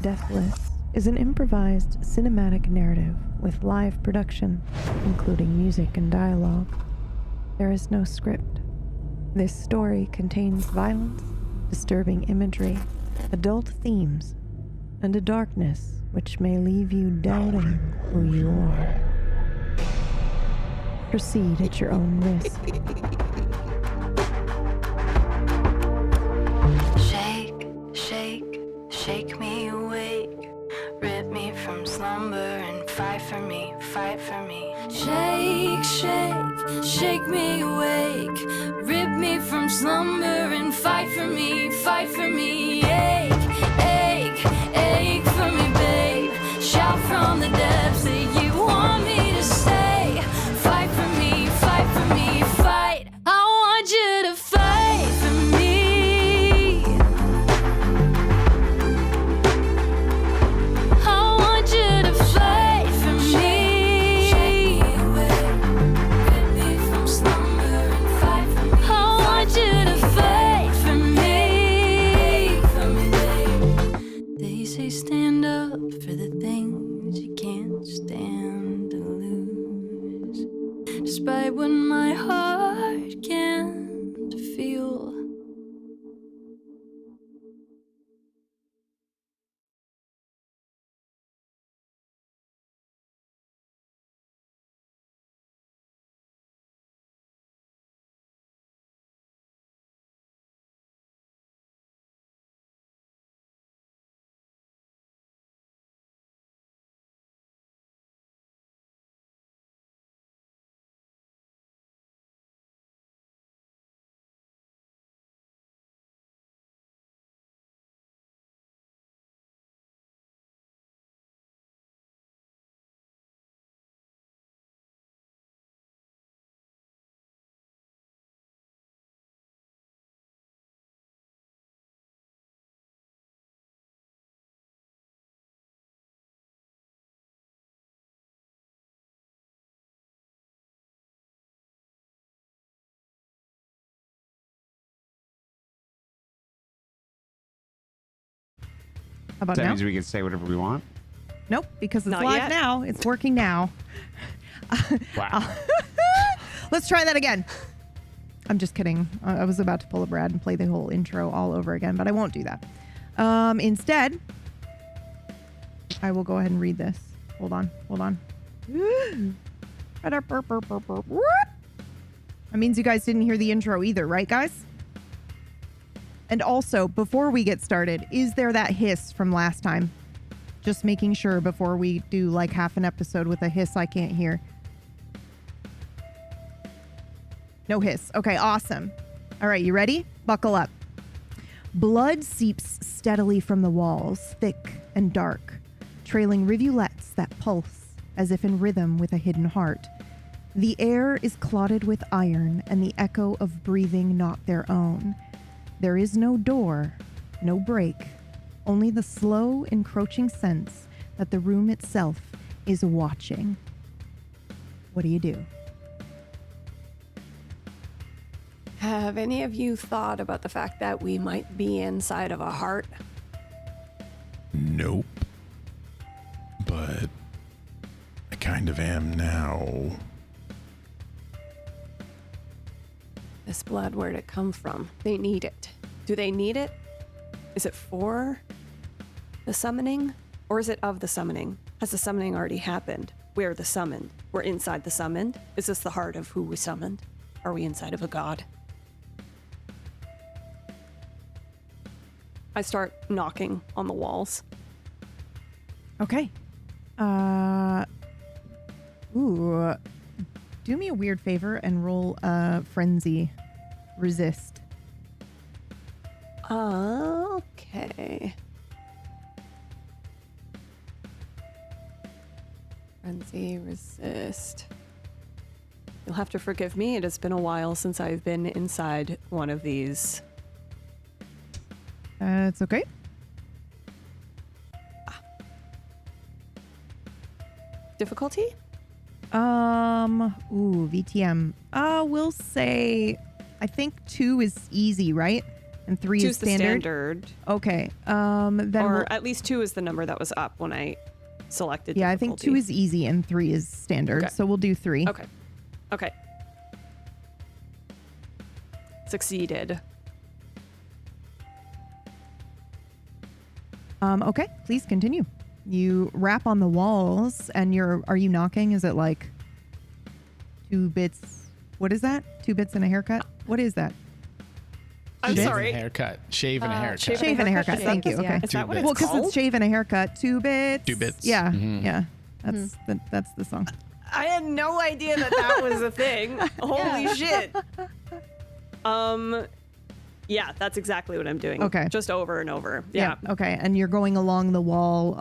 Deathless is an improvised cinematic narrative with live production, including music and dialogue. There is no script. This story contains violence, disturbing imagery, adult themes, and a darkness which may leave you doubting who you are. Proceed at your own risk. Shake, shake, shake me awake. Rip me from slumber and fight for me, fight for me. Shake, shake, shake me awake. Rip me from slumber and fight for me, fight for me. Ache, ache, ache for me, babe. Shout from the depths that you want me to say. Fight for me, fight for me, fight. I want you to fight for me. I want you to fight for me. Shake me away, rip me from slumber and fight for me. I want you to fight for me, babe. They say stand up for the things you can't stand to lose. Despite what my heart can't feel. How about That now? means we can say whatever we want. Nope, because it's Not live yet. now. It's working now. Wow. Let's try that again. I'm just kidding. I was about to pull a Brad and play the whole intro all over again, but I won't do that. Instead, I will go ahead and read this. Hold on. That means you guys didn't hear the intro either, right, guys? And also, before we get started, is there that hiss from last time? Just making sure before we do like half an episode with a hiss I can't hear. No hiss. Okay, awesome. All right, you ready? Buckle up. Blood seeps steadily from the walls, thick and dark, trailing rivulets that pulse as if in rhythm with a hidden heart. The air is clotted with iron and the echo of breathing not their own. There is no door, no break, only the slow, encroaching sense that the room itself is watching. What do you do? Have any of you thought about the fact that we might be inside of a heart? Nope. But I kind of am now. This blood, where'd it come from? They need it. Do they need it? Is it for the summoning? Or is it of the summoning? Has the summoning already happened? We're the summoned. We're inside the summoned. Is this the heart of who we summoned? Are we inside of a god? I start knocking on the walls. Okay. Do me a weird favor and roll frenzy resist. Okay. Frenzy resist. You'll have to forgive me. It has been a while since I've been inside one of these. It's okay. Difficulty? VTM. We'll say, I think 2 is easy, right? And 3 2's is the standard. standard. Okay. Then Or we'll- at least 2 is the number that was up when I selected yeah, I think 2 difficulty. is easy and 3 is standard. Okay. So we'll do 3. Okay. Succeeded. Okay, please continue. You rap on the walls and are you knocking? Is it like 2 bits? What is that? 2 bits and a haircut? What is that? I'm Shave sorry. And a haircut. Shave and a haircut. Shave and a haircut. Thank you. Okay. Is that what Two it's Well, because called? it's shave and a haircut. 2 bits. 2 bits. Yeah. Mhm. Yeah. That's the song. I had no idea that was a thing. Holy shit. Yeah, that's exactly what I'm doing. Okay. Just over and over. Yeah. Okay. And you're going along the wall,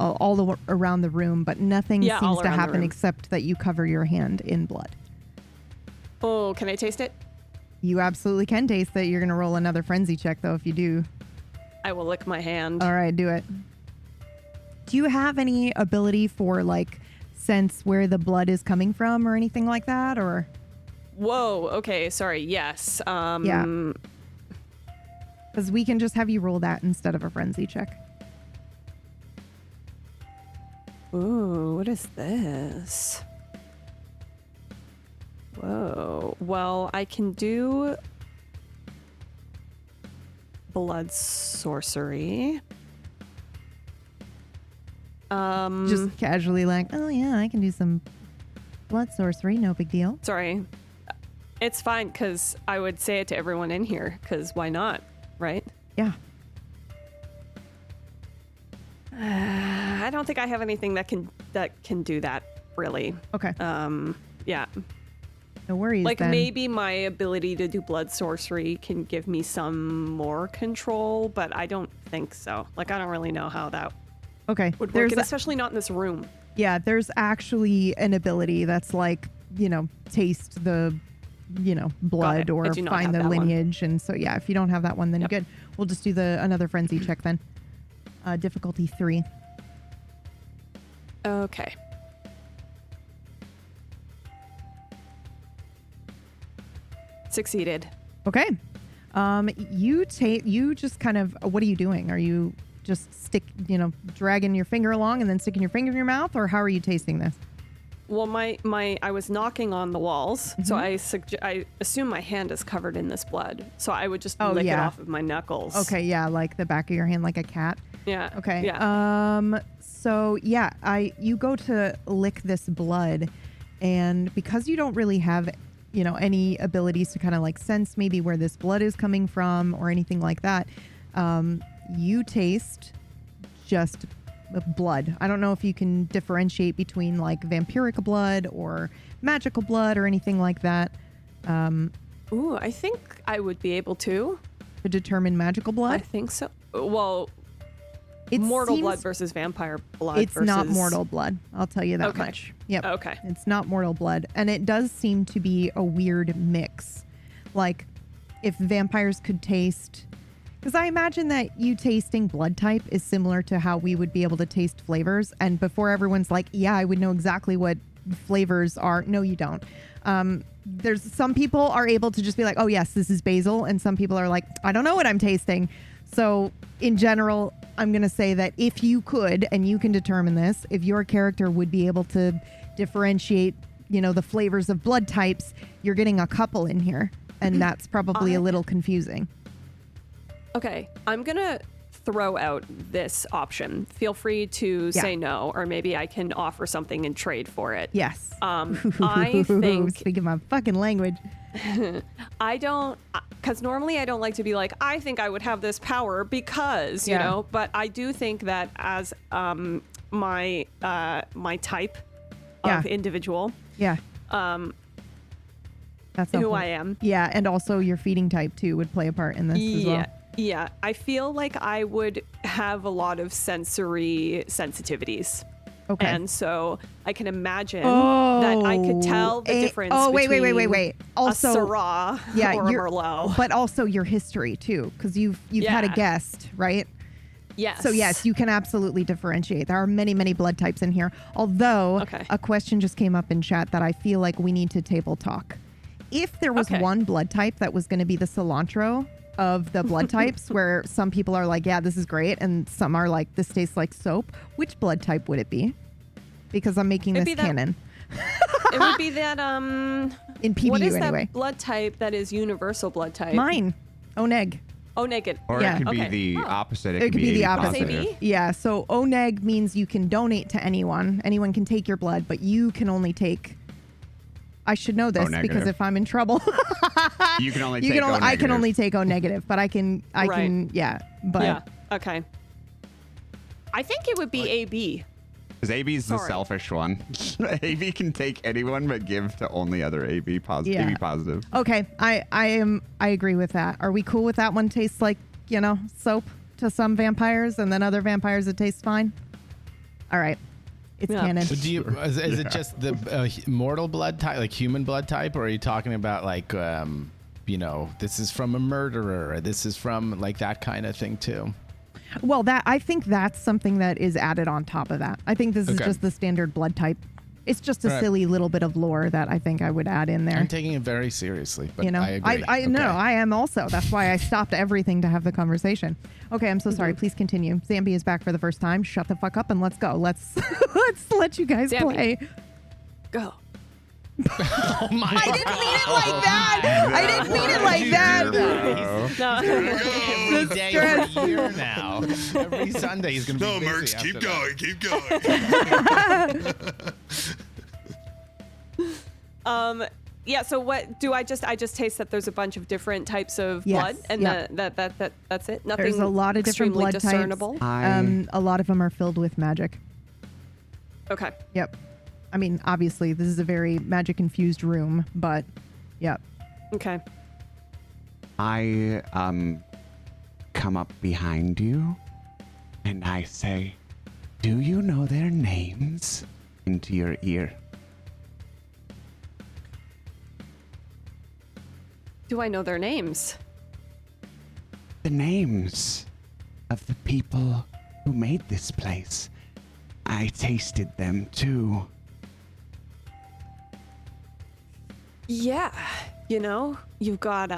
around the room, but nothing Yeah, all seems to around the happen room. except that you cover your hand in blood. Oh, can I taste it? You absolutely can taste that. You're going to roll another frenzy check, though, if you do. I will lick my hand. All right, do it. Do you have any ability for, like, sense where the blood is coming from or anything like that? Or Whoa. Okay. Sorry. Yes. Yeah. Because we can just have you roll that instead of a frenzy check. Ooh, what is this? Whoa. Well, I can do blood sorcery. Just casually like, oh yeah, I can do some blood sorcery. No big deal. Sorry. It's fine because I would say it to everyone in here because why not? Right? Yeah. I don't think I have anything that can do that really. Okay. Yeah. No worries. Like then. maybe my ability to do blood sorcery can give me some more control, but I don't think so. Like I don't really know how that Okay. would work, There's and especially not in this room. there's actually an ability that's like, taste the, blood I or do not find have the that one. lineage. And so, yeah, if you don't have that one, then Yep. good. We'll just do another frenzy check then. Difficulty 3. Okay. Succeeded. Okay. You just kind of, what are you doing? Are you just dragging your finger along and then sticking your finger in your mouth, or how are you tasting this? Well, I was knocking on the walls, so I assume my hand is covered in this blood. So I would just lick it yeah. off of my knuckles. Okay, yeah, like the back of your hand, like a cat. Yeah. Okay. Yeah. So yeah, you go to lick this blood, and because you don't really have, any abilities to kind of like sense maybe where this blood is coming from or anything like that, you taste just blood. I don't know if you can differentiate between like vampiric blood or magical blood or anything like that. Ooh, I think I would be able to. To determine magical I blood. think so. Well, It mortal seems blood versus vampire blood. It's not versus- mortal blood. I'll tell you that Okay. much. Yep. Okay. It's not mortal blood. And it does seem to be a weird mix. Like if vampires could taste, because I imagine that you tasting blood type is similar to how we would be able to taste flavors. And before everyone's like, yeah, I would know exactly what flavors are. No, you don't. There's some people are able to just be like, oh yes, this is basil. And some people are like, I don't know what I'm tasting. So in general, I'm going to say that if you could, and you can determine this, if your character would be able to differentiate, the flavors of blood types, you're getting a couple in here. And that's probably a little confusing. Okay, I'm gonna throw out this option. Feel free to say no, or maybe I can offer something in trade for it. Yes. I think Speaking my fucking language. I don't, because normally I don't like to be like, I think I would have this power because, you Yeah. know, but I do think that as my type Yeah. of individual, Yeah. That's who helpful. I am. Yeah, and also your feeding type too would play a part in this as well. Yeah, I feel like I would have a lot of sensory sensitivities. Okay. And so I can imagine that I could tell the difference wait. between Also, a Syrah yeah, or a your- Merlot. but also your history too, because you've had a Yeah. guest, right? Yes. So yes, you can absolutely differentiate. There are many, many blood types in here. Although Okay. a question just came up in chat that I feel like we need to table talk. If there was Okay. one blood type that was going to be the cilantro, of the blood types where some people are like, yeah, this is great, and some are like, this tastes like soap. Which blood type would it be? Because I'm making this canon. It would be that in PBU what is anyway. that blood type that is universal blood type? Mine. O-neg. O-negative. Or Yeah. it could Okay. be the Oh. opposite. It could be the AB opposite. positive. AB? Yeah, so O-neg means you can donate to anyone. Anyone can take your blood, but you can only take... I should know this O-negative. because if I'm in trouble... You can only you take can only, I can O-negative. only take O-negative, but I can, but... Yeah. Okay. I think it would be AB. Because AB is the Sorry. selfish one. AB can take anyone but give to only other AB positive. Yeah. AB positive. Okay, I agree with that. Are we cool with that one? Tastes like, soap to some vampires, and then other vampires it tastes fine? All right. It's Yeah. canon. So do you, is it just the mortal blood type, like human blood type, or are you talking about like, this is from a murderer, or this is from like that kind of thing too? Well, I think that's something that is added on top of that. I think this is Okay. just the standard blood type. It's just a Right. silly little bit of lore that I think I would add in there. I'm taking it very seriously, but I agree. I know Okay. I am also. That's why I stopped everything to have the conversation. Okay, I'm so sorry. Please continue. Zambi is back for the first time. Shut the fuck up and let's go. Let's let you guys Zambi. play. Go. Oh my I didn't mean it like that. I didn't mean it like that. No. Every The day stress. for a year now. Every Sunday he's gonna be No, busy Mercs, after keep that. going. Yeah, so what do I just taste that there's a bunch of different types of Yes, blood and yep. that's it? Nothing There's a lot of different extremely blood discernible. types. A lot of them are filled with magic. Okay. Yep. I mean, obviously, this is a very magic-infused room, but yep. Okay. I come up behind you and I say, "Do you know their names?" into your ear. Do I know their names? The names of the people who made this place. I tasted them too. Yeah. You've got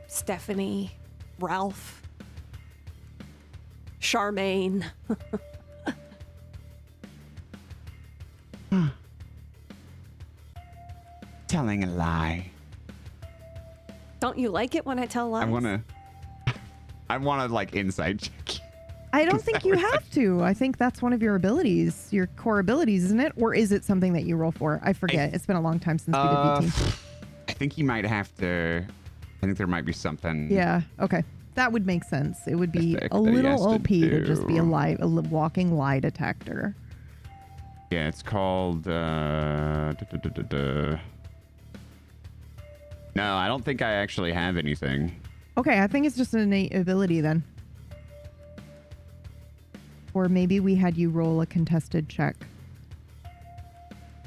Stephanie, Ralph, Charmaine. Telling a lie. Don't you like it when I tell lies? I wanna like insight check. I don't think you have to. I think that's one of your abilities, your core abilities, isn't it? Or is it something that you roll for? I forget. It's been a long time since we did VT. I think you might have to. I think there might be something. Yeah. Okay. That would make sense. It would be Specific a that he little has to OP to just be a do. walking lie detector. Yeah, it's called. No, I don't think I actually have anything. Okay, I think it's just an innate ability then. Or maybe we had you roll a contested check.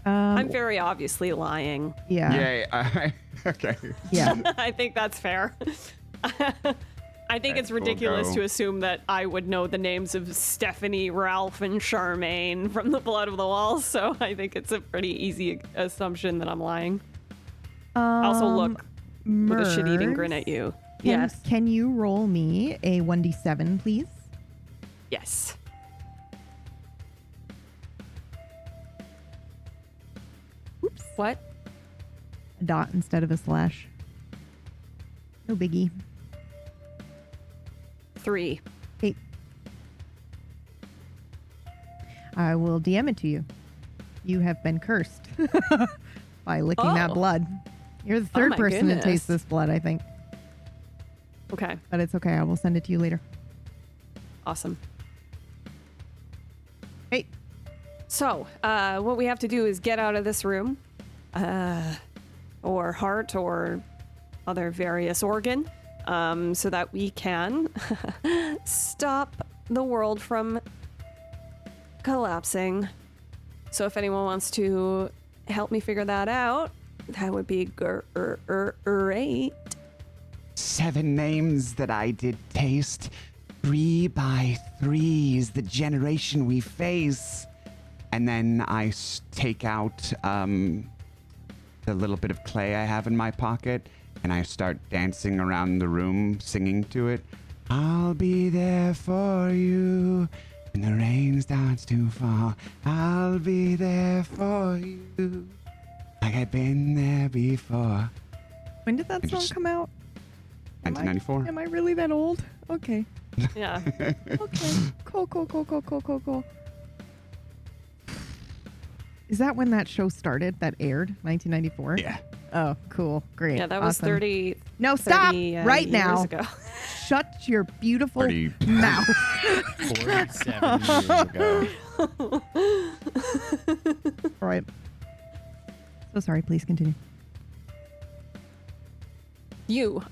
I'm very obviously lying. Yeah. Okay. Yeah. I think that's fair. I think it's We'll ridiculous go. to assume that I would know the names of Stephanie, Ralph, and Charmaine from the Blood of the Walls, so I think it's a pretty easy assumption that I'm lying. I also look with a shit-eating grin at you. Yes. Can you roll me a 1d7, please? Yes. Oops. What? A dot instead of a slash. No biggie. 3. 8. I will DM it to you. You have been cursed by licking that Oh. blood. You're the third my person to taste goodness. this blood, I think. Okay. But it's okay. I will send it to you later. Awesome. Hey. So, what we have to do is get out of this room, or heart, or other various organ, so that we can stop the world from collapsing. So, if anyone wants to help me figure that out, that would be great. 7 names that I did taste. 3 by 3 is the generation we face. And then I take out the little bit of clay I have in my pocket, and I start dancing around the room, singing to it. I'll be there for you when the rain starts to fall. I'll be there for you like I've been there before. When did that song come out? 1994. Am I really that old? Okay. Yeah. Okay. Cool. Is that when that show started? That aired? 1994? Yeah. Oh, cool. Great. Yeah, that was Awesome. 30. No, stop 30, right years now. ago. Shut your beautiful 30. mouth. 47 years ago. All right. So sorry. Please continue.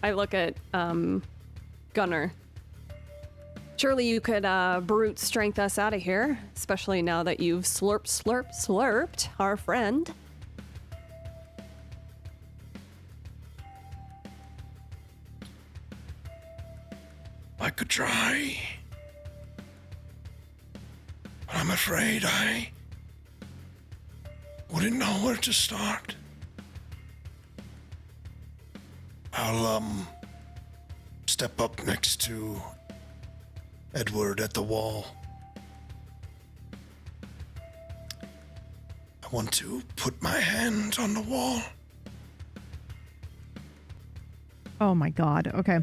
I look at Gunnar. Surely you could brute strength us out of here, especially now that you've slurped our friend. I could try. But I'm afraid I wouldn't know where to start. I'll, step up next to Edward at the wall. I want to put my hand on the wall. Oh my God. Okay.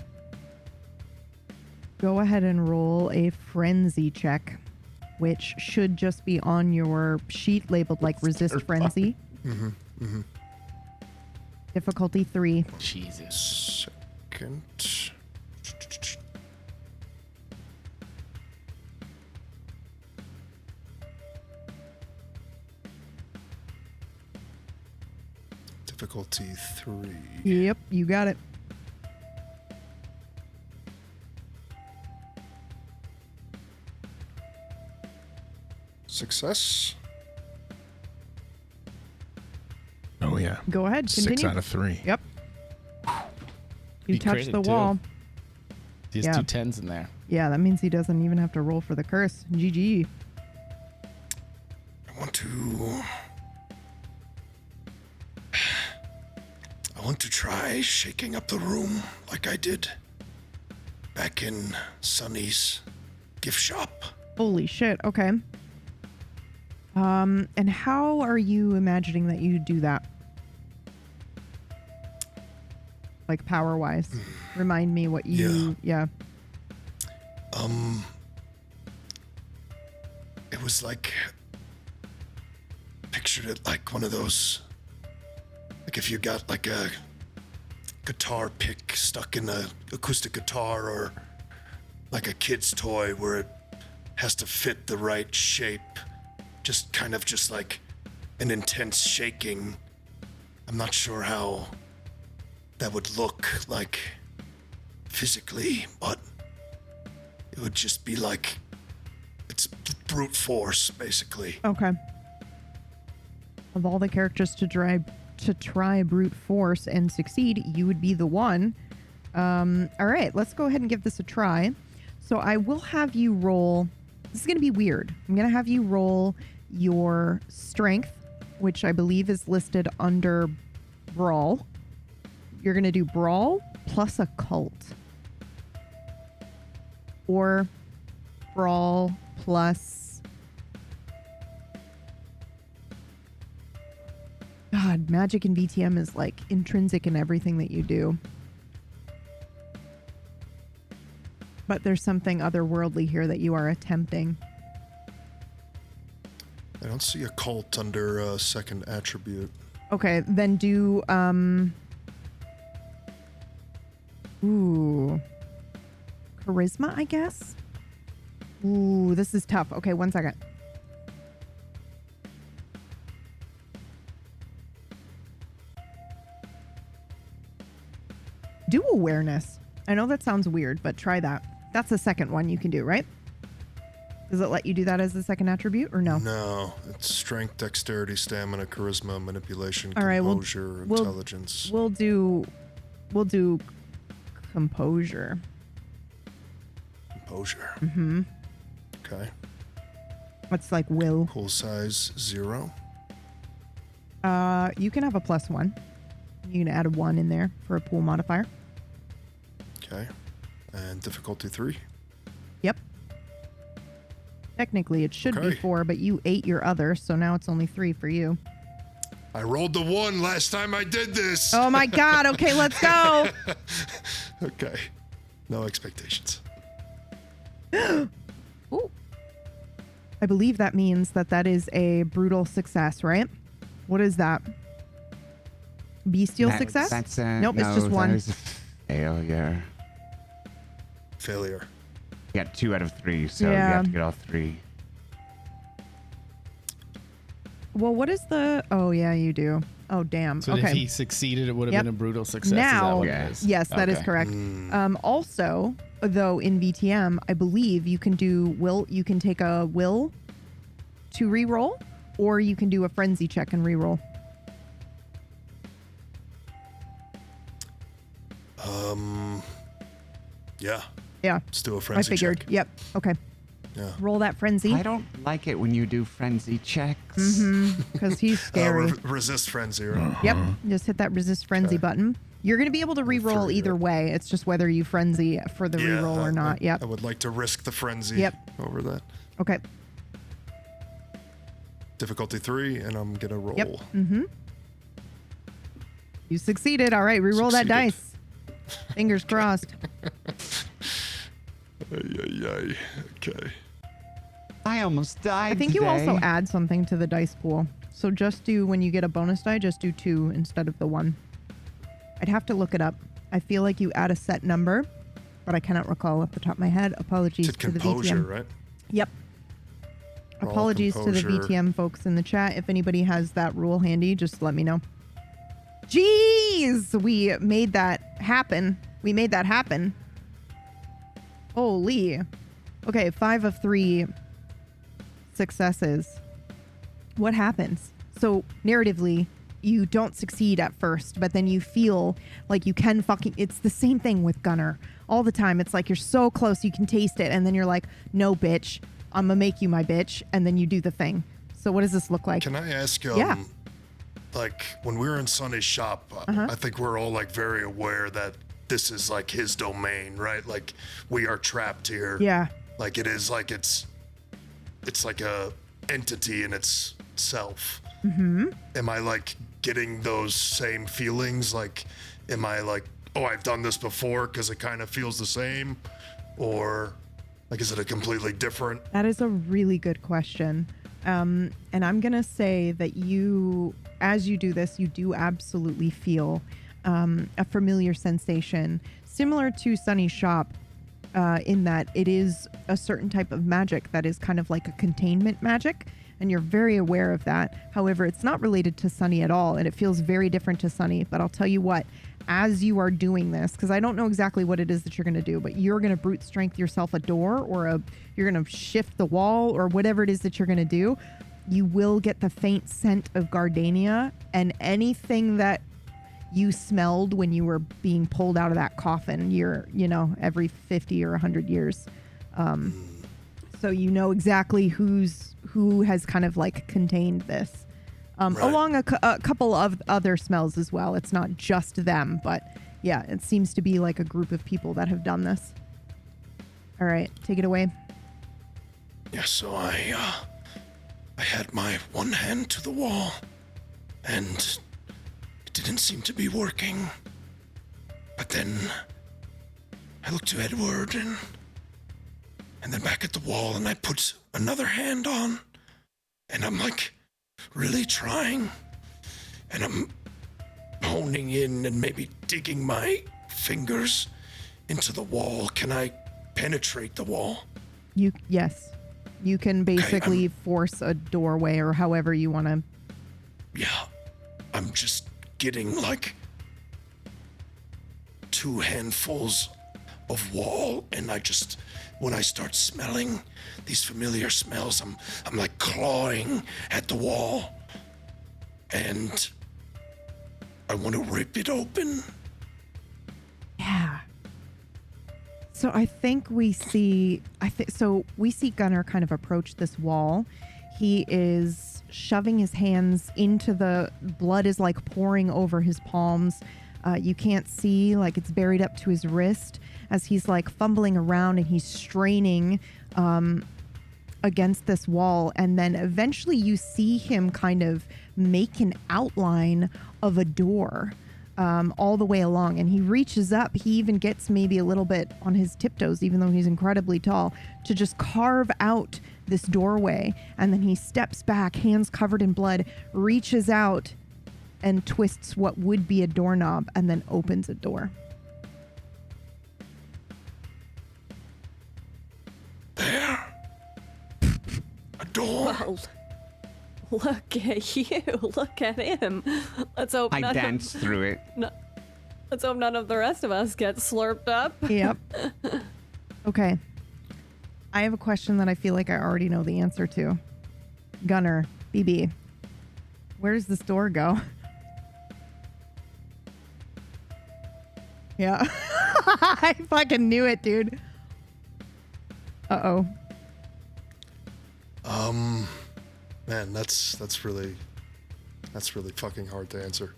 Go ahead and roll a frenzy check, which should just be on your sheet labeled like resist frenzy. Difficulty 3. Jesus. Second. Difficulty 3. Yep, you got it. Success. Oh yeah. Go ahead. Continue. 6 out of 3. Yep. You He touched the critted, too. wall. He has Yeah. 2 10s in there. Yeah, that means he doesn't even have to roll for the curse. GG. I want to try shaking up the room like I did back in Sunny's gift shop. Holy shit. Okay. And how are you imagining that you do that? Like power wise? Remind me what you. Yeah. It was like, pictured it like one of those, like if you got like a guitar pick stuck in a acoustic guitar, or like a kid's toy where it has to fit the right shape, just kind of just like an intense shaking. I'm not sure how that would look like physically, but it would just be like, it's brute force, basically. Okay. Of all the characters to try brute force and succeed, you would be the one. All right, let's go ahead and give this a try. So I will have you roll. This is going to be weird. I'm going to have you roll your strength, which I believe is listed under brawl. You're going to do brawl plus occult. Or brawl plus... God, magic and BTM is like intrinsic in everything that you do. But there's something otherworldly here that you are attempting. I don't see a cult under second attribute. Okay, then do charisma, I guess. Ooh, this is tough. Okay, 1 second. Do awareness. I know that sounds weird, but try that. That's the second one you can do, right? Does it let you do that as the second attribute or no? No, it's strength, dexterity, stamina, charisma, manipulation, All right, composure, intelligence. We'll do composure. Composure. Mm-hmm. Okay. What's like will? Pool size 0. You can have a +1. You can add a 1 in there for a pool modifier. Okay. And difficulty 3. Yep. Technically, it should be Okay. 4, but you ate your other, so now it's only 3 for you. I rolled the 1 last time I did this. Oh my God. Okay, let's go. Okay. No expectations. Ooh. I believe that means that is a brutal success, right? What is that? Bestial success? That's Nope, it's just 1. That is a failure. Failure. You got 2 out of 3, so you Yeah. have to get all 3. Well, what is the... Oh, yeah, you do. Oh, damn. So okay. if he succeeded, it would have Yep. been a brutal success. Is Now, that what it is? yes, that is Okay. correct. Also, though, in VTM, I believe you can do will. You can take a will to reroll, or you can do a frenzy check and reroll. Yeah. Yeah, Let's do a I frenzy figured. check. Yep. Okay. Yeah. Roll that frenzy I don't like it when you do frenzy checks. because he's scary. Resist frenzy, right? Yep. Just hit that resist frenzy Okay. button. You're going to be able to reroll 3, either yep. way. It's just whether you frenzy for the reroll or not. Yep. I would like to risk the frenzy Yep. over that. Okay. Difficulty 3, and I'm going to roll. Yep. You succeeded. All right. Reroll that Succeeded. dice. Fingers crossed. Ay, ay, ay. Okay. I almost died. I think you also today. add something to the dice pool. So just do, when you get a bonus die, just do 2 instead of the 1. I'd have to look it up. I feel like you add a set number, but I cannot recall off the top of my head. Apologies It's to the composure, VTM. right? Yep. Raw Apologies to the composure. VTM folks in the chat. If anybody has that rule handy, just let me know. Jeez! We made that happen. Holy. Okay, 5 of 3 successes. What happens? So, narratively, you don't succeed at first, but then you feel like you can it's the same thing with Gunner. All the time, it's like you're so close, you can taste it, and then you're like, no, bitch, I'm gonna make you my bitch, and then you do the thing. So what does this look like? Can I ask, Yeah. like, when we were in Sonny's shop, I think we're all, like, very aware that this is, like, his domain, right? Like, we are trapped here. Yeah. Like, it is, like, it's like a entity in itself. Mm-hmm. Am I, like, getting those same feelings? Like, am I, like, oh, I've done this before because it kind of feels the same? Or, like, is it a completely different? That is a really good question. And I'm going to say that you, as you do this, you do absolutely feel a familiar sensation, similar to Sunny's shop, in that it is a certain type of magic that is kind of like a containment magic, and you're very aware of that. However, it's not related to Sunny at all, and it feels very different to Sunny. But I'll tell you what, as you are doing this, because I don't know exactly what it is that you're going to do, but you're going to brute strength yourself a door, or you're going to shift the wall, or whatever it is that you're going to do. You will get the faint scent of Gardania, and anything that you smelled when you were being pulled out of that coffin, every 50 or 100 years. So you know exactly who has kind of like contained this, Right. along a couple of other smells as well. It's not just them, but yeah, it seems to be like a group of people that have done this. All right, take it away. Yeah, so I had my one hand to the wall, and it didn't seem to be working. But then I looked to Edward and then back at the wall, and I put another hand on, and I'm like really trying, and I'm honing in and maybe digging my fingers into the wall. Can I penetrate the wall? Yes, you can basically force a doorway or however you want to. Yeah, I'm just getting like 2 handfuls of wall, and when I start smelling these familiar smells, I'm like clawing at the wall, and I want to rip it open. Yeah. So I think we see Gunnar kind of approach this wall. He is shoving his hands into the blood is like pouring over his palms. You can't see, like it's buried up to his wrist as he's like fumbling around and he's straining against this wall. And then eventually you see him kind of make an outline of a door all the way along. And he reaches up. He even gets maybe a little bit on his tiptoes, even though he's incredibly tall, to just carve out this doorway. And then he steps back, hands covered in blood, reaches out and twists what would be a doorknob and then opens a door. There. A door. Well, look at you. Look at him. Let's hope I dance through it. Let's hope none of the rest of us get slurped up. Yep. Okay. I have a question that I feel like I already know the answer to. Gunner, BB, where does this door go? Yeah. I fucking knew it, dude. Uh-oh. Man, that's really fucking hard to answer.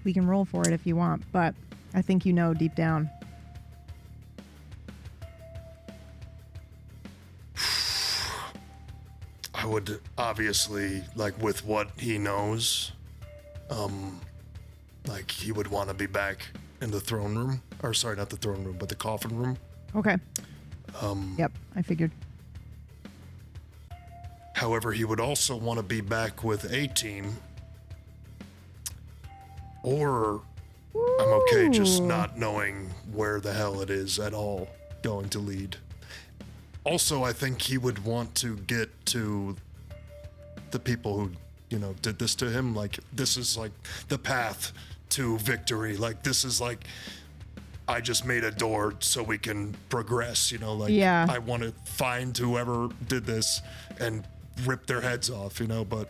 We can roll for it if you want, but I think you know deep down. I would obviously, like, with what he knows, like, he would want to be back in the throne room. Or, sorry, not the throne room, but the coffin room. Okay. Yep, I figured. However, he would also want to be back with A-Team. Or I'm okay just not knowing where the hell it is at all going to lead. Also, I think he would want to get to the people who, you know, did this to him. Like, this is like the path to victory. Like, this is like, I just made a door so we can progress, you know, like, yeah. I want to find whoever did this and rip their heads off, you know, but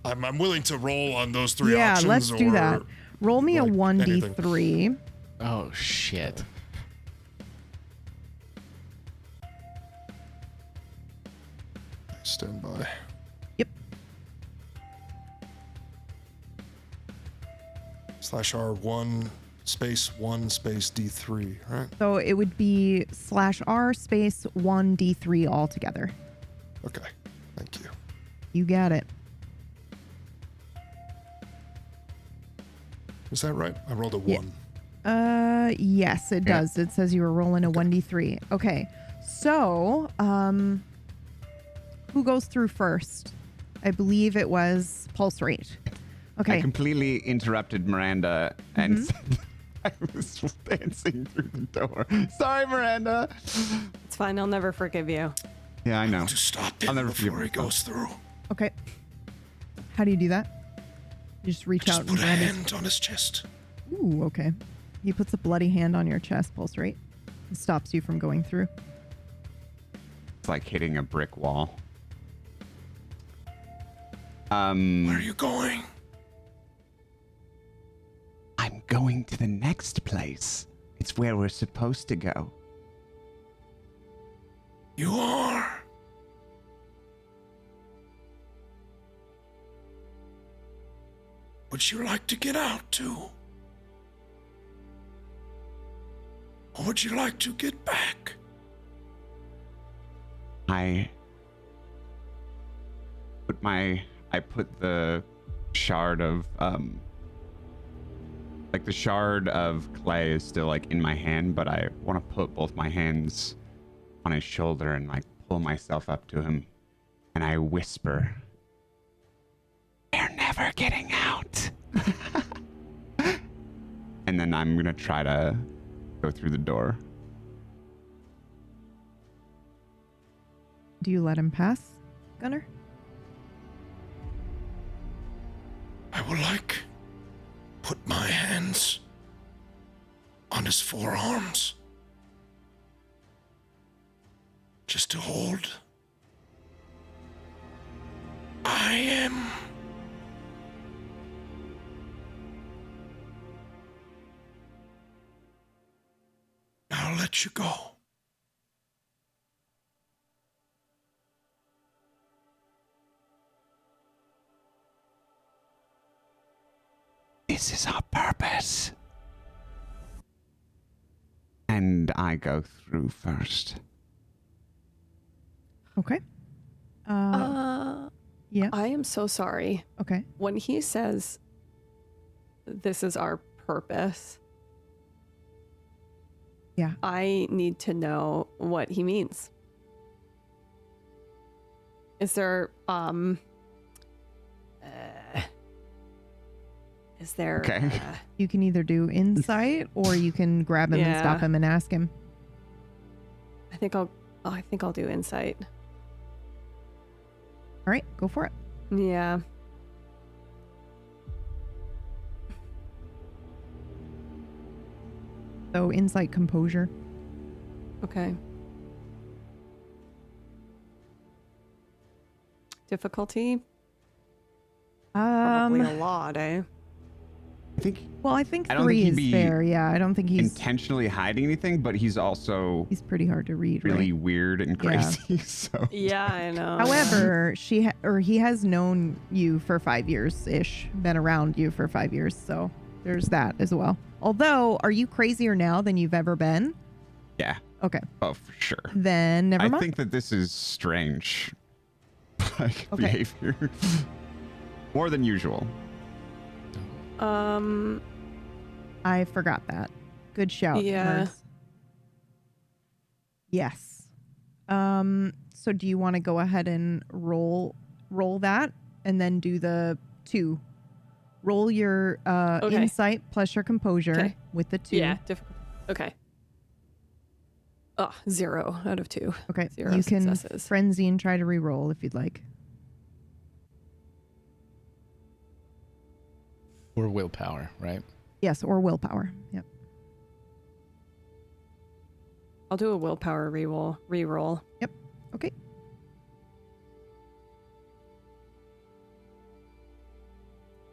I'm willing to roll on those three options. Yeah, let's do that. Roll me like a 1d3. Oh, shit. Stand by. Yep. /R1 space 1 space D3, right? So it would be /R space 1d3 altogether. Okay, thank you. You got it. Is that right? I rolled a Yeah. 1. Yes, it Yeah. does. It says you were rolling a 1d3. Okay. So, who goes through first? I believe it was Pulse Rate. Okay. I completely interrupted Miranda and said I was dancing through the door. Sorry, Miranda. It's fine. I'll never forgive you. Yeah, I know. To stop I'll him never before forgive he goes through. Okay. How do you do that? You just reach out Just and put a grab his... hand on his chest. Ooh, okay. He puts a bloody hand on your chest, Pulse Rate. It stops you from going through. It's like hitting a brick wall. Where are you going? I'm going to the next place. It's where we're supposed to go. You are. Would you like to get out too? Or would you like to get back? I put the shard of like the shard of clay is still like in my hand, but I want to put both my hands on his shoulder and like pull myself up to him, and I whisper, "You're never getting out." And then I'm gonna try to go through the door. Do you let him pass, Gunner? I will put my hands on his forearms. Just to hold. I am. I'll let you go. This is our purpose. And I go through first. Okay. Yeah. I am so sorry. Okay. When he says, this is our purpose, Yeah. I need to know what he means. Is there, Okay. You can either do insight or you can grab him and Yeah. stop him and ask him. I think I'll do insight. All right, go for it. Yeah. So insight, composure. Okay. Difficulty? Probably a lot, eh? I think Well, I think I don't 3 think he'd is be fair. Yeah, I don't think he's intentionally hiding anything, but he's also he's pretty hard to read, really right? weird and Yeah. crazy. So Yeah, I know. However, he has known you for 5 years ish, been around you for 5 years, so there's that as well. Although, are you crazier now than you've ever been? yeah. Okay, Oh, for sure. then never I mind. think that this is strange like Okay. behavior. More than usual. I forgot that. Good shout. Yeah. Nerds. Yes. So do you want to go ahead and roll that and then do the 2? Roll your Okay. insight plus your composure Okay. with the 2. Yeah, difficult. Okay. Oh, 0 out of 2. Okay. 0 you can successes. frenzy and try to re-roll if you'd like. Or willpower, right? Yes, or willpower. Yep. I'll do a willpower re-roll. Okay.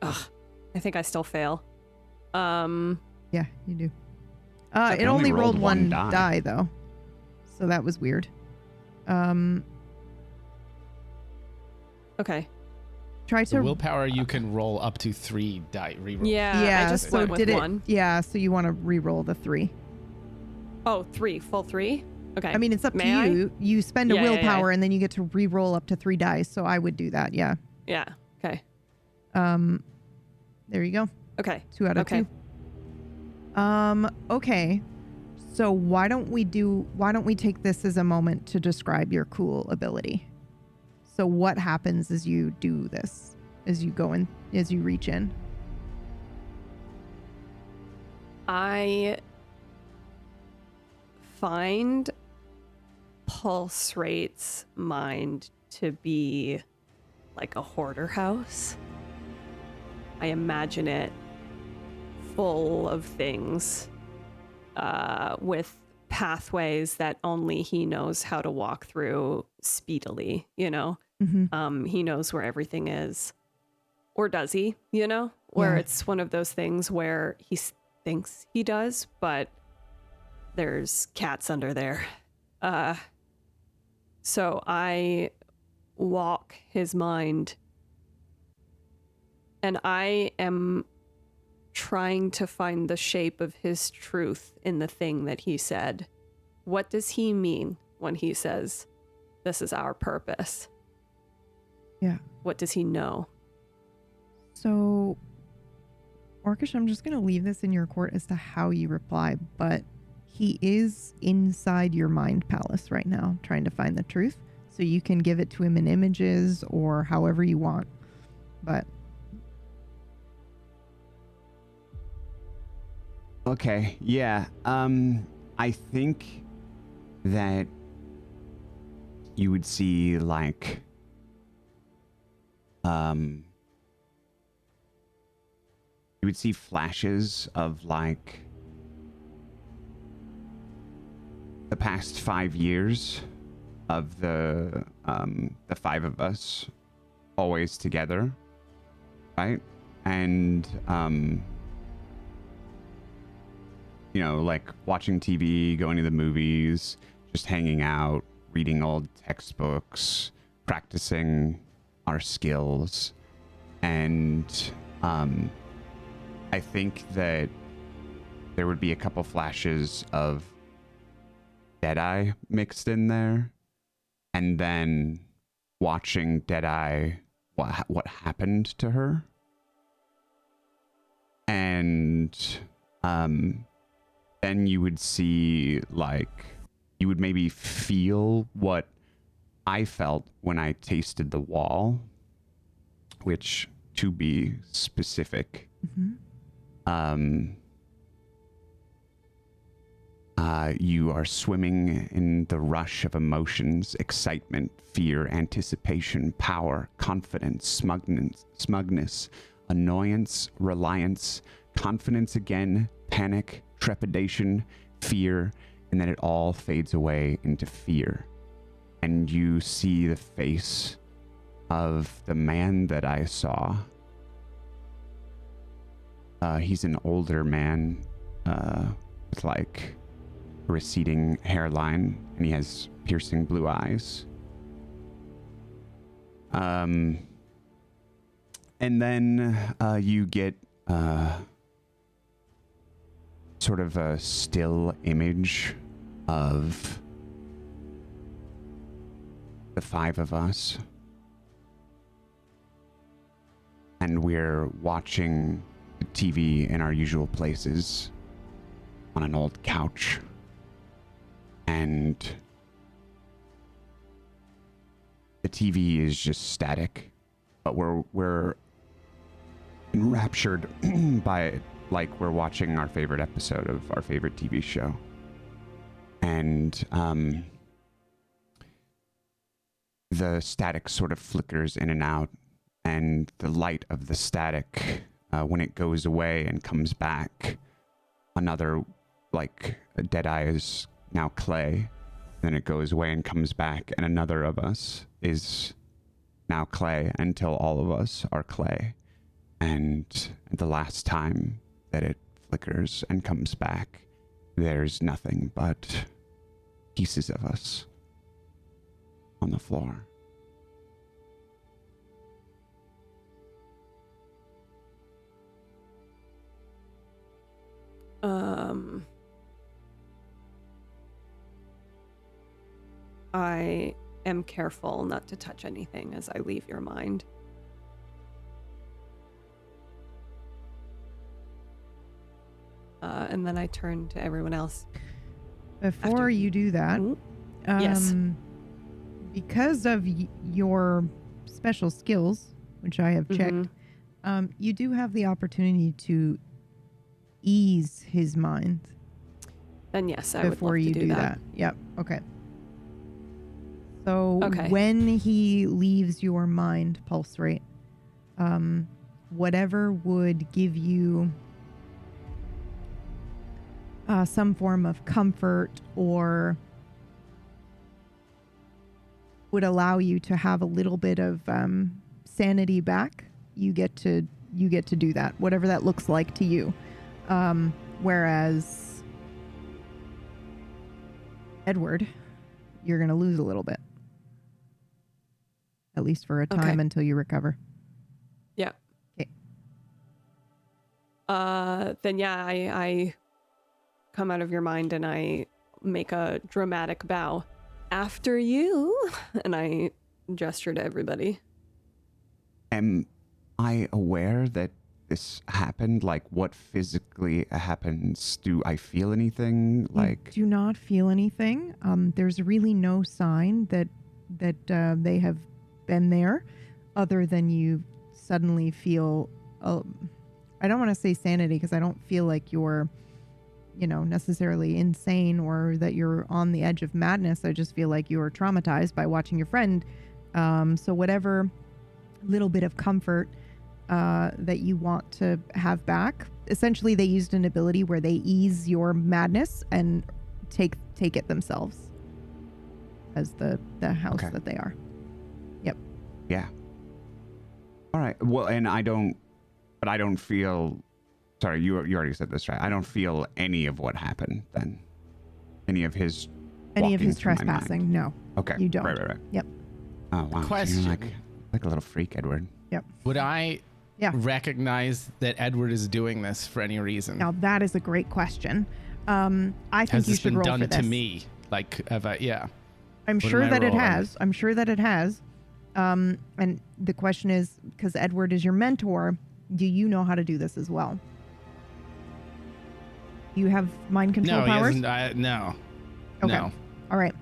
Ugh, I think I still fail. Yeah, you do. Except It it only only rolled rolled one one die. die though. So that was weird. Okay. Try The to willpower you can roll up to 3 die reroll. Yeah, I just so went with did it 1. Yeah, so you want to re-roll the 3. Oh, 3. Full 3? Okay. I mean, it's up May to I? you. You spend a Yeah, yeah, willpower and then you get to re-roll up to 3 dice, so I would do that. Yeah. Yeah. Okay. There you go. Okay. 2 out of Okay. 2. Okay. So why don't we take this as a moment to describe your cool ability? So what happens as you do this? As you go in, as you reach in? I find Pulse Rate's mind to be like a hoarder house. I imagine it full of things with pathways that only he knows how to walk through speedily, you know? Mm-hmm. He knows where everything is. Or does he, you know? Where Yeah. it's one of those things where he thinks he does, but there's cats under there. So I walk his mind and I am trying to find the shape of his truth in the thing that he said. What does he mean when he says, this is our purpose? Yeah. What does he know? So, Orcish, I'm just going to leave this in your court as to how you reply, but he is inside your mind palace right now trying to find the truth. So you can give it to him in images or however you want. But Okay, yeah. I think that you would see like you would see flashes of like the past 5 years of the 5 of us always together, right? And you know, like watching TV, going to the movies, just hanging out, reading old textbooks, practicing our skills. And I think that there would be a couple flashes of Deadeye mixed in there, and then watching Deadeye, what happened to her, and then you would see, like, you would maybe feel what I felt when I tasted the wall, which, to be specific, you are swimming in the rush of emotions, excitement, fear, anticipation, power, confidence, smugness, annoyance, reliance, confidence again, panic, trepidation, fear, and then it all fades away into fear. And you see the face of the man that I saw. He's an older man with like a receding hairline, and he has piercing blue eyes. And then you get sort of a still image of the five of us. And we're watching the TV in our usual places on an old couch. And the TV is just static, but we're enraptured by it, like we're watching our favorite episode of our favorite TV show. And the static sort of flickers in and out, and the light of the static, when it goes away and comes back, another, like, Deadeye is now clay. Then it goes away and comes back, and another of us is now clay until all of us are clay. And the last time that it flickers and comes back, there's nothing but pieces of us on the floor. I am careful not to touch anything as I leave your mind. And then I turn to everyone else. Before you do that, Yes. Because of your special skills, which I have checked, you do have the opportunity to ease his mind. Then yes, I would before love you to do that. Yep. Okay. So Okay. when he leaves your mind pulse rate, whatever would give you some form of comfort or would allow you to have a little bit of sanity back, you get to do that, whatever that looks like to you. Whereas Edward, you're going to lose a little bit. At least for a time until you recover. Yeah. Okay. Then yeah, I come out of your mind and I make a dramatic bow. After you, and I gesture to everybody. Am I aware that this happened? Like, what physically happens? Do I feel anything? Like, You do not feel anything. There's really no sign that they have been there, other than you suddenly feel. I don't want to say sanity because I don't feel like you're, necessarily insane or that you're on the edge of madness. I just feel like you were traumatized by watching your friend. So whatever little bit of comfort that you want to have back, essentially they used an ability where they ease your madness and take it themselves as the house that they are. Yep. yeah. All right. Well, and I don't feel. Sorry, you already said this, right? I don't feel any of what happened then. Any of his Trespassing. No. Okay. You don't. Right. Yep. Oh wow. So Question. you're like a little freak, Edward. Yep. Would I recognize that Edward is doing this for any reason? Now that is a great question. I think Has you this should been roll done for this. to me? Like, have I? Yeah. I'm What sure am I that it rolling? has. I'm sure that it has. And the question is, because Edward is your mentor, do you know how to do this as well? You have mind control No, he powers? hasn't. No. Okay. No. All right.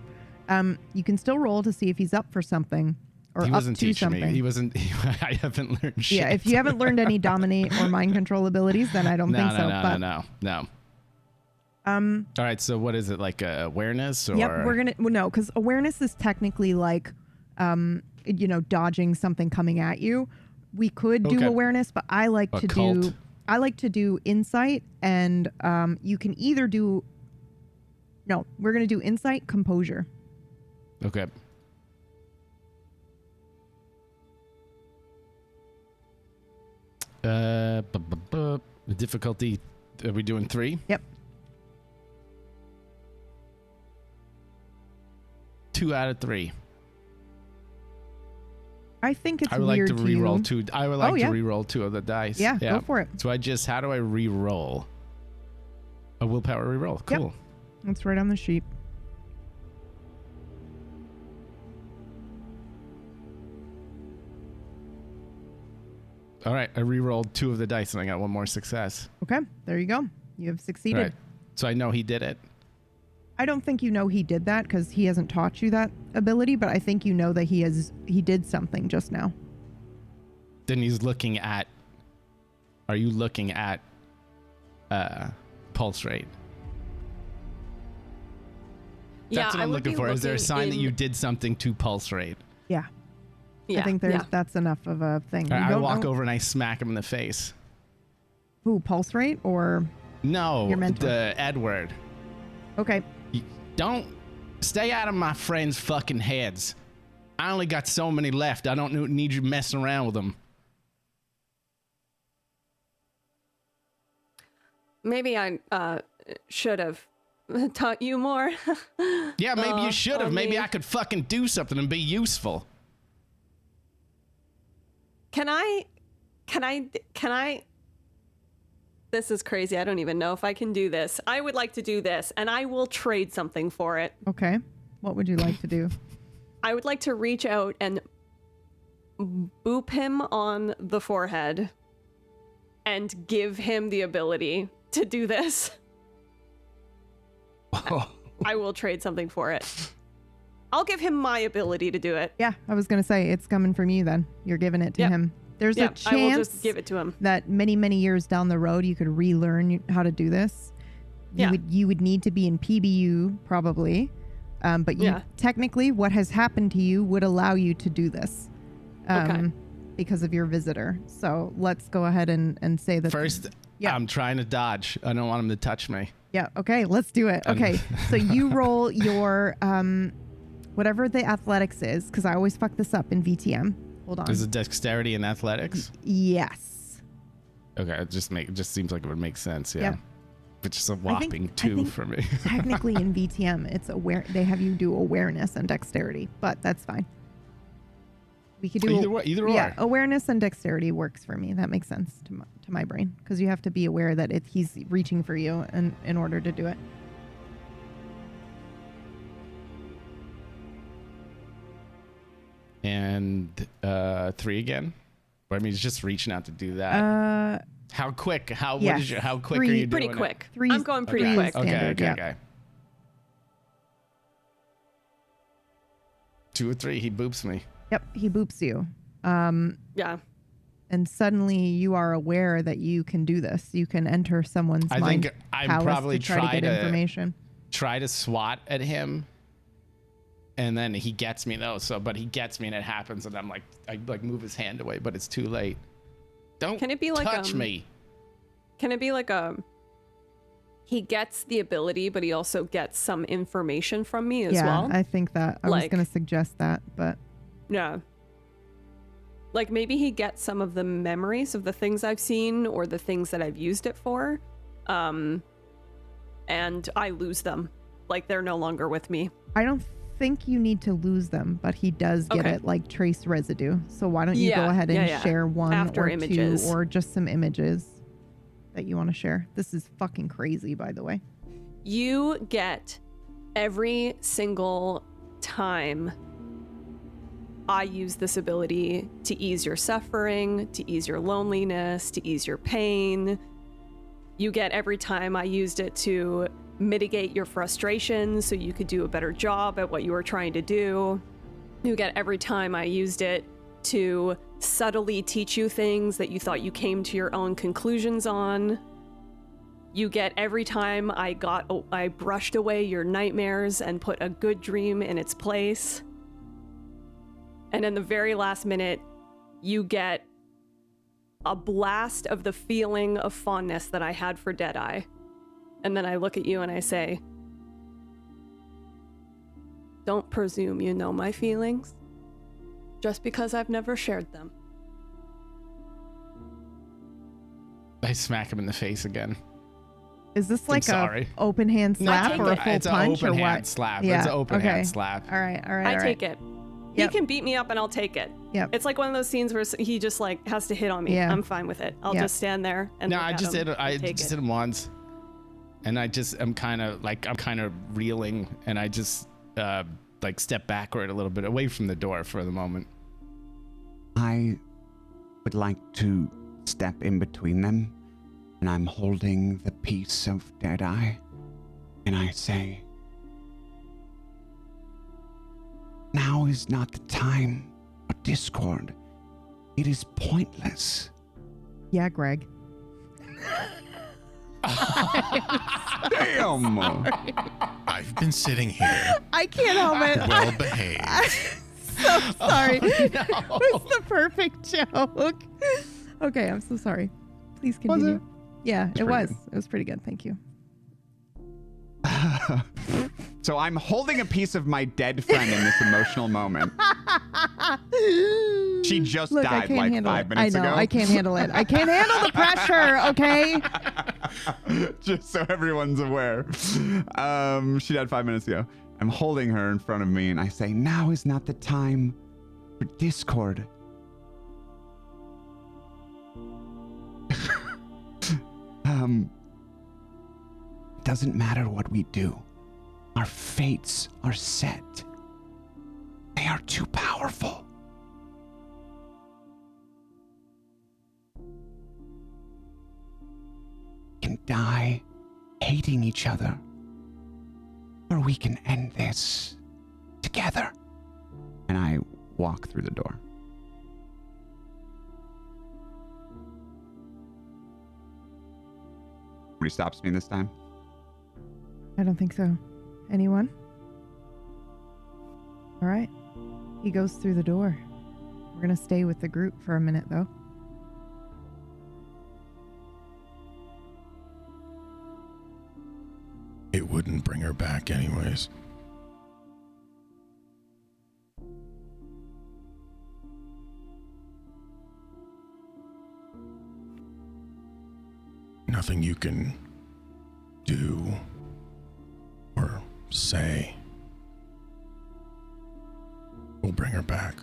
You can still roll to see if he's up for something or He up wasn't to teaching something. me. He wasn't. I haven't learned shit. Yeah, if you haven't learned any dominate or mind control abilities, then I don't think so. But No. All right. So what is it, like awareness or? Yep, we're gonna no, because awareness is technically like, dodging something coming at you. We could do Okay. awareness, but I like to Occult. do insight, and you can either do. No, we're gonna do insight, composure. Okay. The difficulty. Are we doing 3? Yep. 2 out of 3. I think it's I would like weird to re-roll you. 2. I would like yeah. to re-roll 2 of the dice. Yeah, go for it. So how do I re-roll? A willpower re-roll. Yep. Cool. It's right on the sheet. All right. I re-rolled 2 of the dice and I got 1 more success. Okay, there you go. You have succeeded. Right. So I know he did it. I don't think you know he did that because he hasn't taught you that ability, but I think you know that he did something just now. Then he's looking at. Are you looking at pulse rate? That's what I I'm would looking be for. Is there a looking sign that in- you did something to pulse rate? Yeah. Yeah, I think that's enough of a thing. I You don't walk know over and I smack him in the face. who, pulse rate or No, Your mentor. the Edward. okay. You don't stay out of my friends' fucking heads. I only got so many left. I don't need you messing around with them. Maybe I should have taught you more. Yeah, maybe you should have. on Maybe me. I could fucking do something and be useful. Can I? This is crazy. I don't even know if I can do this. I would like to do this, and I will trade something for it. Okay. What would you like to do? I would like to reach out and boop him on the forehead and give him the ability to do this. I will trade something for it. I'll give him my ability to do it. Yeah, I was going to say it's coming from you then. You're giving it to Yep. him. There's a Yep, chance I will just give it to him. that many, many years down the road you could relearn how to do this. Yeah. You would need to be in PBU probably. But Yeah. technically what has happened to you would allow you to do this. Okay. Because of your visitor. So let's go ahead and say that First, Yeah. I'm trying to dodge. I don't want him to touch me. Yeah, okay, let's do it. Okay. So you roll your whatever the athletics is, because I always fuck this up in VTM. Hold on. Is it dexterity and athletics? Yes. Okay, it just seems like it would make sense. Yeah. Yeah. It's just a whopping I 2 think for me. Technically in VTM, it's they have you do awareness and dexterity, but that's fine. We could do Either yeah, or. awareness and dexterity works for me. That makes sense to my brain because you have to be aware that he's reaching for you in order to do it. And 3 again? Or, I mean, it's just reaching out to do that. How quick? How yes. how quick Three. are you doing Pretty it? quick. Three's- I'm going pretty Okay. quick. Okay, Standard, yeah. okay. 2 or 3, he boops me. Yep, he boops you. Yeah. And suddenly you are aware that you can do this. You can enter someone's I mind think I palace probably to try to get information. try to swat at him, and then he gets me though. But he gets me and it happens, and I move his hand away, but it's too late. Don't Can it be like, touch me. Can it be like he gets the ability, but he also gets some information from me as yeah, well? I think that. I was Like- going to suggest that, but Yeah. Like maybe he gets some of the memories of the things I've seen or the things that I've used it for. And I lose them. Like they're no longer with me. I don't think you need to lose them, but he does get Okay. it like trace residue. So why don't you go Yeah, ahead and yeah. share one After or images. two or just some images that you want to share? This is fucking crazy, by the way. You get every single time I use this ability to ease your suffering, to ease your loneliness, to ease your pain. You get every time I used it to mitigate your frustration so you could do a better job at what you were trying to do. You get every time I used it to subtly teach you things that you thought you came to your own conclusions on. You get every time I brushed away your nightmares and put a good dream in its place. And in the very last minute, you get a blast of the feeling of fondness that I had for Deadeye. And then I look at you and I say, don't presume you know my feelings, just because I've never shared them. I smack him in the face again. Is this like a sorry. open hand slap take or a it. full It's an punch or open hand what? slap. Yeah, It's an open okay. hand slap. All right. I take it. Yep. He can beat me up and I'll take it. Yep. It's like one of those scenes where he just like has to hit on me. Yeah. I'm fine with it. I'll Yeah. just stand there and No, look I at just him did. I and take just it. did him once, and I'm kind of reeling, and I just like step backward a little bit away from the door for the moment. I would like to step in between them, and I'm holding the piece of Deadeye, and I say, now is not the time for discord. It is pointless. Yeah, Greg. Damn! I've been sitting here, I can't help it. well behaved. So sorry. It was the perfect joke. Okay, I'm so sorry. Please continue. it? Yeah, it pretty was. good. It was pretty good. Thank you. So I'm holding a piece of my dead friend in this emotional moment. She just Look, I died can't like handle 5 it. minutes I know. ago. I can't handle it. I can't handle the pressure. Okay. Just so everyone's aware. She died 5 minutes ago. I'm holding her in front of me and I say, now is not the time for discord. Doesn't matter what we do. Our fates are set. They are too powerful. We can die hating each other, or we can end this together. And I walk through the door. Nobody stops me this time. I don't think so. Anyone? All right. He goes through the door. We're going to stay with the group for a minute, though. It wouldn't bring her back anyways. Nothing you can do or say will bring her back.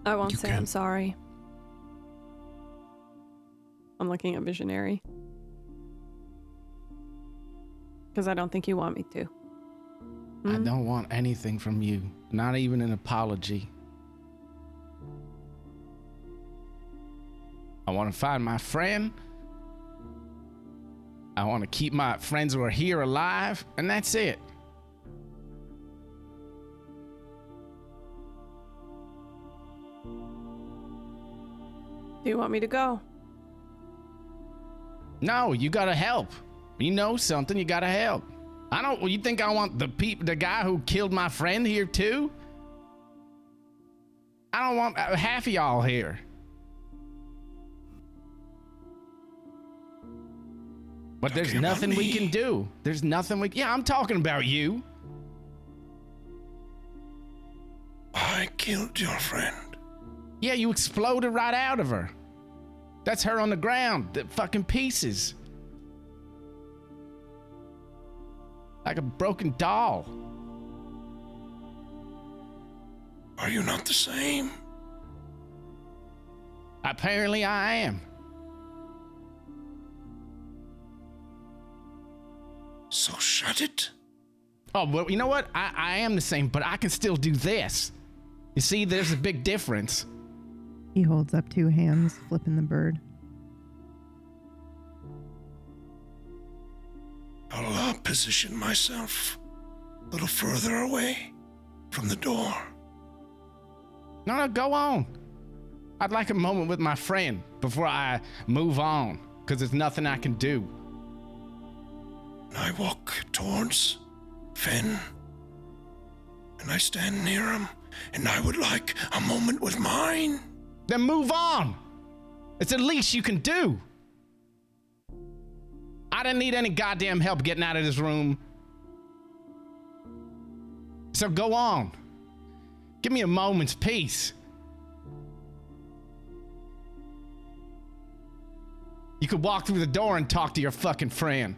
I won't You say I'm can. sorry. I'm looking at Visionary. Because I don't think you want me to. I Hmm? don't want anything from you, not even an apology. I want to find my friend. I want to keep my friends who are here alive, and that's it. Do you want me to go? No, you gotta help. You know something, you gotta help. I don't. You think I want the guy who killed my friend here too? I don't want half of y'all here. But there's Talking about nothing we me? can do. There's nothing we... Yeah, I'm talking about you. I killed your friend. Yeah, you exploded right out of her. That's her on the ground, the fucking pieces. Like a broken doll. Are you not the same? Apparently I am. So shut it. Oh, well, you know what? I am the same, but I can still do this. You see, there's a big difference. He holds up 2 hands, flipping the bird. I'll position myself a little further away from the door. No, go on. I'd like a moment with my friend before I move on, because there's nothing I can do. I walk towards Finn, and I stand near him, and I would like a moment with mine. Then move on. It's the least you can do. I didn't need any goddamn help getting out of this room. So go on. Give me a moment's peace. You could walk through the door and talk to your fucking friend.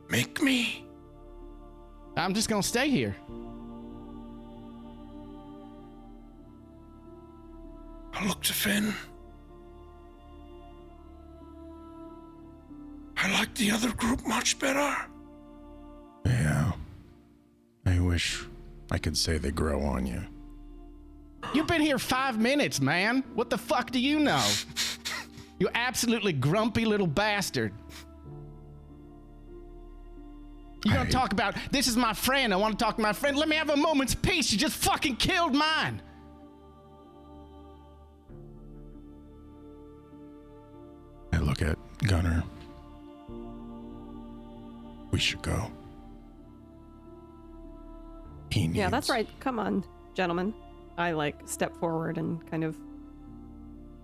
Make me. I'm just gonna stay here. I look to Finn. I like the other group much better. Yeah. I wish I could say they grow on you. You've been here 5 minutes, man. What the fuck do you know? You absolutely grumpy little bastard. You gonna talk about, this is my friend, I want to talk to my friend. Let me have a moment's peace. You just fucking killed mine. I look at Gunnar. We should go. He needs... Yeah, that's right. Come on, gentlemen. I step forward and kind of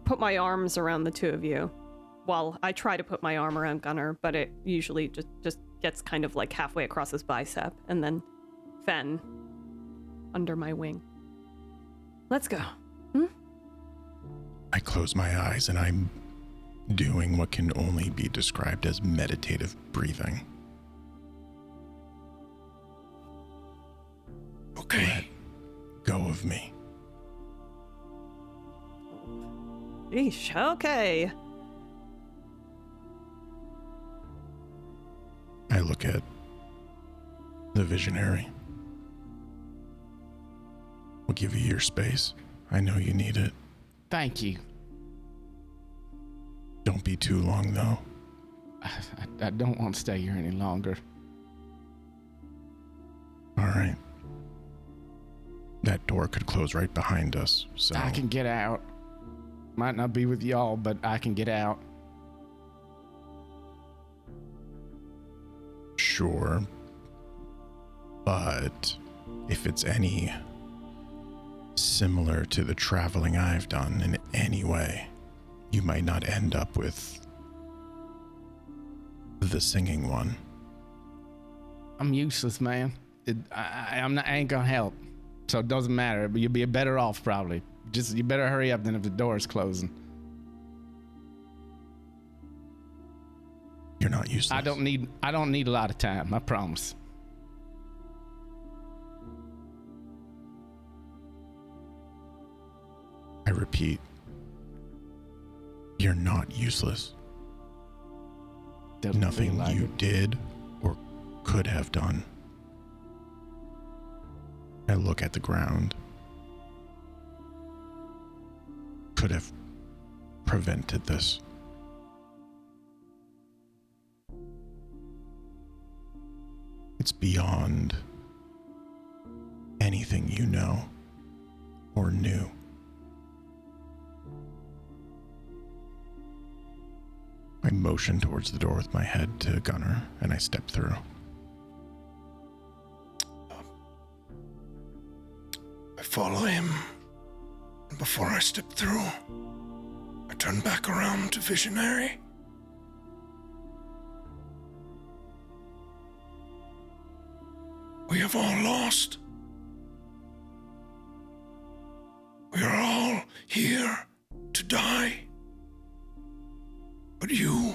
put my arms around the two of you. Well, I try to put my arm around Gunnar, but it usually just gets kind of halfway across his bicep, and then Fen under my wing. Let's go. I close my eyes and I'm doing what can only be described as meditative breathing. Okay. Let go of me. Eesh, okay. I look at the visionary. We'll give you your space. I know you need it. Thank you. Don't be too long, though. I don't want to stay here any longer. All right. That door could close right behind us, so... I can get out. Might not be with y'all, but I can get out. Sure. But if it's any similar to the traveling I've done in any way, you might not end up with the singing one. I'm useless, man. I ain't gonna help. So it doesn't matter, but you'll be better off probably. Just, you better hurry up than if the door is closing. You're not useless. I don't need a lot of time, I promise. I repeat, you're not useless. Doesn't Nothing feel like you it. did or could have done. I look at the ground. Could have prevented this. It's beyond anything you know or knew. I motion towards the door with my head to Gunnar, and I step through. I follow him, and before I step through, I turn back around to Visionary. We have all lost. We are all here to die. But you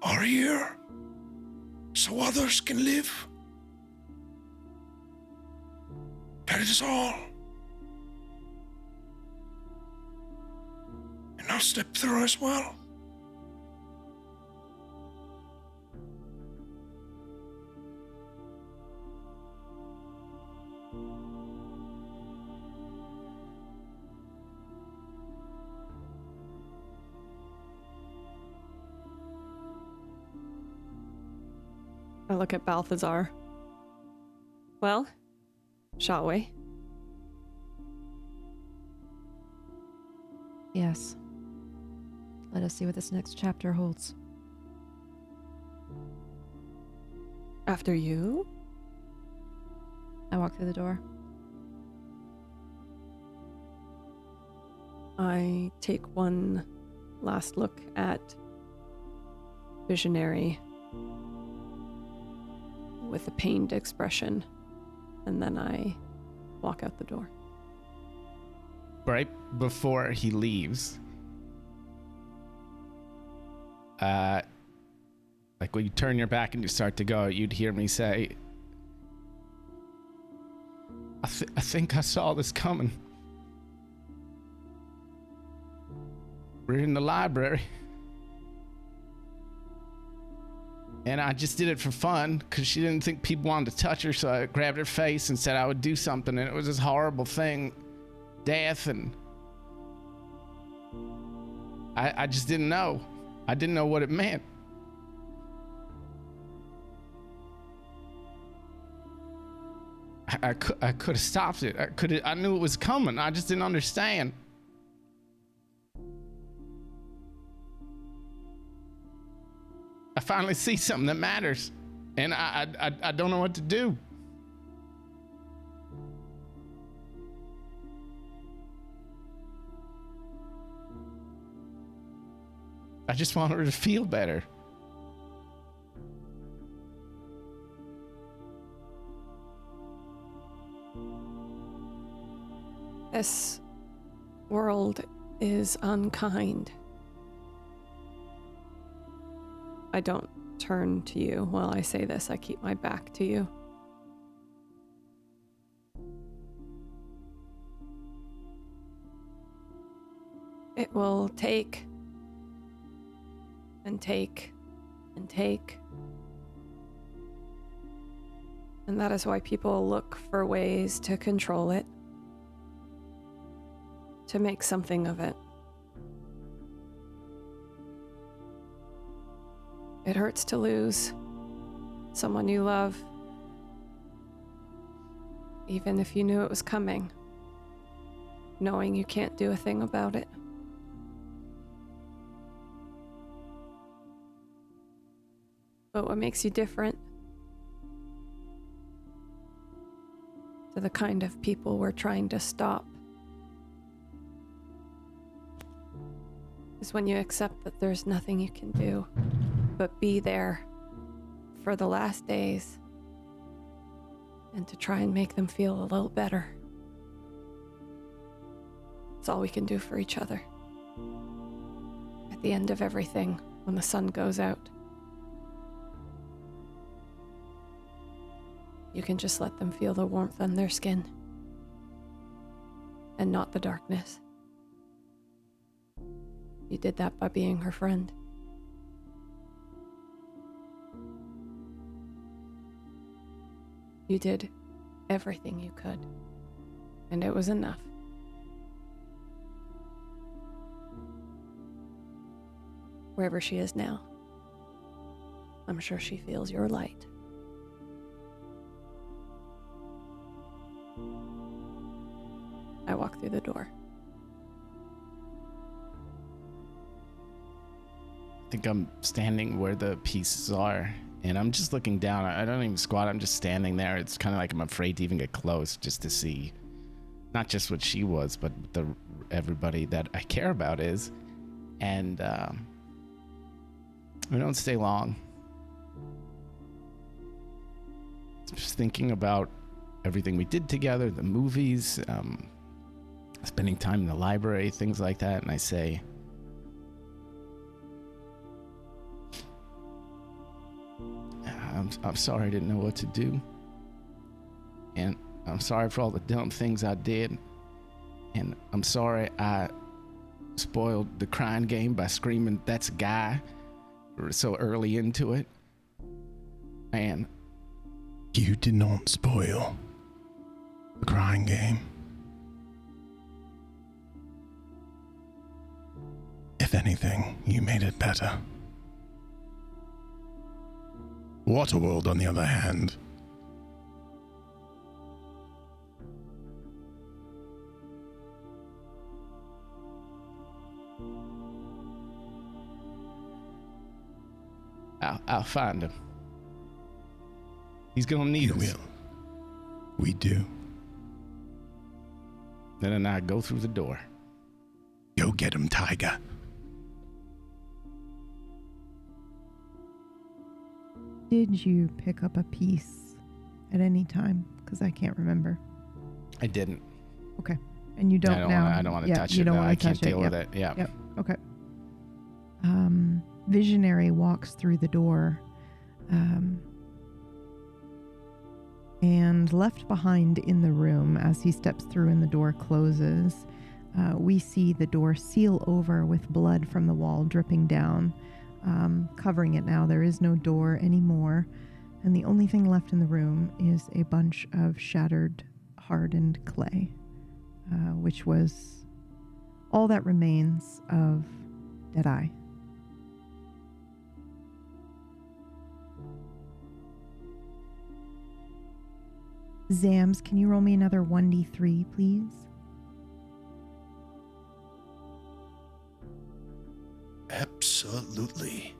are here so others can live. That is all. And I'll step through as well. I look at Balthazar. Well, shall we? Yes. Let us see what this next chapter holds. After you? I walk through the door. I take one last look at Visionary with a pained expression, and then I walk out the door. Right before he leaves, like when you turn your back and you start to go, you'd hear me say, I think I saw this coming. We're in the library. And I just did it for fun because she didn't think people wanted to touch her, so I grabbed her face and said I would do something, and it was this horrible thing, death, and I just didn't know. I didn't know what it meant. I could have stopped it. I knew it was coming. I just didn't understand. I finally see something that matters, and I don't know what to do. I just want her to feel better. This world is unkind. I don't turn to you while I say this. I keep my back to you. It will take and take and take. And that is why people look for ways to control it, to make something of it. It hurts to lose someone you love, even if you knew it was coming, knowing you can't do a thing about it. But what makes you different to the kind of people we're trying to stop is when you accept that there's nothing you can do but be there for the last days and to try and make them feel a little better. It's all we can do for each other. At the end of everything, when the sun goes out, you can just let them feel the warmth on their skin and not the darkness. You did that by being her friend. You did everything you could, and it was enough. Wherever she is now, I'm sure she feels your light. I walk through the door. I think I'm standing where the pieces are, and I'm just looking down. I don't even squat. I'm just standing there. It's kind of like I'm afraid to even get close, just to see not just what she was, but everybody that I care about is. And we don't stay long. Just thinking about everything we did together, the movies, spending time in the library, things like that. And I say, I'm sorry I didn't know what to do. And I'm sorry for all the dumb things I did. And I'm sorry I spoiled the crying game by screaming, "That's a guy," so early into it. And you did not spoil the crying game. If anything, you made it better. Waterworld, on the other hand, I'll find him. He's gonna need you us. will. We do. Then I go through the door. Go get him, Tiger. Did you pick up a piece at any time? Because I can't remember. I didn't. Okay. And you don't now? I don't want to touch you it. don't No, want I to can't touch deal it. with it. Yeah. Yep. Okay. Visionary walks through the door, and left behind in the room as he steps through and the door closes, we see the door seal over with blood from the wall dripping down, covering it now. There is no door anymore, and the only thing left in the room is a bunch of shattered, hardened clay, which was all that remains of Deadeye. Zams, can you roll me another 1d3, please? Absolutely.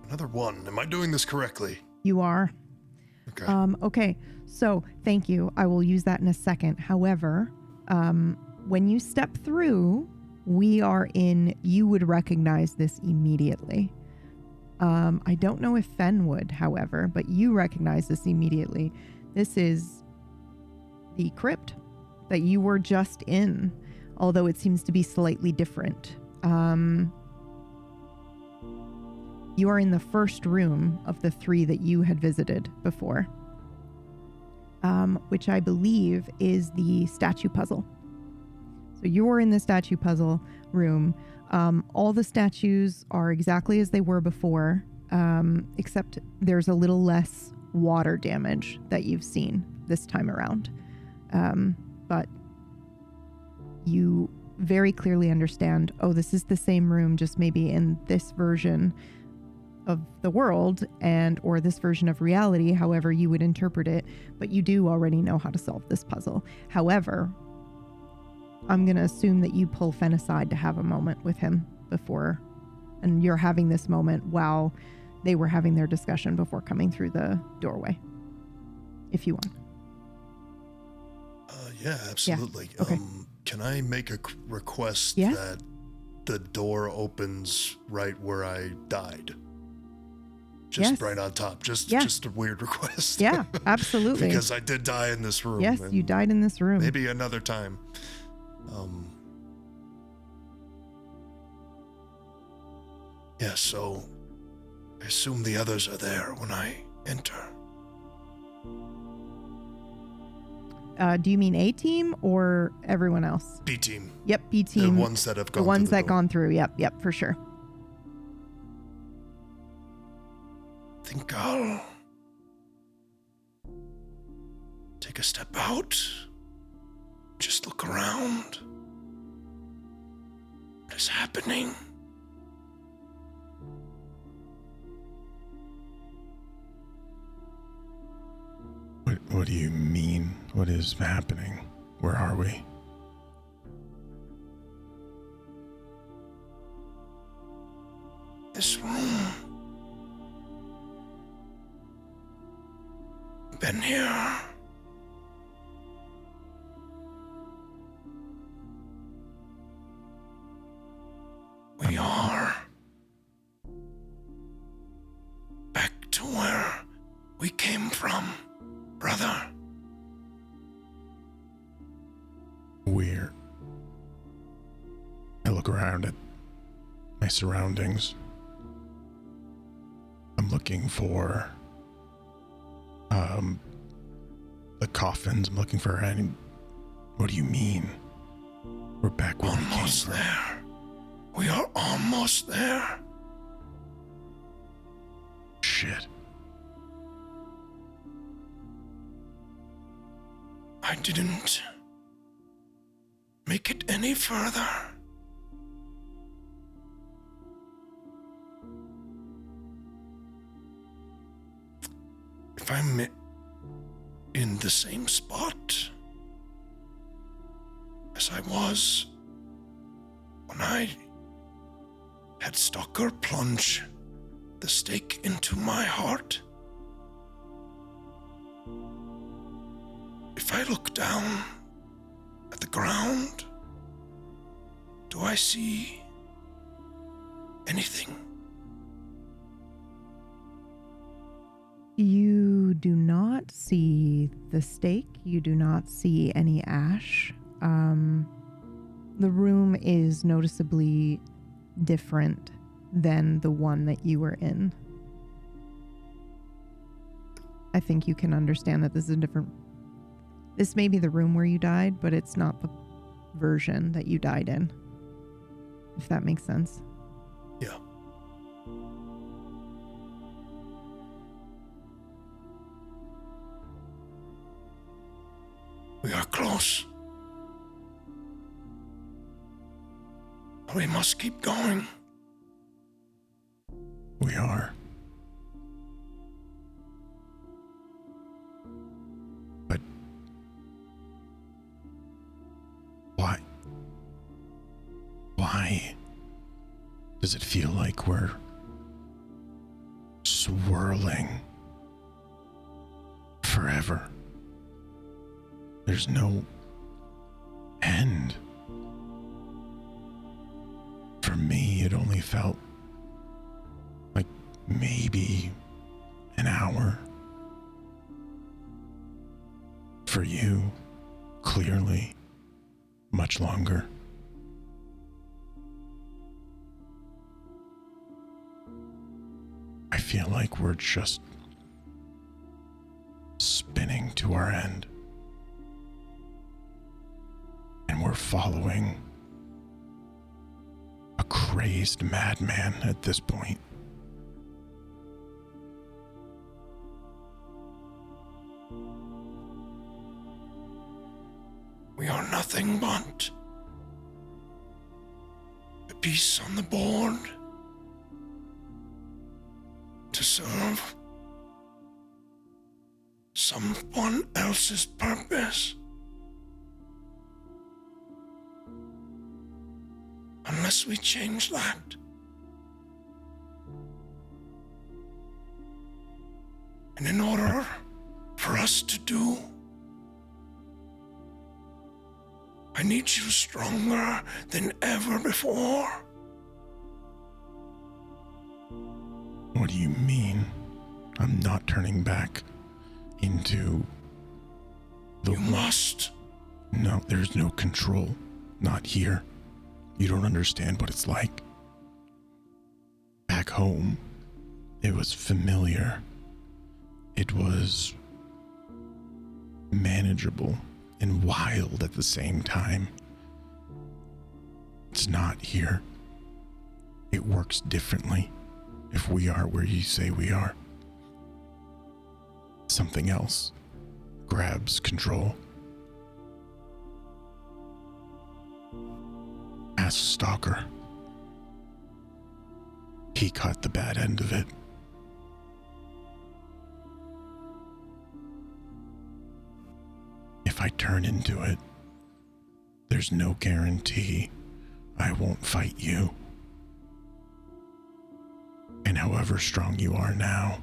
Another one. Am I doing this correctly? You are. Okay. Okay, so thank you. I will use that in a second. However, when you step through, you would recognize this immediately. I don't know if Fen would, however, but you recognize this immediately. This is the crypt that you were just in, although it seems to be slightly different. You are in the first room of the 3 that you had visited before, which I believe is the statue puzzle. So you're in the statue puzzle room. All the statues are exactly as they were before, except there's a little less water damage that you've seen this time around. But you very clearly understand, this is the same room, just maybe in this version of the world or this version of reality, however you would interpret it, but you do already know how to solve this puzzle. However, I'm going to assume that you pull Fen aside to have a moment with him before, and you're having this moment while they were having their discussion before coming through the doorway, if you want. Yeah, absolutely. Yeah. Okay. Can I make a request that the door opens right where I died? Just right on top. Just a weird request. Yeah, absolutely. Because I did die in this room. Yes, you died in this room. Maybe another time. Yeah, so I assume the others are there when I enter. Do you mean A team or everyone else? B team. Yep, B team. The ones that have gone through. The ones that door. gone through. Yep, for sure. I think I'll take a step out. Just look around. What is happening? What do you mean? What is happening? Where are we? This room. been here. We are back to where we came from, brother. I look around at my surroundings. I'm looking for the coffins. I'm looking for any. What do you mean? We're back where we came Almost from. there. We are almost there. Shit. I didn't make it any further. If I'm in the same spot as I was when I had Stalker plunge the stake into my heart, if I look down at the ground, do I see anything? You do not see the stake. You do not see any ash. The room is noticeably different than the one that you were in. I think you can understand that this is a different... This may be the room where you died, but it's not the version that you died in. If that makes sense. Yeah. We are close. We must keep going. We are. But why? Why does it feel like we're swirling forever? There's no end. For me, it only felt like maybe an hour. For you, clearly, much longer. I feel like we're just spinning to our end. And we're following a crazed madman at this point. We are nothing but a piece on the board to serve someone else's purpose. Unless we change that. And in order for us to do, I need you stronger than ever before. What do you mean? I'm not turning back into the... You must. No, there's no control. Not here. You don't understand what it's like. Back home, it was familiar. It was manageable and wild at the same time. It's not here. It works differently if we are where you say we are. Something else grabs control. Ask Stalker. He caught the bad end of it. If I turn into it, there's no guarantee I won't fight you. And however strong you are now,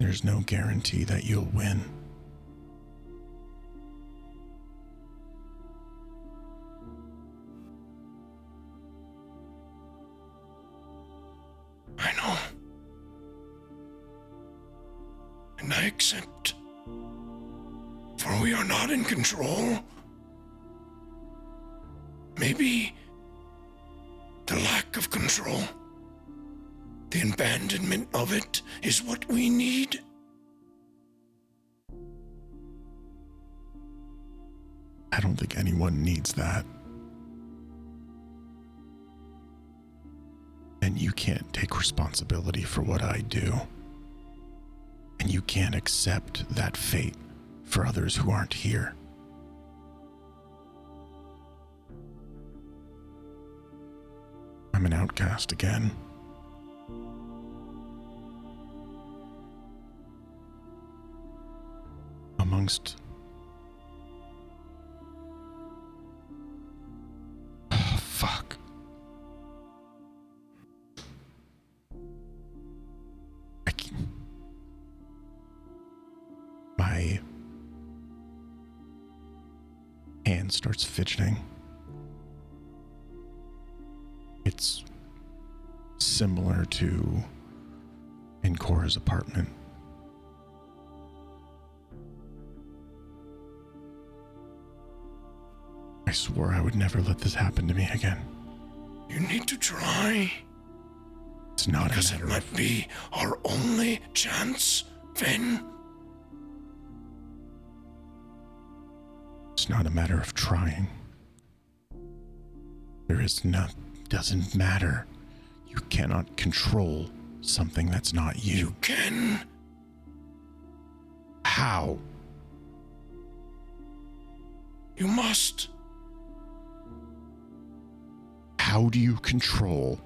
There's no guarantee that you'll win. I know. And I accept. For we are not in control. Maybe the lack of control, the abandonment of it, is what we need. I don't think anyone needs that. And you can't take responsibility for what I do. And you can't accept that fate for others who aren't here. I'm an outcast again. Amongst... Oh, fuck. My hand starts fidgeting. It's similar to in Cora's apartment. I swore I would never let this happen to me again. You need to try. It's not Because a it matter might of... be our only chance, Finn. It's not a matter of trying. There is not... Doesn't matter. You cannot control something that's not you. You can. How? You must. How do you control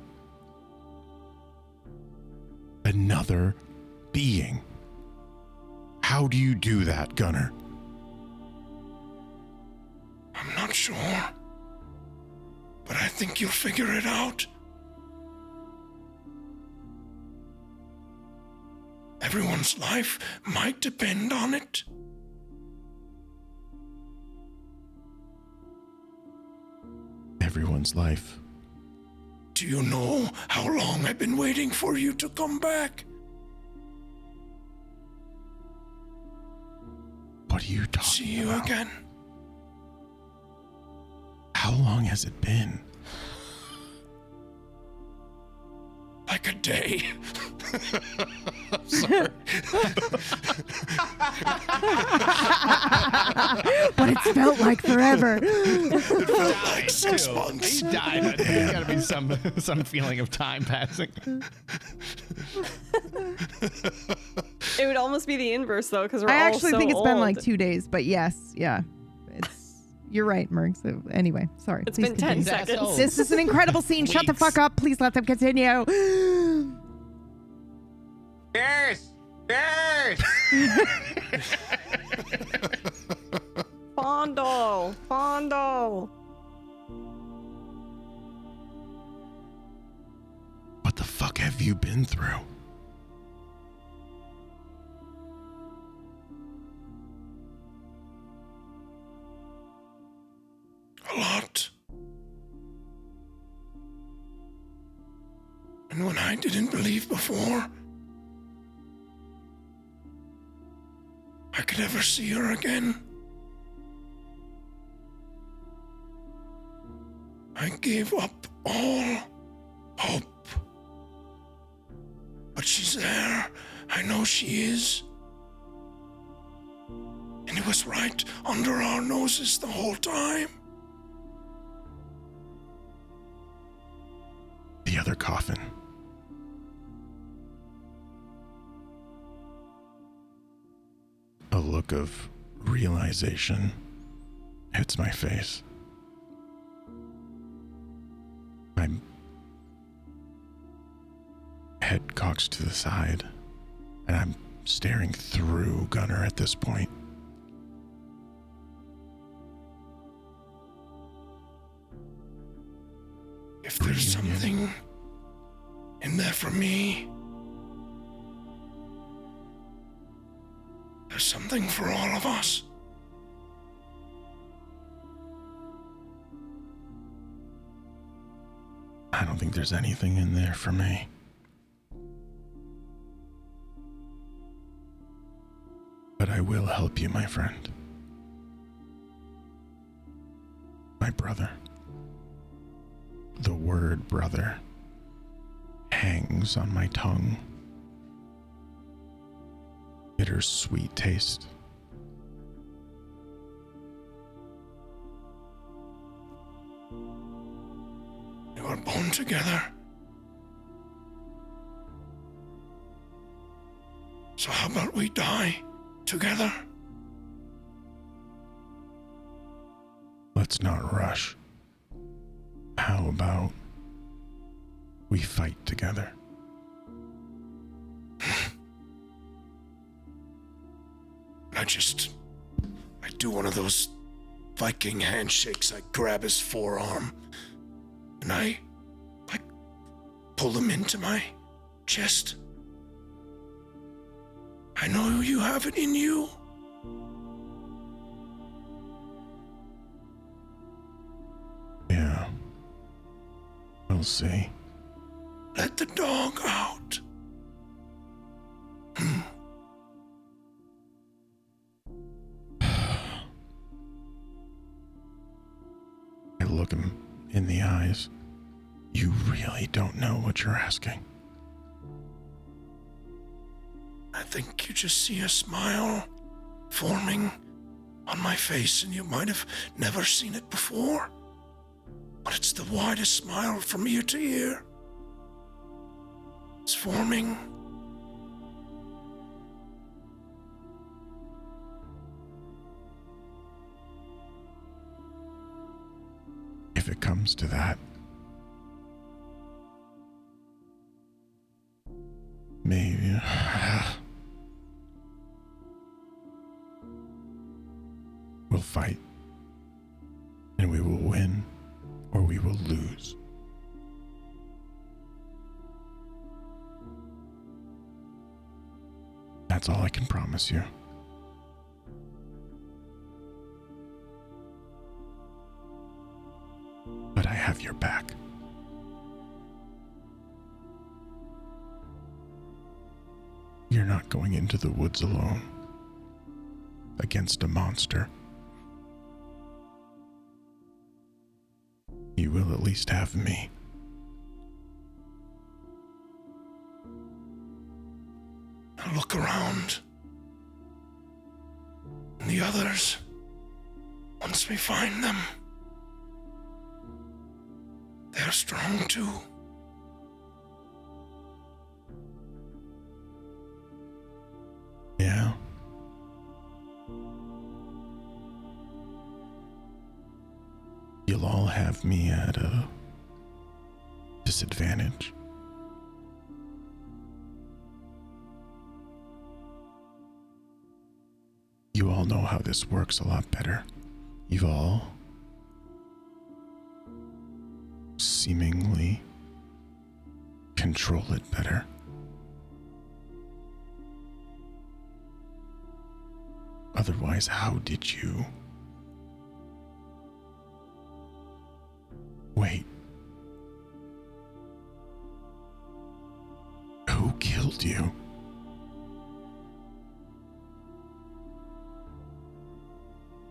another being? How do you do that, Gunnar? I'm not sure. But I think you'll figure it out. Everyone's life might depend on it. Everyone's life. Do you know how long I've been waiting for you to come back? What are you talking See you about? again. How long has it been? Like a day. Sorry. But it's felt like forever. It felt like 6 He months. died. There's got to be some feeling of time passing. It would almost be the inverse, though, because we're I all actually so think it's been like old. 2 days, but yes, yeah. You're right, Merg. So anyway, sorry. It's Please been 10 continue. seconds. old. This is an incredible scene. Shut the Weeks. fuck up. Please let them continue. Yes! Yes! Fondle! Fondle! What the fuck have you been through? A lot. And when I didn't believe before I could ever see her again, I gave up all hope. But she's there. I know she is. And it was right under our noses the whole time. The other coffin. A look of realization hits my face. My head cocks to the side, and I'm staring through Gunnar at this point. If there's Reunion. something in there for me, something for all of us. I don't think there's anything in there for me. But I will help you, my friend. My brother. The word brother hangs on my tongue. Bittersweet taste. We were born together. So how about we die together? Let's not rush. How about we fight together? I do one of those Viking handshakes. I grab his forearm and I pull him into my chest. I know you have it in you. Yeah. We'll see. Let the dog out. I look him in the eyes. You really don't know what you're asking. I think you just see a smile forming on my face, and you might have never seen it before. But it's the widest smile from ear to ear. It's forming. If it comes to that, maybe. We'll fight, and we will win, or we will lose. That's all I can promise you. But I have your back. You're not going into the woods alone against a monster. You will at least have me. Now look around. And the others, once we find them, they're strong too. Yeah. You'll all have me at a disadvantage. You all know how this works a lot better. You've all seemingly control it better. Otherwise, how did you? Wait. Who killed you?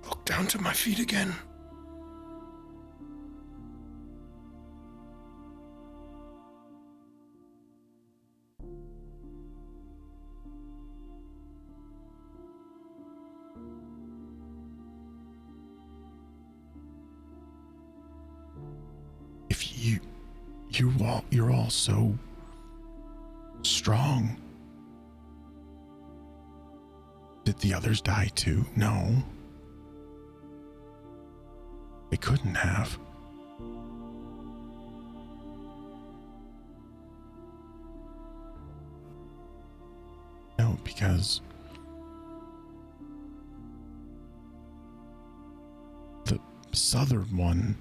Look down to my feet again. You're all so strong. Did the others die too? No. They couldn't have. No, because the southern one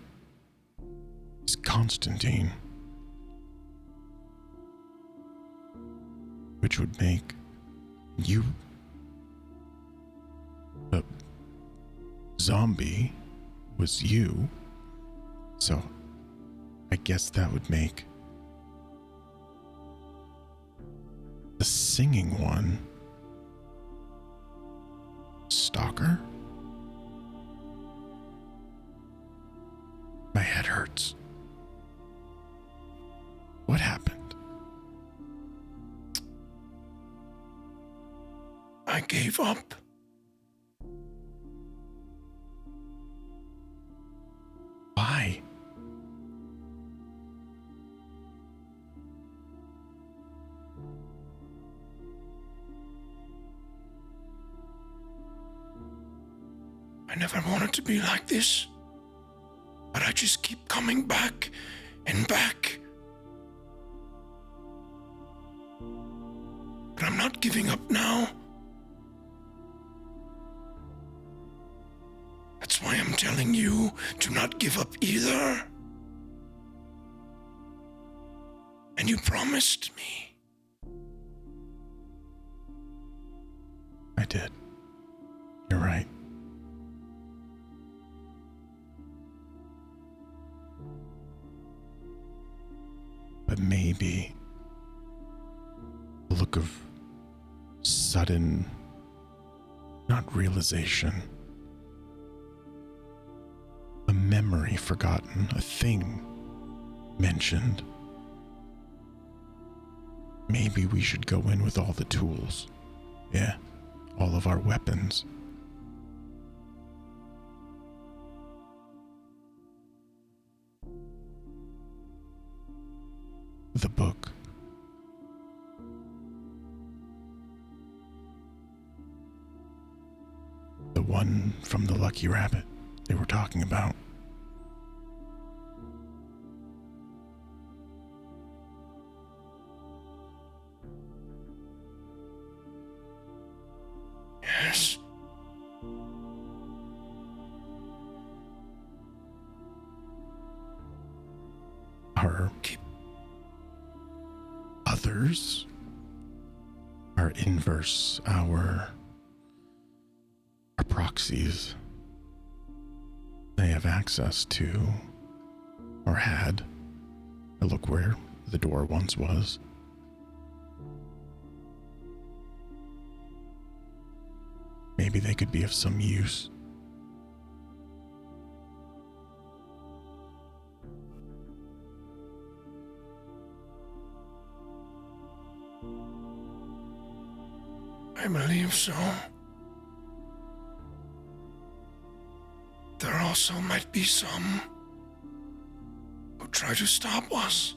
is Constantine, which would make you The zombie was you, so I guess that would make the singing one Stalker? My head hurts. What happened? I gave up. Why? I never wanted to be like this, but I just keep coming back and back. But I'm not giving up now. That's why I'm telling you to not give up either. And you promised me. I did. You're right. But maybe a look of sudden, not realization, a memory forgotten, a thing mentioned. Maybe we should go in with all the tools. Yeah, all of our weapons. The book. The one from the Lucky Rabbit they were talking about. Yes. Our others, our inverse, our proxies. They have access to, or had, a look where the door once was. Maybe they could be of some use. I believe so. There also might be some who try to stop us.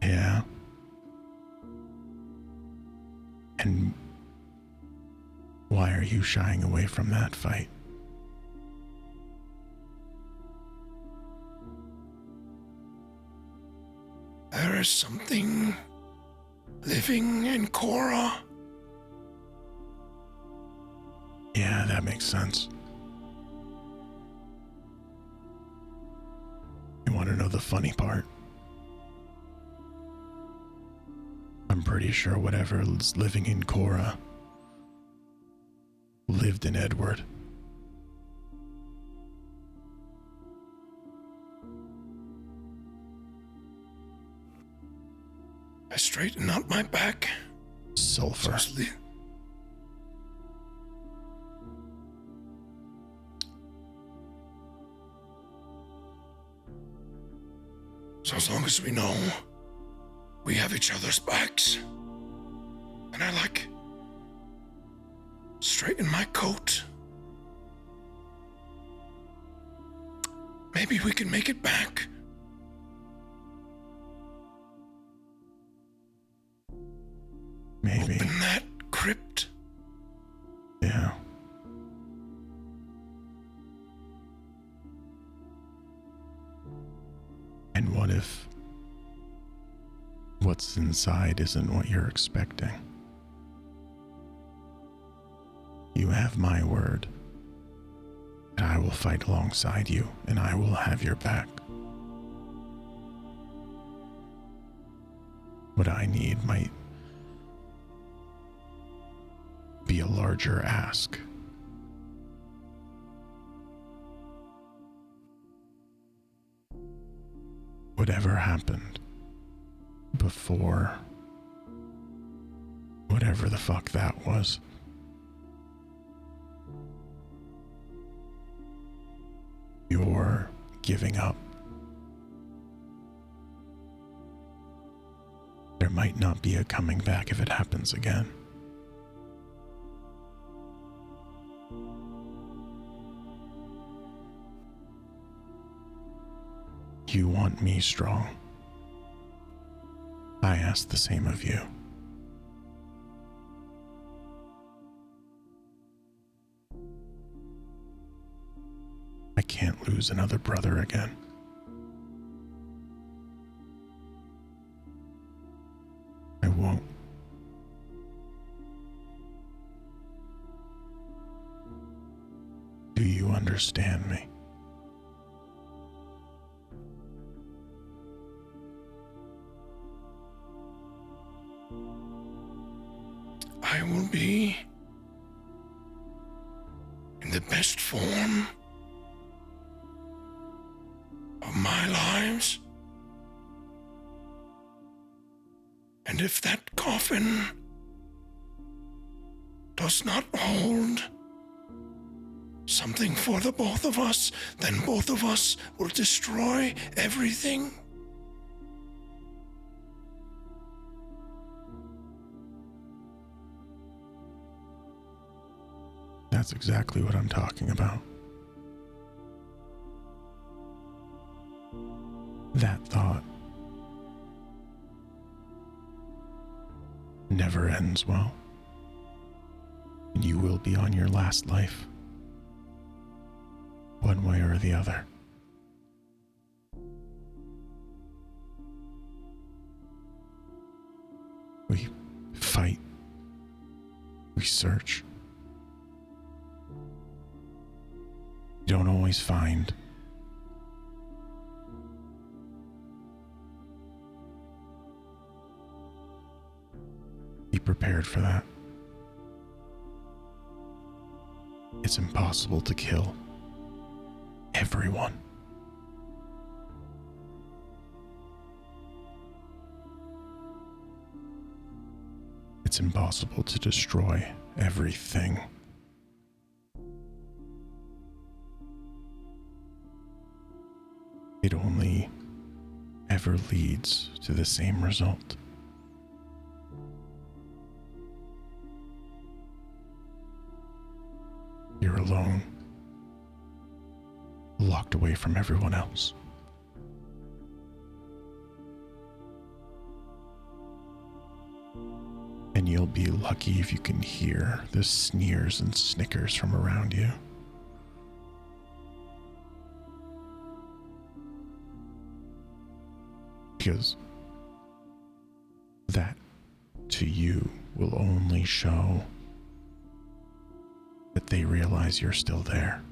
Yeah. And why are you shying away from that fight? There is something living in Cora. Yeah, that makes sense. You want to know the funny part? I'm pretty sure whatever is living in Cora lived in Edward. I straighten out my back. Sulfur. So as long as we know we have each other's backs, and I straighten my coat, maybe we can make it back. Maybe. Open that crypt. Yeah. And what if what's inside isn't what you're expecting? You have my word, and I will fight alongside you, and I will have your back. what I need might be a larger ask. Whatever happened before whatever the fuck that was, you're giving up. There might not be a coming back if it happens again. You want me strong. I ask the same of you. I can't lose another brother again. I won't. Do you understand me? I will be in the best form of my lives. And if that coffin does not hold something for the both of us, then both of us will destroy everything. That's exactly what I'm talking about. That thought never ends well. And you will be on your last life, one way or the other. We fight. We search. You don't always find. Be prepared for that. It's impossible to kill everyone. It's impossible to destroy everything. It only ever leads to the same result. You're alone, locked away from everyone else. And you'll be lucky if you can hear the sneers and snickers from around you. Because that, to you, will only show that they realize you're still there.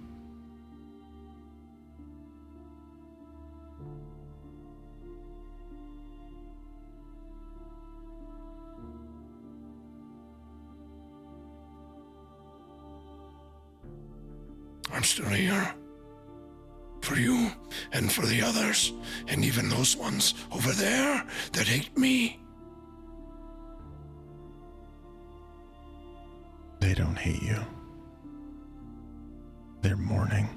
I'm still here. For you, and for the others, and even those ones over there that hate me. They don't hate you. They're mourning.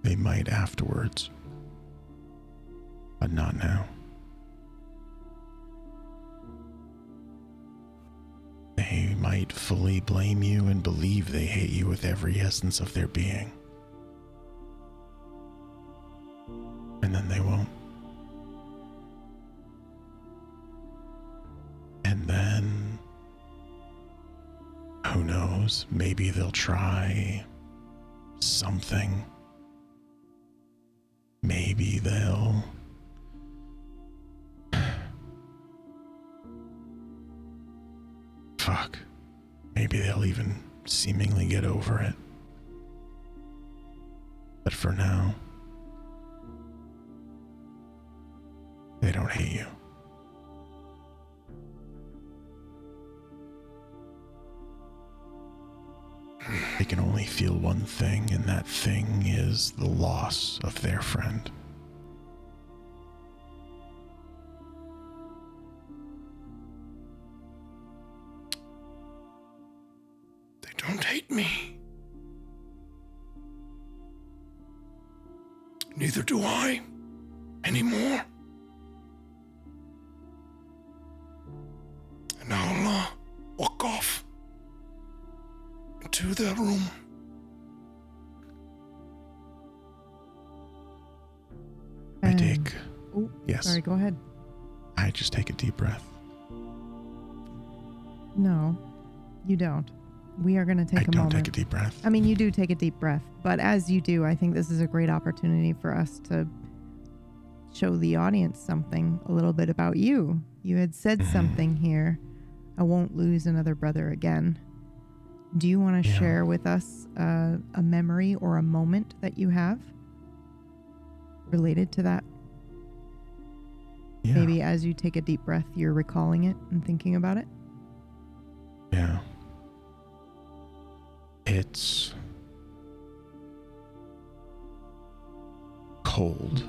They might afterwards, but not now. They might fully blame you and believe they hate you with every essence of their being. And then they won't. And then, who knows, maybe they'll try something. Maybe they'll... maybe they'll even seemingly get over it. But for now, they don't hate you. They can only feel one thing, and that thing is the loss of their friend. They don't hate me. Neither do I anymore. And I'll walk off into the room. I take... Oh, Yes. sorry, go ahead. I just take a deep breath. No, you don't. We are going to take a moment. I don't take a deep breath. I mean, you do take a deep breath, but as you do, I think this is a great opportunity for us to show the audience something, a little bit about you. You had said something here. I won't lose another brother again. Do you want to share with us a memory or a moment that you have related to that? Yeah. Maybe as you take a deep breath, you're recalling it and thinking about it? Yeah. It's cold,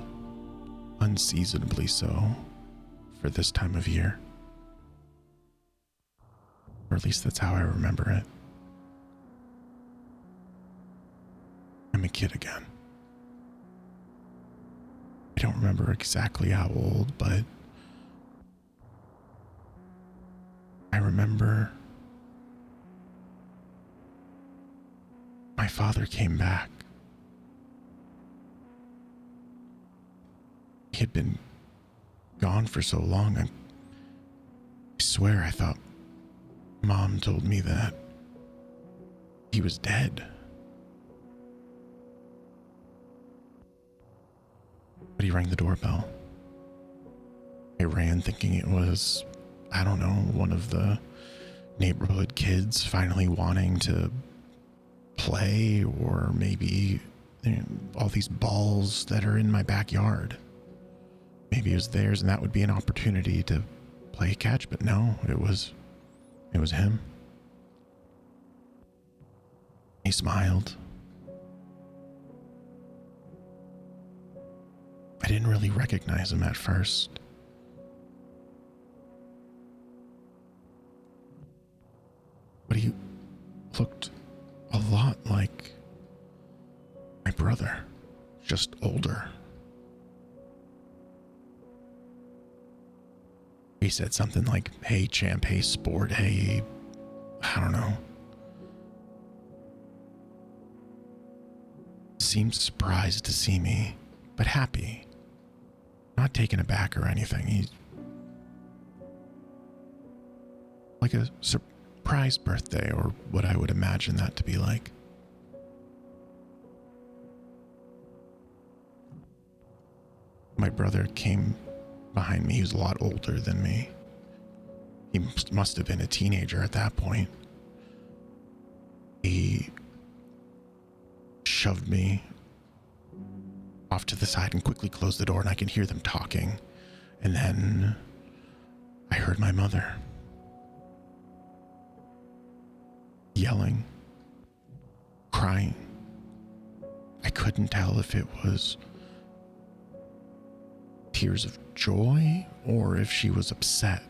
unseasonably so, for this time of year. Or at least that's how I remember it. I'm a kid again. I don't remember exactly how old, but I remember my father came back. He had been gone for so long. I swear I thought Mom told me that he was dead. But he rang the doorbell. I ran thinking it was, I don't know, one of the neighborhood kids finally wanting to play, or maybe all these balls that are in my backyard. Maybe it was theirs and that would be an opportunity to play catch, but no, it was him. He smiled. I didn't really recognize him at first. But he looked a lot like my brother, just older. He said something like, "Hey champ, hey sport, hey," I don't know. Seemed surprised to see me, but happy. Not taken aback or anything. He's like a surprise birthday, or what I would imagine that to be like. My brother came behind me. He was a lot older than me. He must have been a teenager at that point. He shoved me off to the side and quickly closed the door, and I could hear them talking. And then I heard my mother yelling, crying. I couldn't tell if it was tears of joy or if she was upset.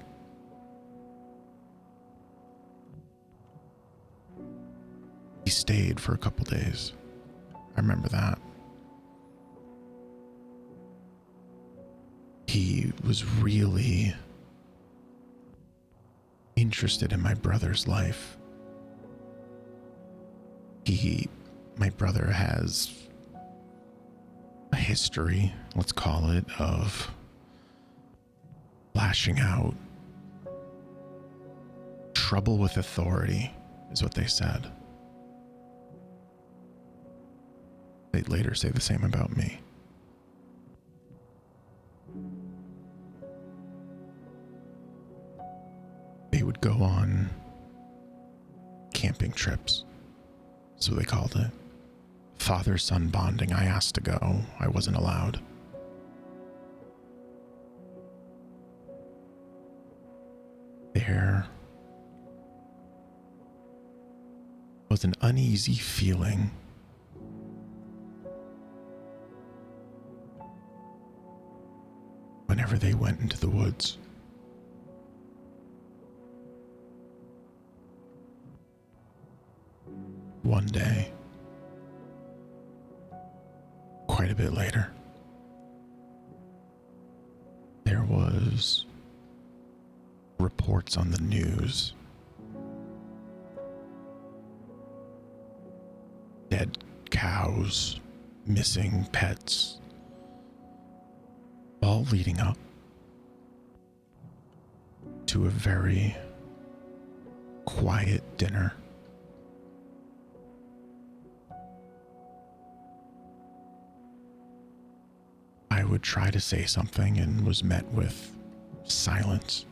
He stayed for a couple days. I remember that. He was really interested in my brother's life. My brother has a history, let's call it, of lashing out. Trouble with authority is what they said. They'd later say the same about me. They would go on camping trips. So they called it. Father-son bonding. I asked to go. I wasn't allowed. There was an uneasy feeling whenever they went into the woods. One day, quite a bit later, there was reports on the news. Dead cows, missing pets, all leading up to a very quiet dinner. I would try to say something and was met with silence.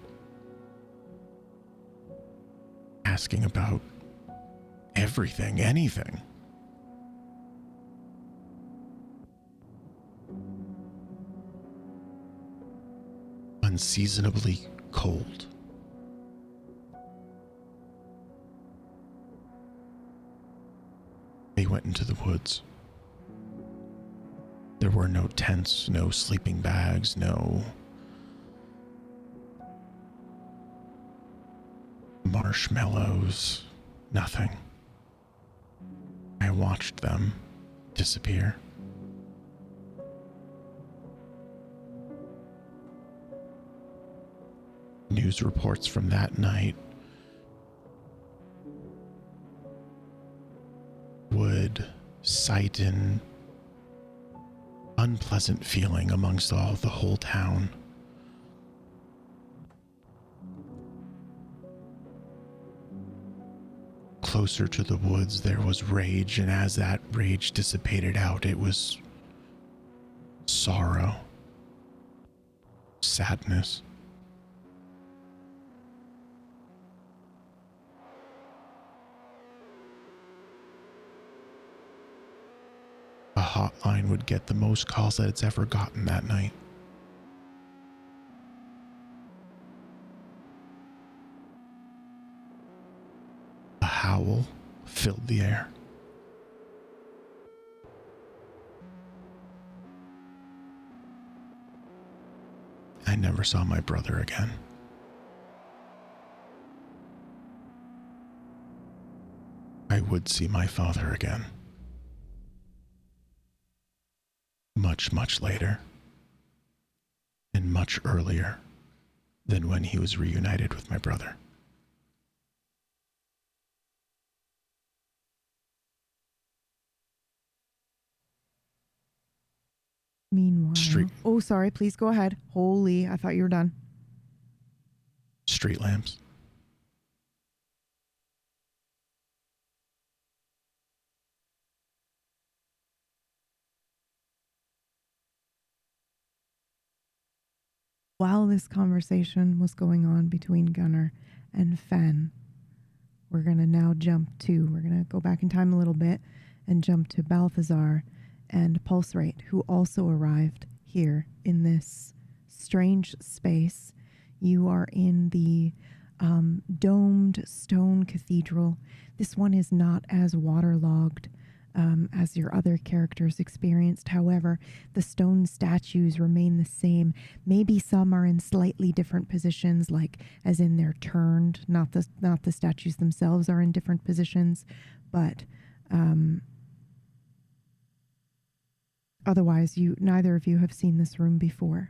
Asking about everything, anything. Unseasonably cold. They went into the woods. There were no tents, no sleeping bags, no marshmallows, nothing. I watched them disappear. News reports from that night would cite an unpleasant feeling amongst the whole town. Closer to the woods, there was rage, and as that rage dissipated out, it was sorrow, sadness. A hotline would get the most calls that it's ever gotten that night. A howl filled the air. I never saw my brother again. I would see my father again. Much, much later, and much earlier than when he was reunited with my brother. Meanwhile. Street. Oh, sorry. Please go ahead. Holy, I thought you were done. Street lamps. While this conversation was going on between Gunnar and Fen, we're going to now we're going to go back in time a little bit and jump to Balthazar and Pulse Rate, who also arrived here in this strange space. You are in the domed stone cathedral. This one is not as waterlogged as your other characters experienced. However, the stone statues remain the same. Maybe some are in slightly different positions, like as in they're turned. Not the statues themselves are in different positions, but otherwise, neither of you have seen this room before.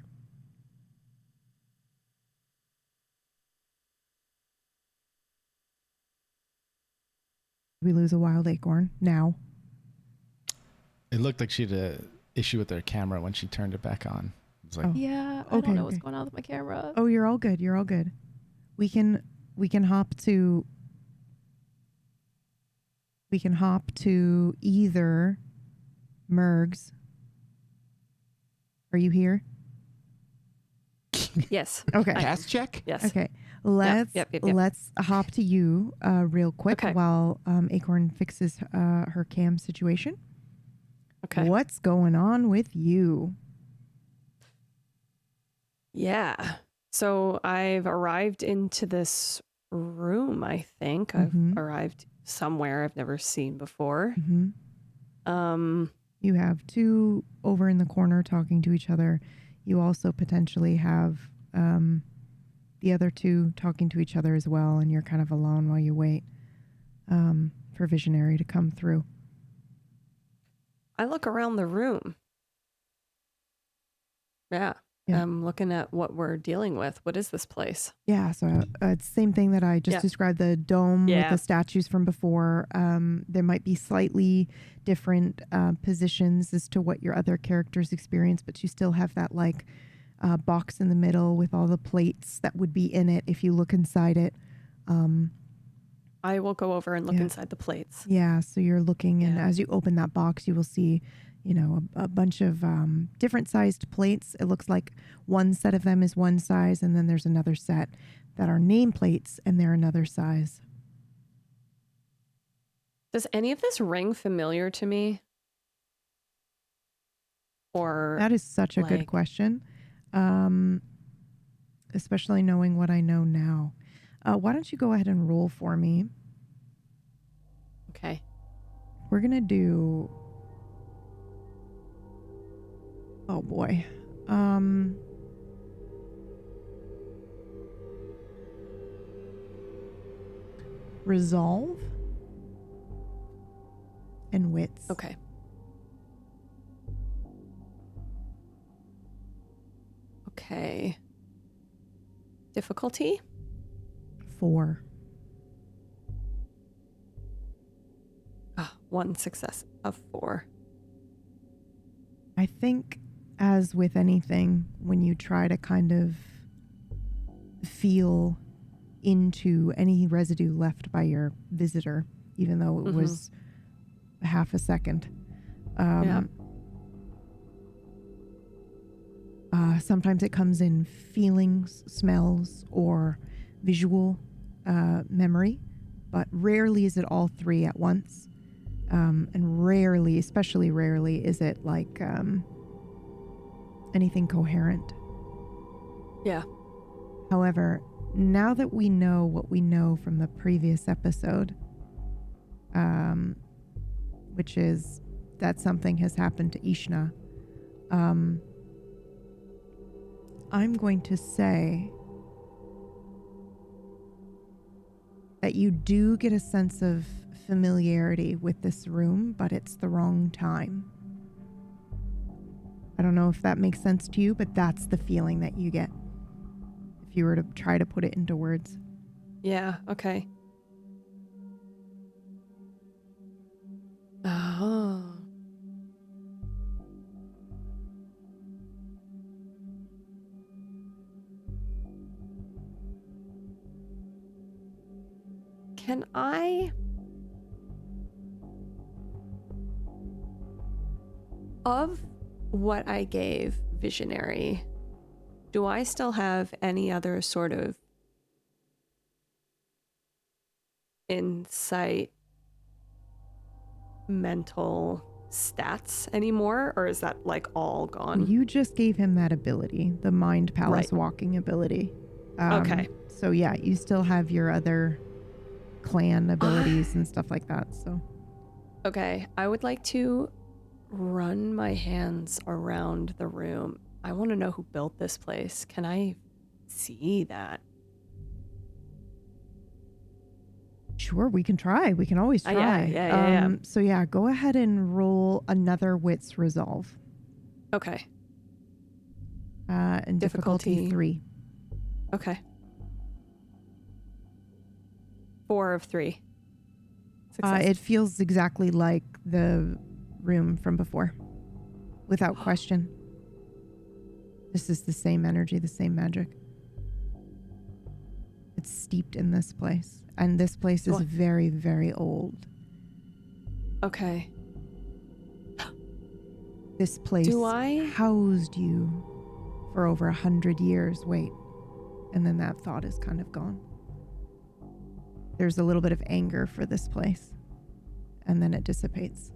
We lose a wild acorn now. It looked like she had an issue with her camera when she turned it back on. It's like, Yeah, I Okay, don't know what's okay. going on with my camera. Oh, you're all good. You're all good. We can hop to either Mirggles. Are you here? Yes. Okay. Cast check? Yes. Okay. Yep. Let's hop to you real quick Okay. while Acorn fixes her cam situation. Okay. What's going on with you? Yeah. So I've arrived into this room, I think. Mhm. I've arrived somewhere I've never seen before. Mm-hmm. You have two over in the corner talking to each other. You also potentially have the other two talking to each other as well, and you're kind of alone while you wait for Visionary to come through. I look around the room. Yeah. Yeah. I'm looking at what we're dealing with. What is this place? Yeah, so it's the same thing that I just described, the dome with the statues from before. There might be slightly different positions as to what your other characters experience, but you still have that like box in the middle with all the plates that would be in it if you look inside it. I will go over and look inside the plates. Yeah, so you're looking, and as you open that box, you will see, you know, a bunch of different sized plates. It looks like one set of them is one size, and then there's another set that are nameplates, and they're another size. Does any of this ring familiar to me? Or that is such a good question, especially knowing what I know now. Why don't you go ahead and roll for me? Okay. We're going to do... Oh, boy. Resolve and wits. Okay. Okay. Difficulty? 4. One success of 4. I think, as with anything, when you try to kind of feel into any residue left by your visitor, even though it was half a second, sometimes it comes in feelings, smells, or visual memory, but rarely is it all three at once. And rarely, especially rarely, is it like anything coherent. Yeah. However, now that we know what we know from the previous episode, which is that something has happened to Ishna, I'm going to say that you do get a sense of familiarity with this room, but it's the wrong time. I don't know if that makes sense to you, but that's the feeling that you get if you were to try to put it into words. Yeah, okay. Oh. Can I... Of what I gave Visionary, do I still have any other sort of insight, mental stats anymore? Or is that like all gone? You just gave him that ability, the Mind Palace walking ability. Okay. So yeah, you still have your other clan abilities and stuff like that. So. Okay, I would like to run my hands around the room. I want to know who built this place. Can I see that? Sure, we can try. We can always try. Yeah. So yeah, go ahead and roll another wits resolve. Okay. And difficulty 3. Okay. 4 of 3. Success. It feels exactly like the room from before, without question. This is the same energy, the same magic. It's steeped in this place, and this place is very, very old. Okay. This place housed you for over 100 years. Wait, and then that thought is kind of gone. There's a little bit of anger for this place, and then it dissipates.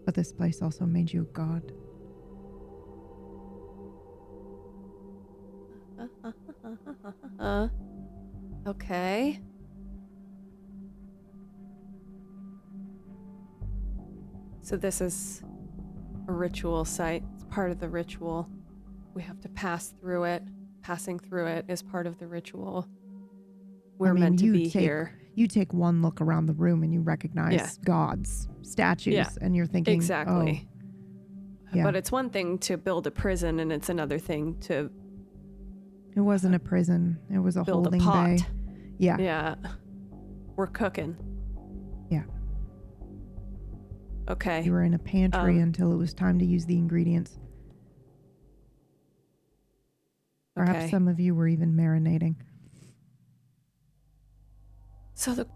But this place also made you a god. Okay. So this is a ritual site. It's part of the ritual. We have to pass through it. Passing through it is part of the ritual. We're meant to be here. You take one look around the room and you recognize gods, statues, and you're thinking, exactly. Oh. Yeah. But it's one thing to build a prison, and it's another thing to It wasn't a prison. It was a build holding a pot. bay. Yeah. Yeah. We're cooking. Yeah. Okay. You were in a pantry until it was time to use the ingredients. Perhaps Okay. some of you were even marinating. So the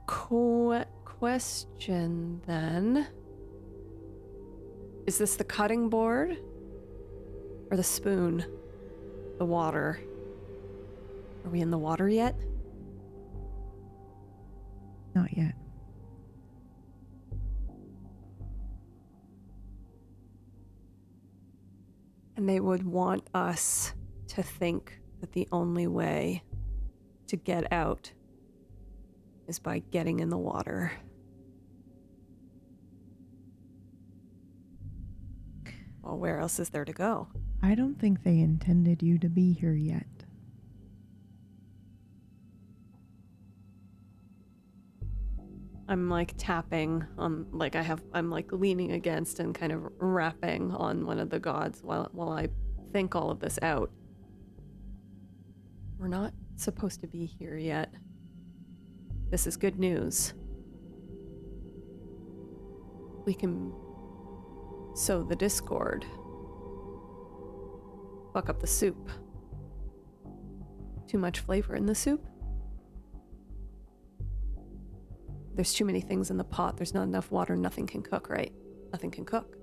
question then, is this the cutting board or the spoon? The water? Are we in the water yet? Not yet. And they would want us to think that the only way to get out is by getting in the water. Well, where else is there to go? I don't think they intended you to be here yet. I'm like tapping on, like I'm like leaning against and kind of rapping on one of the gods while I think all of this out. We're not supposed to be here yet. This is good news. We can sow the discord. Fuck up the soup. Too much flavor in the soup? There's too many things in the pot. There's not enough water. Nothing can cook, right? Nothing can cook.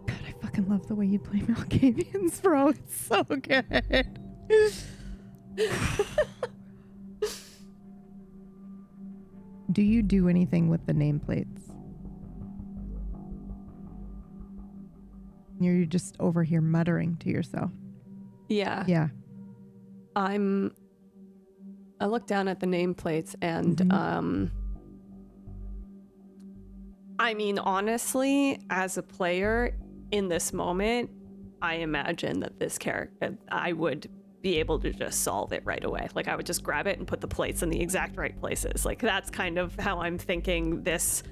God, I fucking love the way you play Malkavians, bro. It's so good. Do you do anything with the nameplates? You're just over here muttering to yourself. Yeah. Yeah. I look down at the nameplates and I mean, honestly, as a player in this moment, I imagine that this character, I would be able to just solve it right away. Like I would just grab it and put the plates in the exact right places. Like that's kind of how I'm thinking this,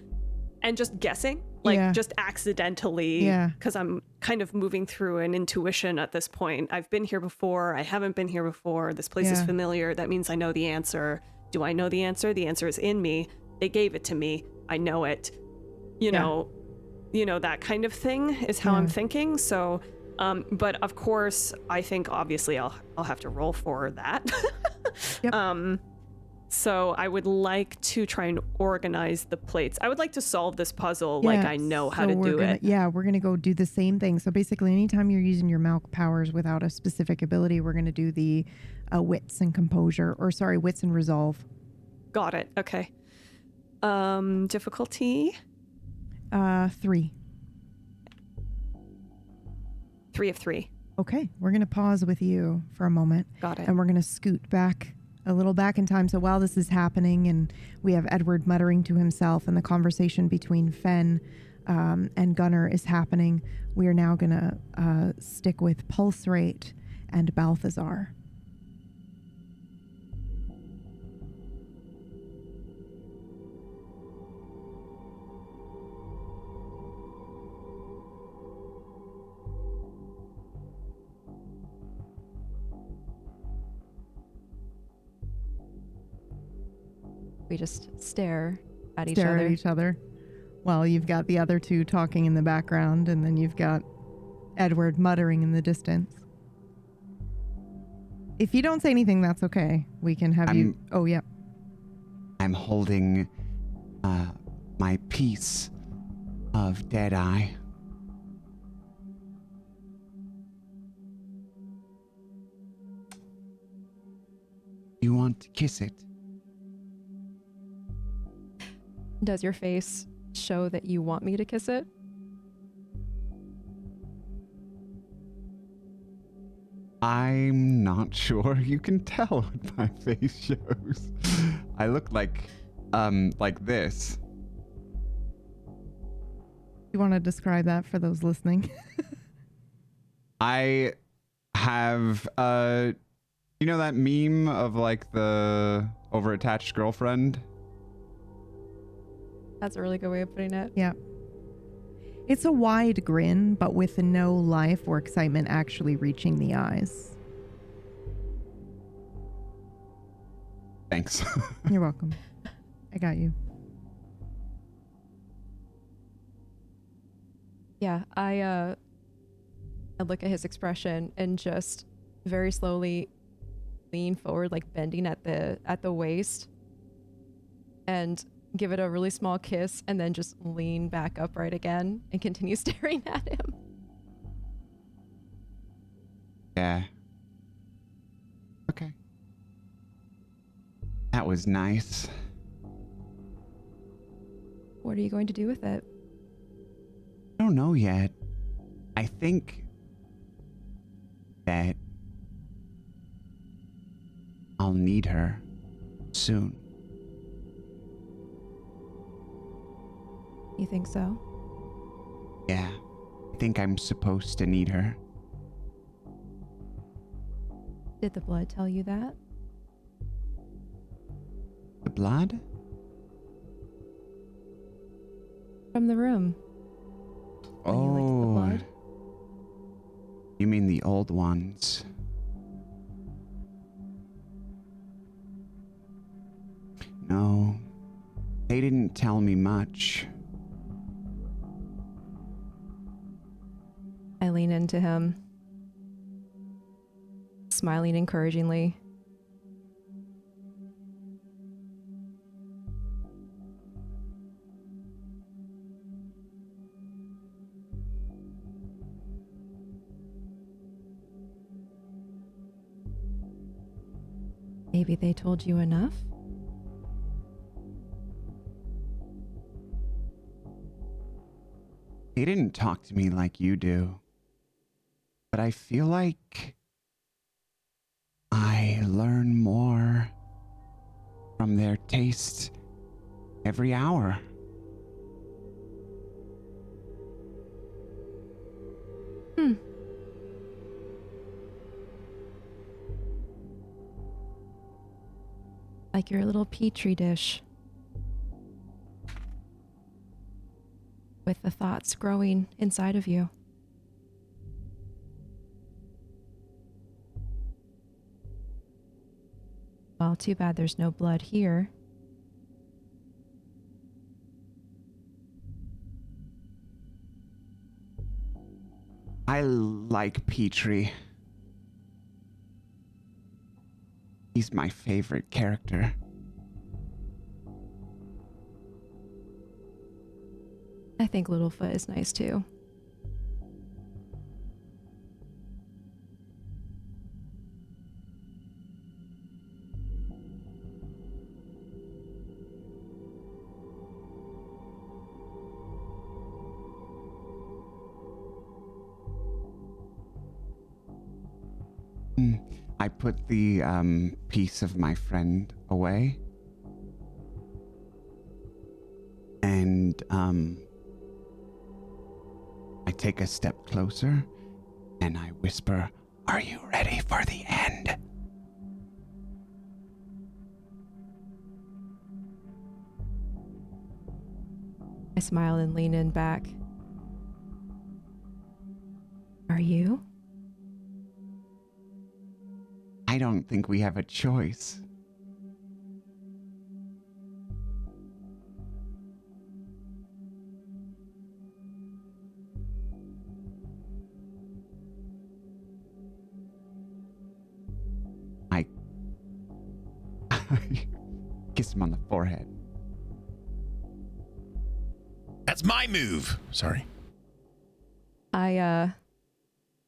and just guessing, like just accidentally, because I'm kind of moving through an intuition at this point. I've been here before. I haven't been here before. This place is familiar. That means I know the answer. Do I know the answer? The answer is in me. They gave it to me. I know it. You know, that kind of thing is how I'm thinking. So, but of course, I think obviously I'll have to roll for that. So I would like to try and organize the plates. I would like to solve this puzzle like I know how to do it. Yeah, we're going to go do the same thing. So basically, anytime you're using your Malk powers without a specific ability, we're going to do the wits and composure, or sorry, wits and resolve. Got it. Okay. Difficulty? 3. 3 of 3. Okay, we're going to pause with you for a moment. Got it. And we're going to scoot back a little back in time. So while this is happening and we have Edward muttering to himself and the conversation between Fen and Gunnar is happening, we are now going to stick with Pulse Rate and Balthazar. We just stare at each Stare other. at each other. Well, you've got the other two talking in the background, and then you've got Edward muttering in the distance. If you don't say anything, that's okay. We can have you... Oh, yeah. I'm holding my piece of Deadeye. You want to kiss it? Does your face show that you want me to kiss it? I'm not sure. You can tell what my face shows. I look like this. You want to describe that for those listening? I have, you know that meme of like the overattached girlfriend? That's a really good way of putting it. Yeah. It's a wide grin, but with no life or excitement actually reaching the eyes. Thanks. You're welcome. I got you. Yeah, I look at his expression and just very slowly lean forward, like bending at the waist, and give it a really small kiss, and then just lean back upright again and continue staring at him. Yeah. Okay. That was nice. What are you going to do with it? I don't know yet. I think that I'll need her soon. You think so? Yeah. I think I'm supposed to need her. Did the blood tell you that? The blood? From the room. When you licked the blood? You mean the old ones? No, they didn't tell me much. I lean into him, smiling encouragingly. Maybe they told you enough? They didn't talk to me like you do. But I feel like I learn more from their taste every hour. Like your little petri dish, with the thoughts growing inside of you. Well, too bad there's no blood here. I like Petrie. He's my favorite character. I think Littlefoot is nice too. I put the piece of my friend away. And I take a step closer and I whisper, "Are you ready for the end?" I smile and lean in back. Are you? I don't think we have a choice. I kiss him on the forehead. That's my move. Sorry. I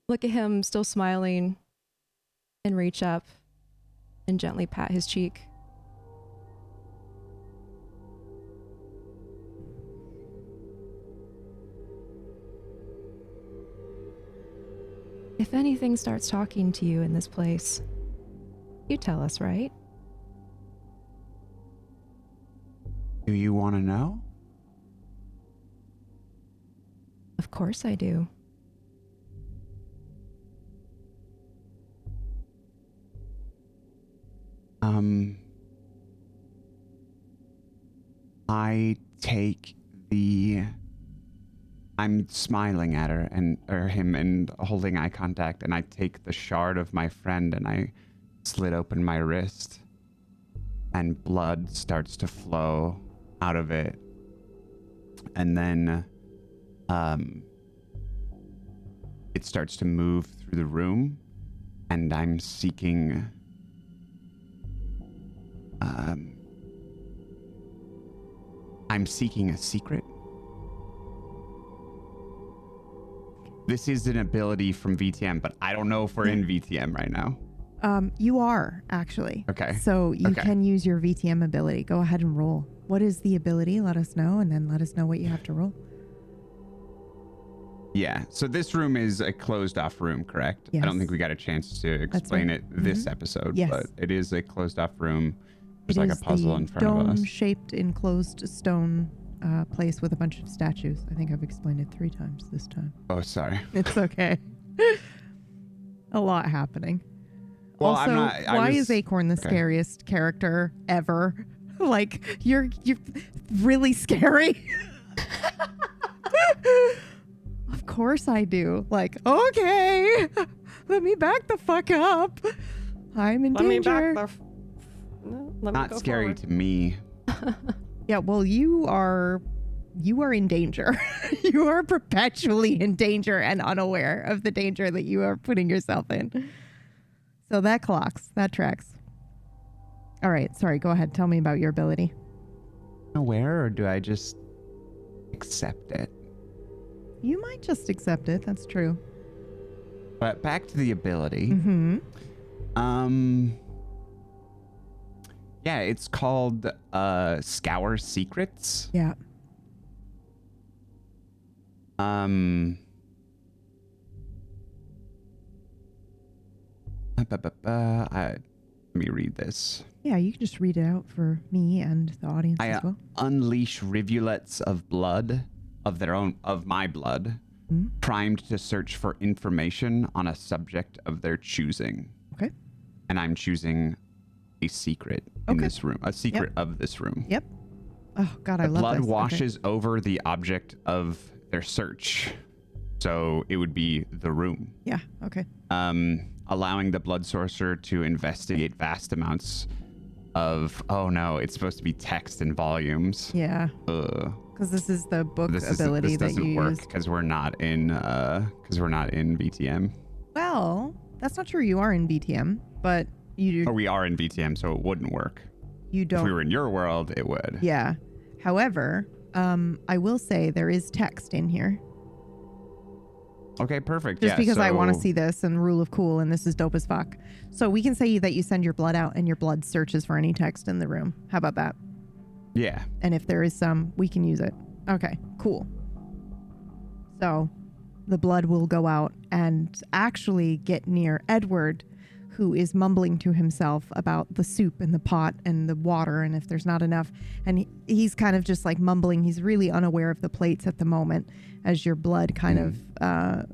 look at him still smiling and reach up and gently pat his cheek. If anything starts talking to you in this place, you tell us, right? Do you want to know? Of course I do. I'm smiling at her or him and holding eye contact, and I take the shard of my friend and I slit open my wrist, and blood starts to flow out of it. And then it starts to move through the room, and I'm seeking a secret. This is an ability from VTM, but I don't know if we're in VTM right now. You are, actually. Okay. So you Okay. can use your VTM ability. Go ahead and roll. What is the ability? Let us know, and then let us know what you have to roll. Yeah, so this room is a closed off room, correct? Yes. I don't think we got a chance to explain right. it this episode, Yes. but it is a closed off room. It There's like a is puzzle the in front of us. dome-shaped enclosed stone place with a bunch of statues. I think I've explained it 3 times this time. Oh, sorry. It's okay. A lot happening. Well, also, I'm not. why is Acorn the okay. scariest character ever? Like, you're really scary. Of course I do. Like, okay, let me back the fuck up. I'm in danger. Let me Not go scary forward. to me. Yeah, well, you are in danger. You are perpetually in danger and unaware of the danger that you are putting yourself in. So that clocks. That tracks. All right. Sorry. Go ahead. Tell me about your ability. Aware, or do I just accept it? You might just accept it. That's true. But back to the ability. Mm-hmm. Yeah, it's called Scour Secrets. Yeah. Let me read this. Yeah, you can just read it out for me and the audience I as well. unleash rivulets of blood, of my blood, primed to search for information on a subject of their choosing. Okay. And I'm choosing a secret in Okay. this room, a secret of this room. Yep. Oh God, I The love blood this. Okay. washes over the object of their search, so it would be the room. Yeah. Okay. Allowing the blood sorcerer to investigate vast amounts of, oh no, it's supposed to be text and volumes. Yeah. Ugh. Because this is the book This ability that doesn't you work use. because we're not in VTM. Well, that's not true. You are in BTM, but Or we are in VTM, so it wouldn't work. you If don't. we were in your world, it would. Yeah. However, I will say there is text in here. Okay, perfect. Just yeah, because I want to so- see this and rule of cool, and this is dope as fuck. So we can say that you send your blood out and your blood searches for any text in the room. How about that? Yeah. And if there is some, we can use it. Okay, cool. So the blood will go out and actually get near Edward, who is mumbling to himself about the soup and the pot and the water and if there's not enough. And he's kind of just like mumbling. He's really unaware of the plates at the moment as your blood kind of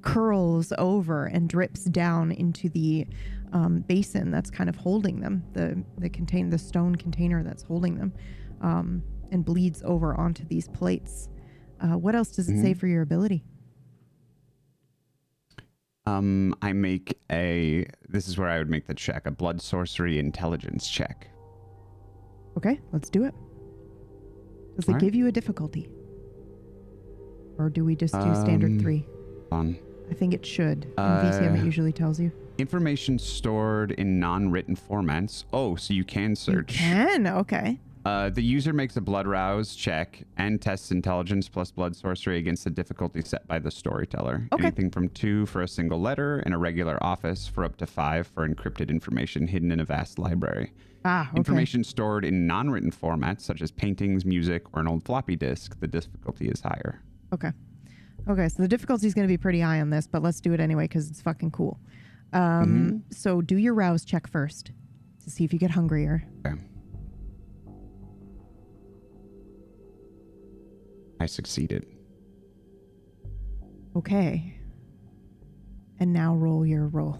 curls over and drips down into the basin that's kind of holding them, the stone container that's holding them, and bleeds over onto these plates. What else does it say for your ability? I make this is where I would make the check, a blood sorcery intelligence check. Okay, let's do it. Does it All right. give you a difficulty? Or do we just do standard 3? On I think it should. In VTM, it usually tells you. information stored in non-written formats. Oh, so you can search. You can? Okay. The user makes a blood rouse check and tests intelligence plus blood sorcery against the difficulty set by the storyteller. Okay. Anything from 2 for a single letter in a regular office for up to 5 for encrypted information hidden in a vast library. Ah, okay. Information stored in non-written formats such as paintings, music, or an old floppy disk. The difficulty is higher. Okay. Okay, so the difficulty is going to be pretty high on this, but let's do it anyway because it's fucking cool. So do your rouse check first to see if you get hungrier. Okay. I succeeded. Okay. And now roll your roll.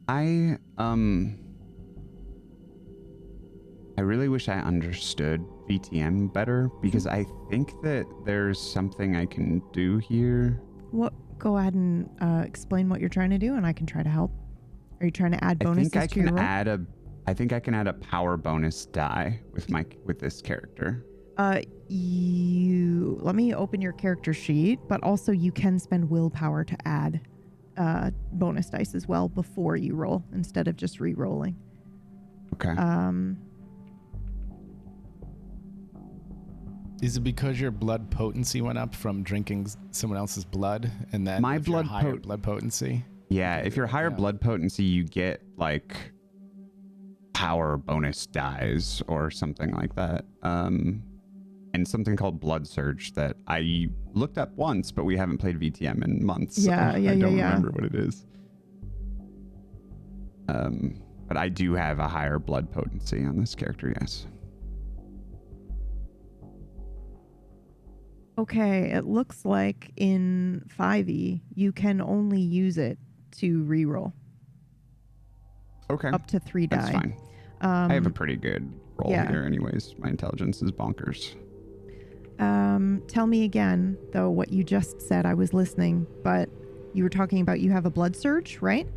I really wish I understood VTM better because I think that there's something I can do here. What? Go ahead and explain what you're trying to do, and I can try to help. Are you trying to add bonuses I to your roll? I think I can add a power bonus die with this character. Let me open your character sheet, but also you can spend willpower to add bonus dice as well before you roll instead of just re-rolling. Okay. Is it because your blood potency went up from drinking someone else's blood, and then My if you're blood higher blood potency? Yeah, if you're higher Yeah. blood potency, you get like power bonus dies or something like that. And something called blood surge that I looked up once, but we haven't played VTM in months. Yeah, so yeah, I don't yeah. remember what it is. But I do have a higher blood potency on this character, yes. Okay, it looks like in 5e, you can only use it to re-roll Okay. up to 3 die. That's fine. I have a pretty good roll yeah. here anyways. My intelligence is bonkers. Tell me again, though, what you just said. I was listening, but you were talking about you have a blood surge, right?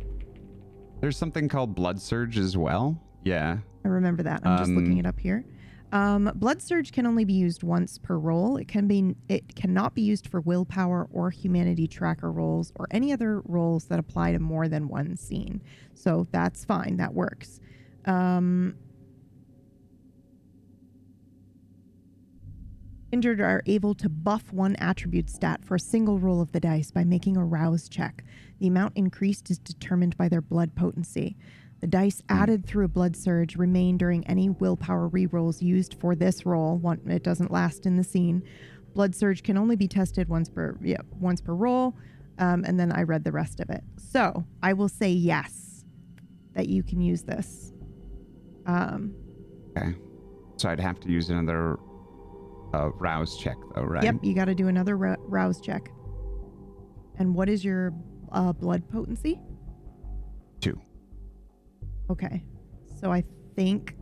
There's something called blood surge as well. Yeah. I remember that. I'm just looking it up here. Blood surge can only be used once per roll. It cannot be used for willpower or humanity tracker rolls or any other rolls that apply to more than one scene. So that's fine. That works. Injured are able to buff one attribute stat for a single roll of the dice by making a rouse check. The amount increased is determined by their blood potency. The dice added through a blood surge remain during any willpower rerolls used for this roll. It doesn't last in the scene. Blood surge can only be tested once per roll, and then I read the rest of it. So I will say yes, that you can use this. Okay. So I'd have to use another rouse check, though, right? Yep, you got to do another rouse check. And what is your blood potency? 2. Okay. So I think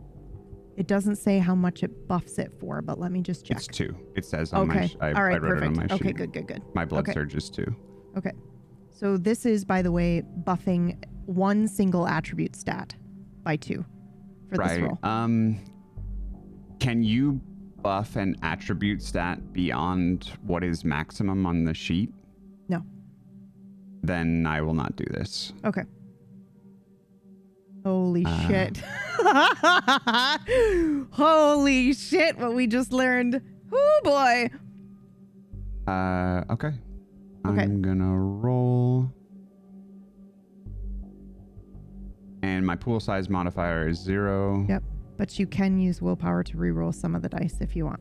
it doesn't say how much it buffs it for, but let me just check. It's 2. It says on my Okay. I All right, read perfect. it on my sheet. Okay, good. My blood Okay. surge is 2. Okay. So this is, by the way, buffing one single attribute stat by 2 for this roll. Can you buff an attribute stat beyond what is maximum on the sheet? No. Then I will not do this. Okay. Holy shit. Holy shit, what we just learned. Oh boy. Okay. Okay. I'm gonna roll. And my pool size modifier is 0. Yep. But you can use willpower to reroll some of the dice if you want.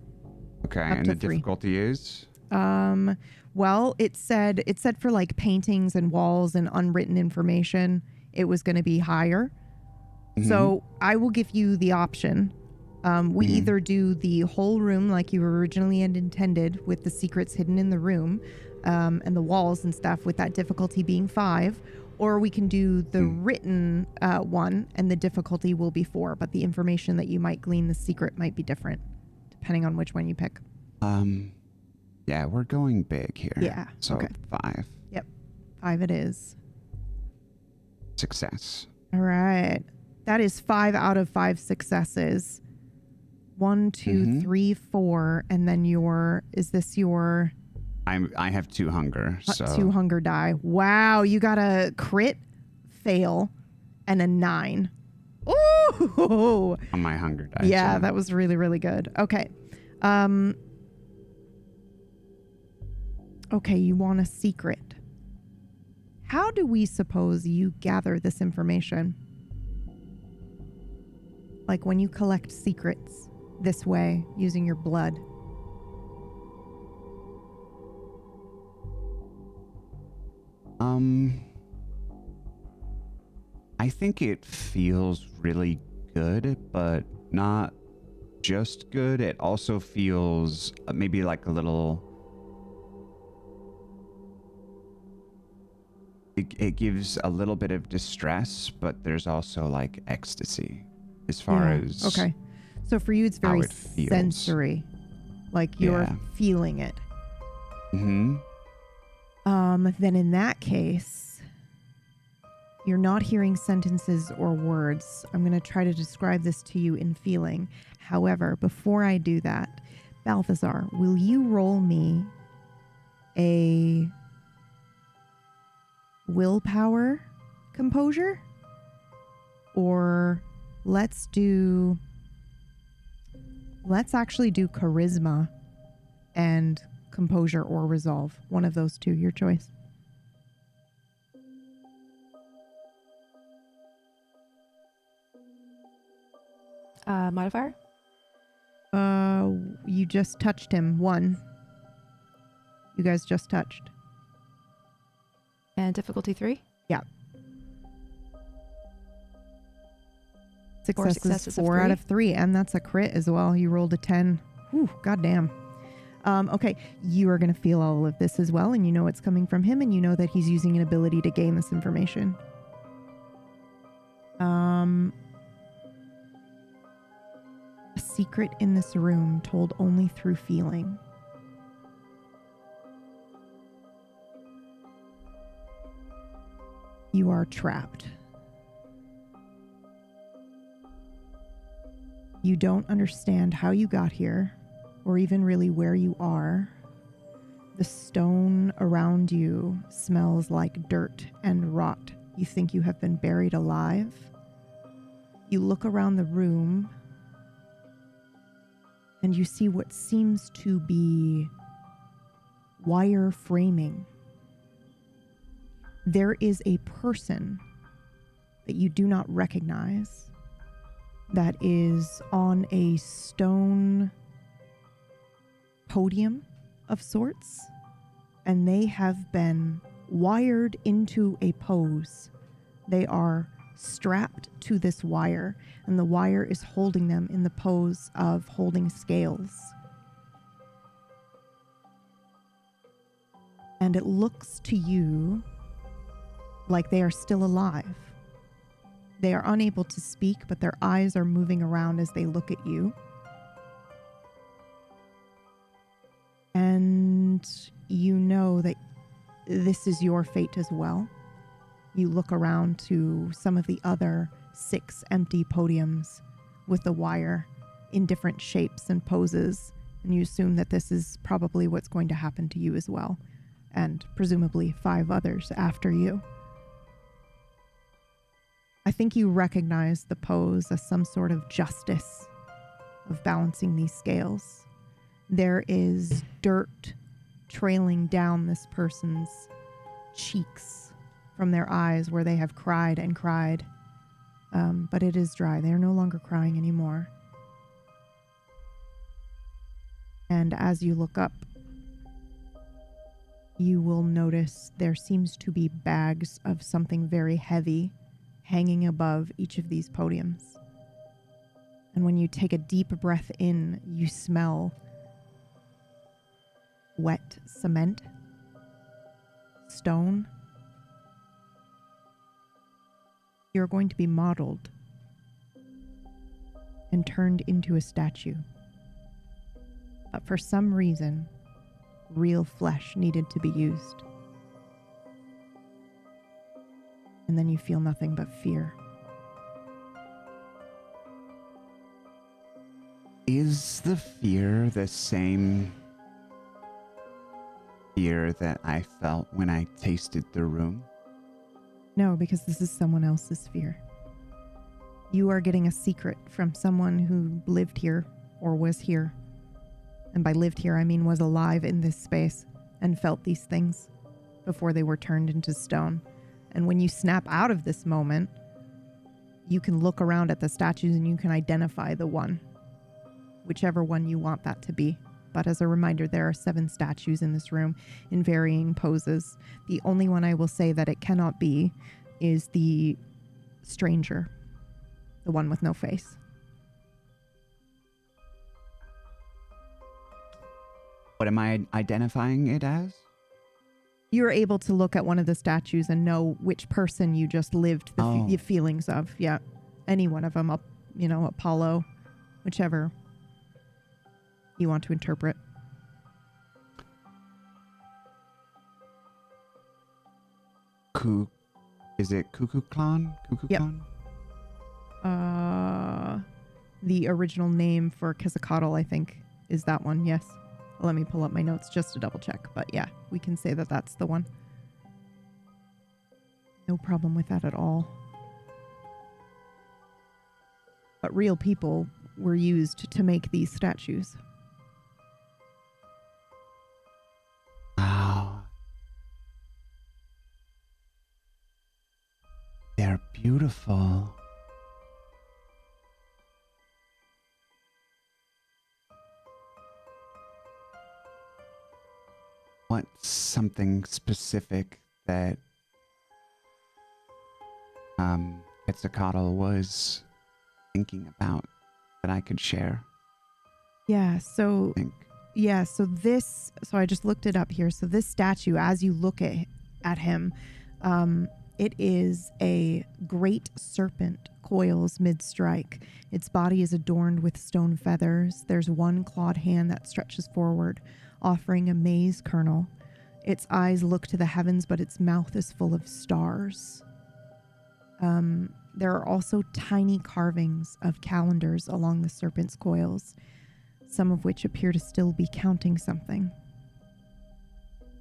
Okay, Up and to the 3. difficulty is? Well, it said for like paintings and walls and unwritten information, it was going to be higher. So I will give you the option. We either do the whole room like you originally had intended with the secrets hidden in the room and the walls and stuff with that difficulty being 5, or we can do the written one and the difficulty will be 4, but the information that you might glean the secret might be different depending on which one you pick. Yeah, we're going big here. Yeah, So okay. 5. Yep. 5 it is. Success. All right. That is 5 out of 5 successes. 1, 2, 3, 4. And then is this your I have 2 hunger, so 2 hunger die? Wow. You got a crit fail and a 9. Ooh. Woo! On my hunger dice. Yeah, that was really, really good. Okay. Okay, you want a secret. How do we suppose you gather this information? Like when you collect secrets this way using your blood. I think it feels really good, but not just good. It also feels maybe like a little... It gives a little bit of distress, but there's also like ecstasy as far as... Okay. So for you, it's how very it feels. sensory. Like you're Yeah. feeling it. Mm-hmm. Then in that case, you're not hearing sentences or words. I'm going to try to describe this to you in feeling. However, before I do that, Balthazar, will you roll me a willpower composure? Or let's actually do charisma and composure or resolve. One of those two, your choice. Modifier? You just touched him. 1. You guys just touched. And difficulty 3? Yeah. Four Successes, successes of 4 out 3. of 3, and that's a crit as well. You rolled a 10. Whew, goddamn. Okay, you are going to feel all of this as well, and you know it's coming from him, and you know that he's using an ability to gain this information. A secret in this room told only through feeling. You are trapped. You don't understand how you got here, or even really where you are. The stone around you smells like dirt and rot. You think you have been buried alive. You look around the room, and you see what seems to be wire framing. There is a person that you do not recognize that is on a stone podium of sorts, and they have been wired into a pose. They are strapped to this wire, and the wire is holding them in the pose of holding scales. And it looks to you like they are still alive. They are unable to speak, but their eyes are moving around as they look at you. And you know that this is your fate as well. You look around to some of the other 6 empty podiums with the wire in different shapes and poses, and you assume that this is probably what's going to happen to you as well, and presumably 5 others after you. I think you recognize the pose as some sort of justice of balancing these scales. There is dirt trailing down this person's cheeks from their eyes where they have cried and cried. But it is dry. They are no longer crying anymore. And as you look up, you will notice there seems to be bags of something very heavy hanging above each of these podiums. And when you take a deep breath in, you smell wet cement, stone. You're going to be modeled and turned into a statue. But for some reason, real flesh needed to be used. And then you feel nothing but fear. Is the fear the same fear that I felt when I tasted the room? No, because this is someone else's fear. You are getting a secret from someone who lived here or was here. And by lived here, I mean was alive in this space and felt these things before they were turned into stone. And when you snap out of this moment, you can look around at the statues and you can identify the one, whichever one you want that to be. But as a reminder, there are 7 statues in this room in varying poses. The only one I will say that it cannot be is the stranger, the one with no face. What am I identifying it as? You're able to look at one of the statues and know which person you just lived the feelings of. Yeah. Any one of them, Apollo, whichever you want to interpret. Is it Cuckoo Clan? Yep. The original name for Quetzalcoatl, I think, is that one. Yes. Let me pull up my notes just to double check. But yeah, we can say that that's the one. No problem with that at all. But real people were used to make these statues. Wow. They're beautiful. What's something specific that Quetzalcoatl was thinking about that I could share? Yeah, so Think. So I just looked it up here. So this statue, as you look at him, it is a great serpent coils mid-strike. Its body is adorned with stone feathers. There's one clawed hand that stretches forward, offering a maize kernel. Its eyes look to the heavens, but its mouth is full of stars. There are also tiny carvings of calendars along the serpent's coils, some of which appear to still be counting something.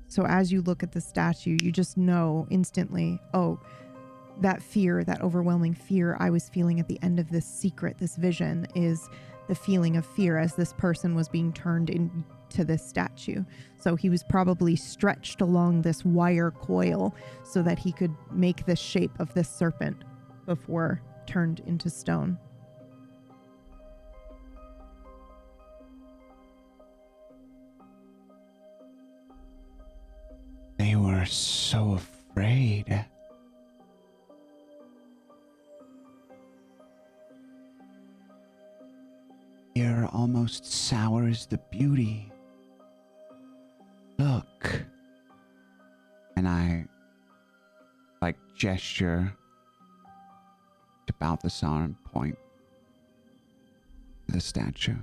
So as you look at the statue, you just know instantly, oh, that fear, that overwhelming fear I was feeling at the end of this secret, this vision, is the feeling of fear as this person was being turned into this statue. So he was probably stretched along this wire coil so that he could make the shape of this serpent before turned into stone. They were so afraid. Fear almost sours the beauty. Look. And I, gesture to Balthasar and point to the statue.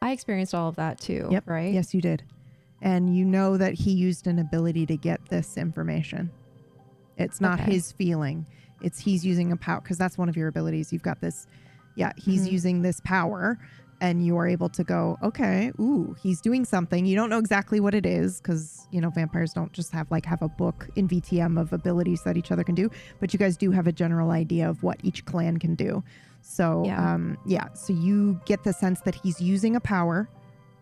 I experienced all of that too, Yep. right? Yes, you did. And you know that he used an ability to get this information. It's not Okay. his feeling. It's he's using a power, because that's one of your abilities. You've got this. Yeah, he's using this power, and you are able to go, okay, ooh, he's doing something. You don't know exactly what it is, because, vampires don't just have a book in VTM of abilities that each other can do, but you guys do have a general idea of what each clan can do. So, so you get the sense that he's using a power,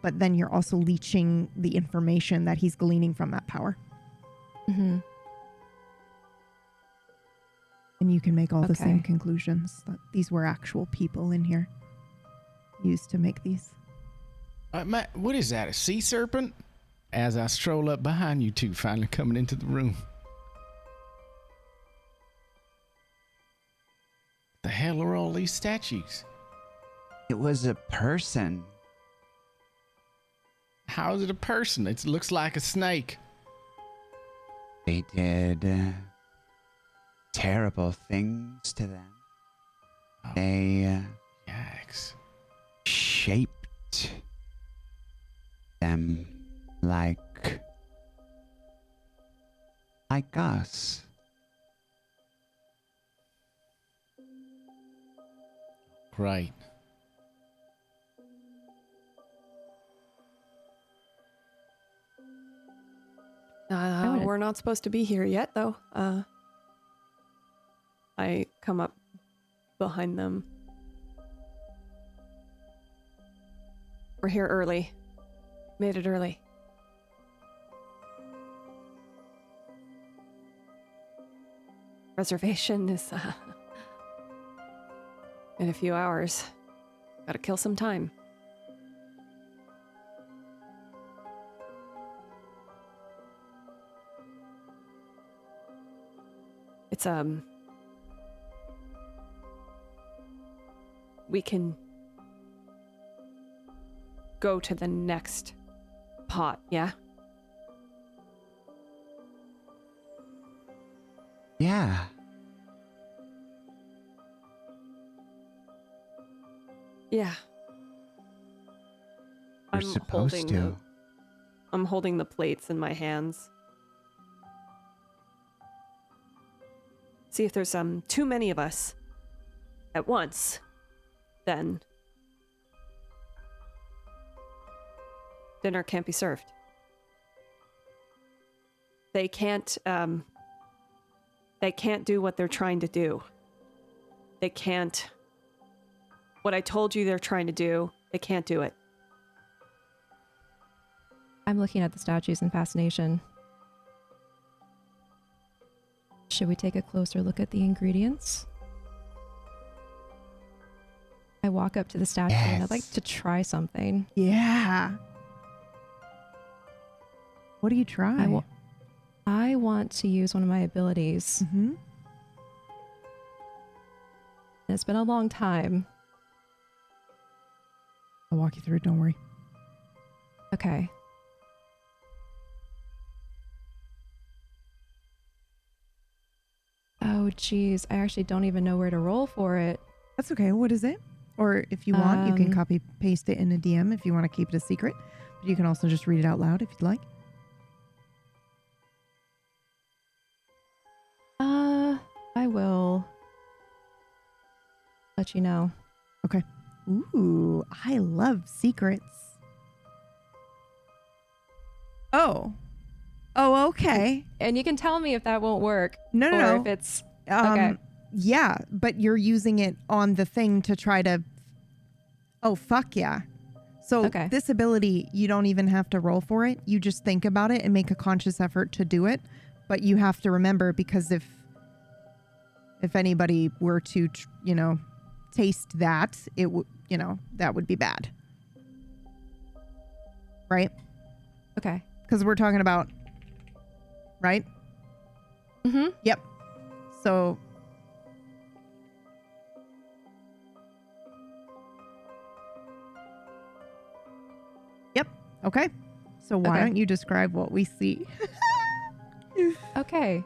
but then you're also leeching the information that he's gleaning from that power. Mm-hmm. And you can make all the Okay. same conclusions that these were actual people in here used to make these. Matt, what is that, a sea serpent? As I stroll up behind you two, finally coming into the room. The hell are all these statues? It was a person. How is it a person? It looks like a snake. They did terrible things to them. Oh, They yikes. shaped them like us. Right. wouldn't- We're not supposed to be here yet, though. I come up behind them. We're here early. Made it early. Reservation is in a few hours. Gotta kill some time. It's we can go to the next pot, yeah? Yeah. Yeah. You're supposed to. I'm holding the plates in my hands. See if there's too many of us at once, then dinner can't be served. They can't do what they're trying to do. They can't. What I told you they're trying to do, they can't do it. I'm looking at the statues in fascination. Should we take a closer look at the ingredients? I walk up to the statue and I'd like to try something. Yeah. What do you try? I want to use one of my abilities. Mm-hmm. And it's been a long time. I'll walk you through it, don't worry. Okay. Oh, geez. I actually don't even know where to roll for it. That's okay. What is it? Or if you want, you can copy paste it in a DM if you want to keep it a secret. But you can also just read it out loud if you'd like. I will let you know. Okay. Ooh, I love secrets. Oh, okay. And you can tell me if that won't work. No. Or if it's okay. Yeah, but you're using it on the thing to try to. Oh, fuck yeah. So Okay. This ability, you don't even have to roll for it. You just think about it and make a conscious effort to do it. But you have to remember, because if anybody were to, taste that, it would, that would be bad. Right? Okay. Because we're talking about, right? Mm-hmm. Yep. So. Yep. Okay. So why Okay. don't you describe what we see? Okay.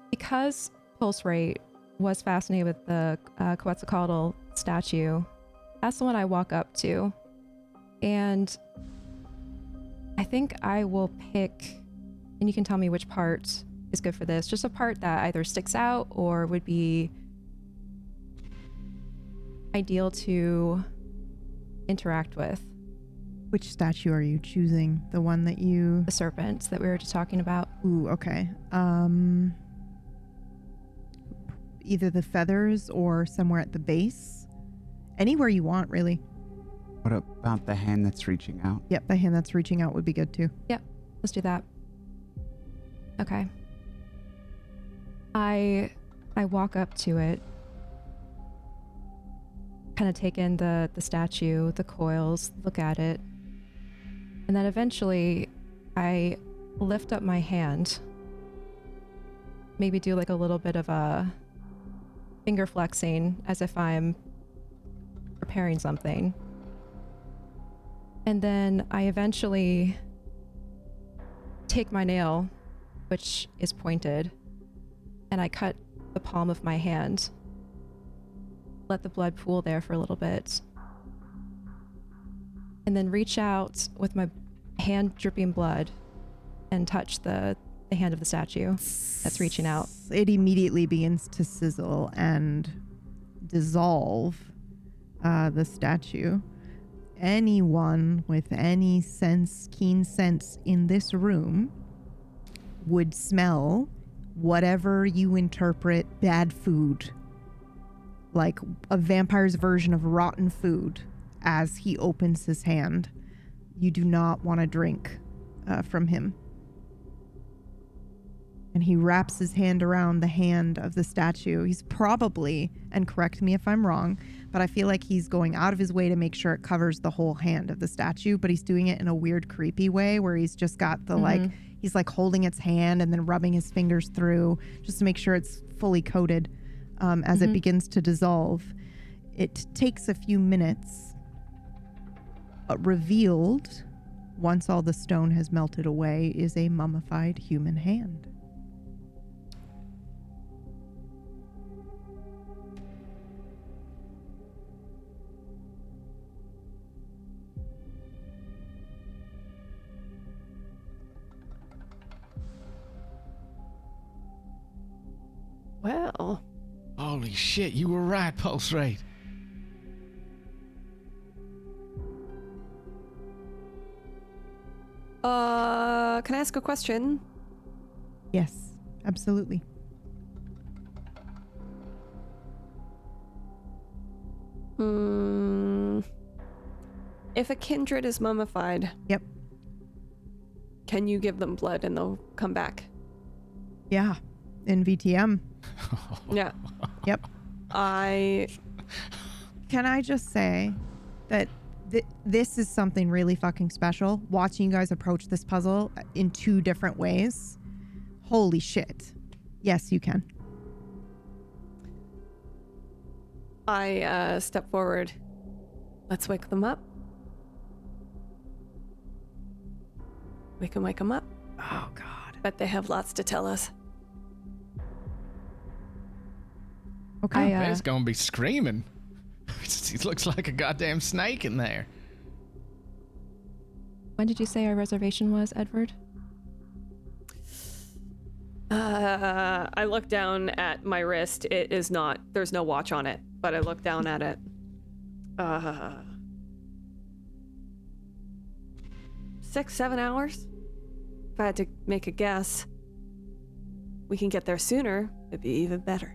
Because Pulse Rate was fascinated with the Quetzalcoatl statue, that's the one I walk up to. And I think I will pick, and you can tell me which part is good for this, just a part that either sticks out or would be ideal to interact with. Which statue are you choosing? The one that you... The serpent that we were just talking about. Ooh, okay. Either the feathers or somewhere at the base. Anywhere you want, really. What about the hand that's reaching out? Yep, the hand that's reaching out would be good too. Yep, let's do that. Okay. I walk up to it, kind of take in the statue, the coils, look at it, and then eventually I lift up my hand, maybe do like a little bit of a finger flexing as if I'm preparing something. And then I eventually take my nail, which is pointed, and I cut the palm of my hand. Let the blood pool there for a little bit. And then reach out with my hand dripping blood and touch the hand of the statue that's reaching out. It immediately begins to sizzle and dissolve the statue. anyone with any keen sense in this room would smell whatever you interpret bad food, like a vampire's version of rotten food, as he opens his hand. You do not want to drink from him. And he wraps his hand around the hand of the statue. He's probably, and correct me if I'm wrong, but I feel like he's going out of his way to make sure it covers the whole hand of the statue, but he's doing it in a weird, creepy way where he's just got the he's like holding its hand and then rubbing his fingers through just to make sure it's fully coated as it begins to dissolve. It takes a few minutes, but revealed, once all the stone has melted away, is a mummified human hand. Well, Holy shit, you were right, pulse rate. can I ask a question? Yes, absolutely. If a kindred is mummified, Yep. can you give them blood and they'll come back? Yeah. In VTM. Yeah. Yep. I Can I just say that this is something really fucking special. Watching you guys approach this puzzle in two different ways. Holy shit. Yes, you can. step forward. Let's wake them up. We can wake them up. Oh, God. Bet they have lots to tell us. Okay. It's gonna be screaming. It looks like a goddamn snake in there. When did you say our reservation was, Edward? I look down at my wrist. It is not, there's no watch on it, but I look down at it. 6-7 hours? If I had to make a guess. We can get there sooner, it'd be even better.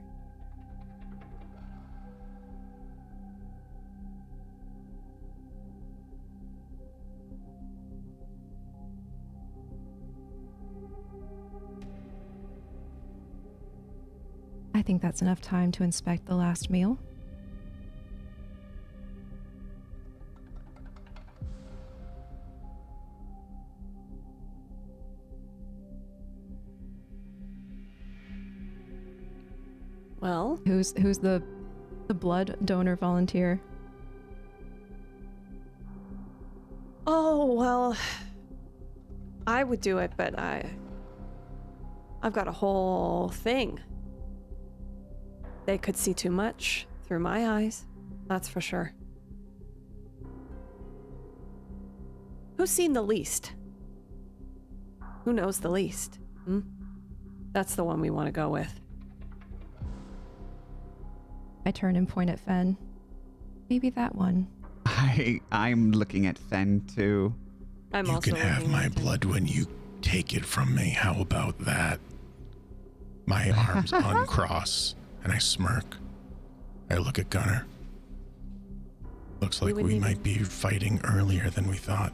I think that's enough time to inspect the last meal. Well, Who's the blood donor volunteer? oh, well, I would do it, but I've got a whole thing. They could see too much through my eyes, that's for sure. Who's seen the least? Who knows the least? That's the one we want to go with. I turn and point at Fen. Maybe that one. I'm looking at Fen too. I'm You also can have looking my at him. blood when you take it from me. How about that? My arms uncross and I smirk. I look at Gunnar. Looks like would we need might be fighting earlier than we thought.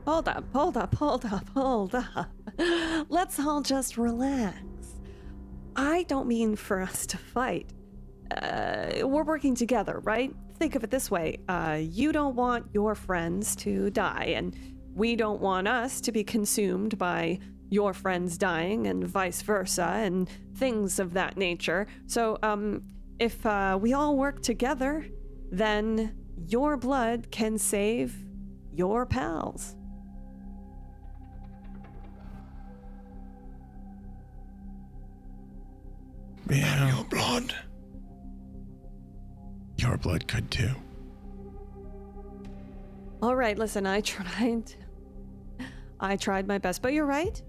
Hold up. Let's all just relax. I don't mean for us to fight. We're working together, right? Think of it this way. You don't want your friends to die, and we don't want us to be consumed by your friends dying and vice versa and things of that nature. So, if we all work together, then your blood can save your pals. Yeah, Your blood. your blood could too. All right, listen, I tried my best, but you're right.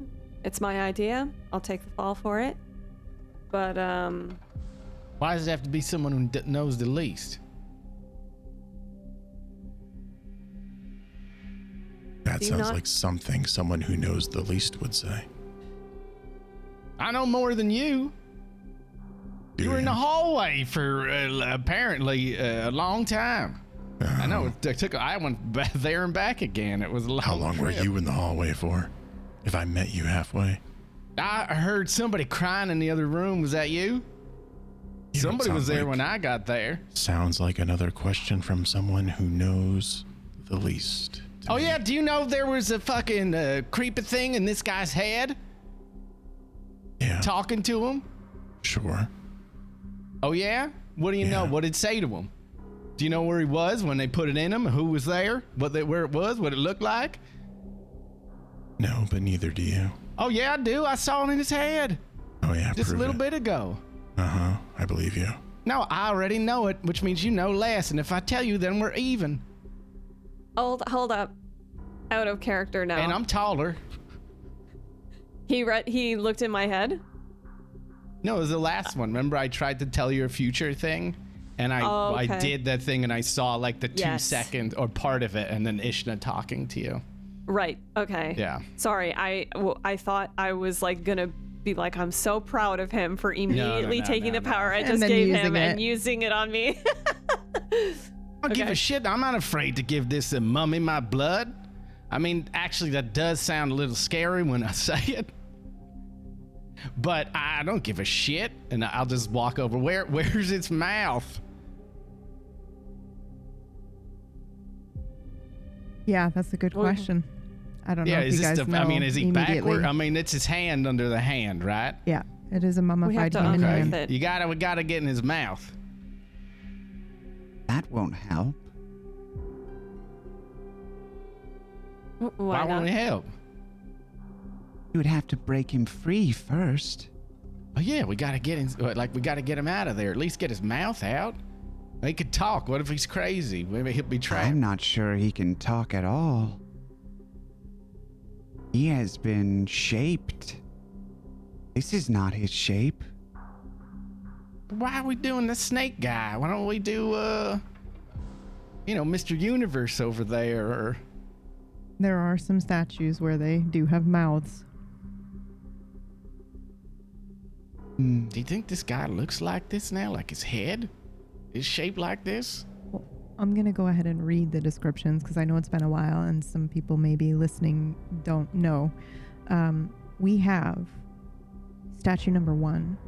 It's my idea. I'll take the fall for it. But, Why does it have to be someone who knows the least? That Do you sounds not- like something someone who knows the least would say. I know more than you. Do You were in you? the hallway for apparently a long time. I know. I went back there and back again. It was a long How long were trip. you in the hallway for? If I met you halfway? I heard somebody crying in the other room. Was that you? You don't Somebody was sound there like- when I got there. Sounds like another question from someone who knows the least. to Oh me. yeah, do you know there was a fucking creepy thing in this guy's head Yeah, talking to him? sure. Oh yeah? What do you know? Yeah. What did it say to him? Do you know where he was when they put it in him? Who was there? Where it was? What it looked like? No, but neither do you. Oh yeah, I do. I saw it in his head Oh yeah, just a prove little it. bit ago. Uh-huh, I believe you. No, I already know it, which means you know less. And if I tell you, then we're even. Hold up. Out of character now. And I'm taller. He looked in my head. No, it was the last one. Remember, I tried to tell you a future thing, and I okay. did that thing, and I saw like the 2 Yes. second or part of it, and then Ishna talking to you. Right. Okay. Yeah. Sorry. I thought I was like gonna be like, I'm so proud of him for immediately taking the power I And just then gave using him and it. using it on me. I don't give Okay. a shit. I'm not afraid to give this a mummy my blood. I mean, actually, that does sound a little scary when I say it. But I don't give a shit, and I'll just walk over. Where's its mouth? Yeah, that's a good Well- question. I don't know Yeah, if is you this guys the? know I mean, is he immediately. backward? I mean, it's his hand under the hand, right? Yeah, it is a mummified to human unearth hand. it. We gotta get in his mouth. That won't help. Why won't not? it help? You would have to break him free first. Oh yeah, we gotta get him out of there. At least get his mouth out. He could talk. What if he's crazy? Maybe he'll be trapped. I'm not sure he can talk at all. He has been shaped. This is not his shape. Why are we doing the snake guy? Why don't we do Mr. Universe over there? Or There are some statues where they do have mouths. Hmm. do you think this guy looks like this now? Like his head is shaped like this? Well, I'm going to go ahead and read the descriptions because I know it's been a while and some people maybe listening don't know. We have statue number 1.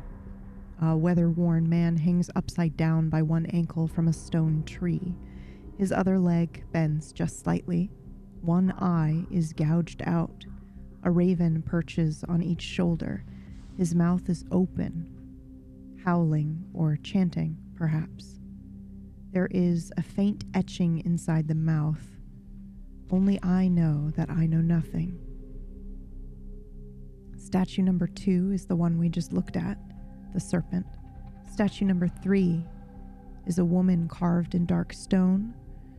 A weather-worn man hangs upside down by one ankle from a stone tree. His other leg bends just slightly. One eye is gouged out. A raven perches on each shoulder. His mouth is open, howling or chanting, perhaps. There is a faint etching inside the mouth. Only I know that I know nothing. Statue number 2 is the one we just looked at, the serpent. Statue number 3 is a woman carved in dark stone.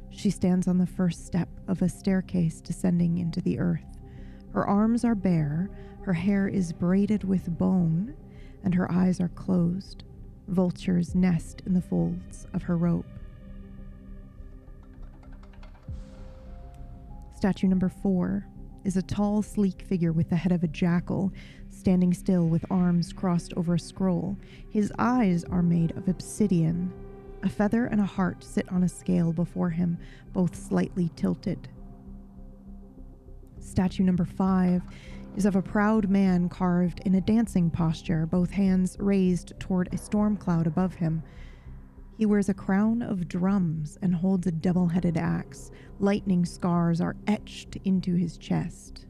She stands on the first step of a staircase descending into the earth. Her arms are bare, her hair is braided with bone, and her eyes are closed. Vultures nest in the folds of her robe. Statue number 4 is a tall, sleek figure with the head of a jackal, standing still with arms crossed over a scroll. His eyes are made of obsidian. A feather and a heart sit on a scale before him, both slightly tilted. Statue number 5 is of a proud man carved in a dancing posture, both hands raised toward a storm cloud above him. He wears a crown of drums and holds a double-headed axe. Lightning scars are etched into his chest.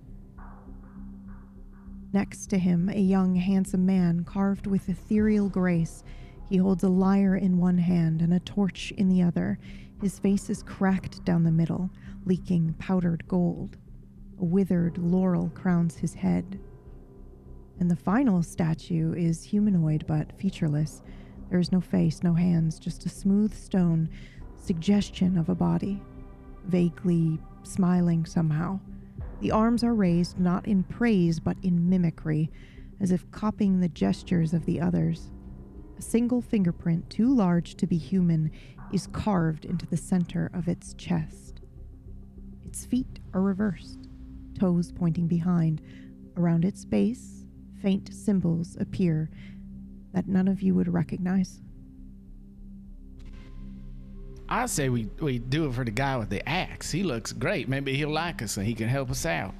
Next to him, a young, handsome man carved with ethereal grace. He holds a lyre in one hand and a torch in the other. His face is cracked down the middle, leaking powdered gold. A withered laurel crowns his head. And the final statue is humanoid but featureless. There is no face, no hands, just a smooth stone, suggestion of a body, vaguely smiling somehow. The arms are raised not in praise but in mimicry, as if copying the gestures of the others. A single fingerprint, too large to be human, is carved into the center of its chest. Its feet are reversed. toes pointing behind. Around its base, faint symbols appear that none of you would recognize. I say we do it for the guy with the axe. He looks great. Maybe he'll like us and he can help us out.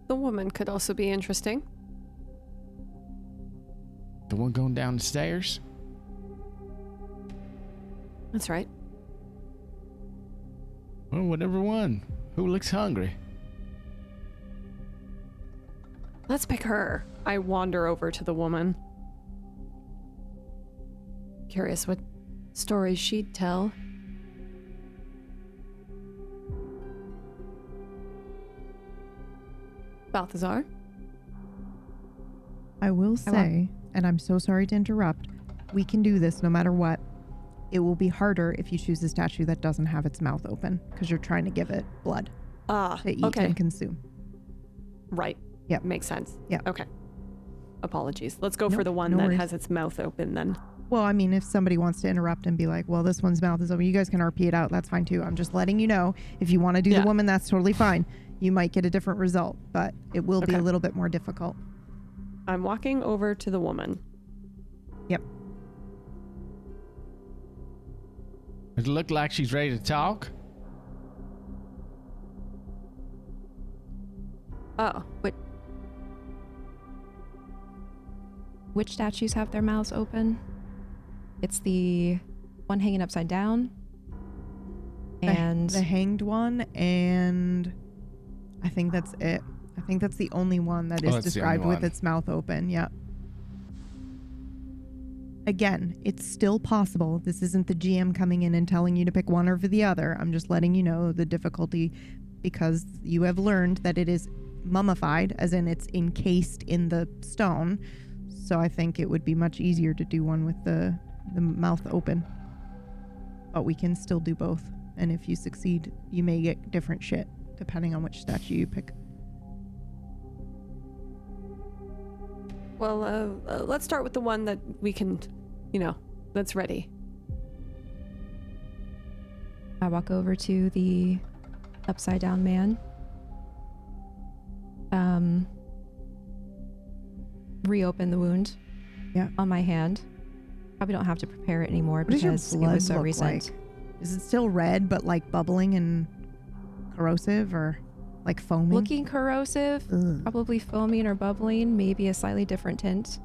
The woman could also be interesting. The one going down the stairs? That's right. Well, whatever one. Who looks hungry? Let's pick her. I wander over to the woman. Curious what stories she'd tell. Balthazar? I will say, and I'm so sorry to interrupt, we can do this no matter what. It will be harder if you choose a statue that doesn't have its mouth open, because you're trying to give it blood to eat okay. and consume. Right. Yep. Makes sense. Yep. Okay. Apologies. Let's go for Nope, the one no that worries. has its mouth open then. Well, I mean, if somebody wants to interrupt and be like, well, this one's mouth is open, you guys can RP it out. That's fine too. I'm just letting you know. If you want to do Yeah. the woman, that's totally fine. You might get a different result, but it will be a Okay. little bit more difficult. I'm walking over to the woman. Yep. Does it look like she's ready to talk? Oh, Which statues have their mouths open? It's the one hanging upside down. And The hanged one, and I think that's it. I think that's the only one that is that's the only described with one. its mouth open. Yeah. Again, it's still possible. This isn't the GM coming in and telling you to pick one over the other. I'm just letting you know the difficulty, because you have learned that it is mummified, as in it's encased in the stone. So I think it would be much easier to do one with the mouth open. But we can still do both. And if you succeed, you may get different shit depending on which statue you pick. well, let's start with the one that we can, that's ready. I walk over to the upside down man. Reopen the wound. Yeah. On my hand. Probably don't have to prepare it anymore What does your because it blood was so look recent. like? Is it still red but like bubbling and corrosive, or like foaming? Looking corrosive, Ugh. probably foaming or bubbling, maybe a slightly different tint.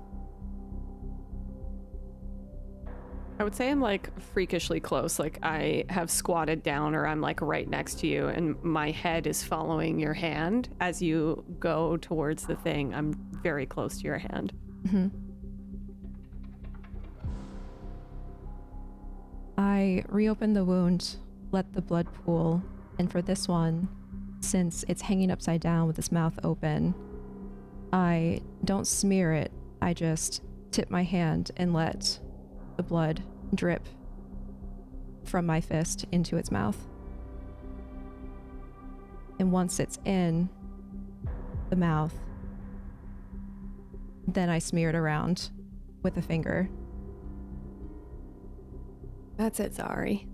I would say I'm like freakishly close. Like I have squatted down, or I'm like right next to you, and my head is following your hand as you go towards the thing. I'm very close to your hand. Mm-hmm. I reopen the wound, let the blood pool, and for this one, since it's hanging upside down with its mouth open, I don't smear it. I just tip my hand and let the blood drip from my fist into its mouth. And once it's in the mouth, then I smear it around with a finger. That's it, Zari.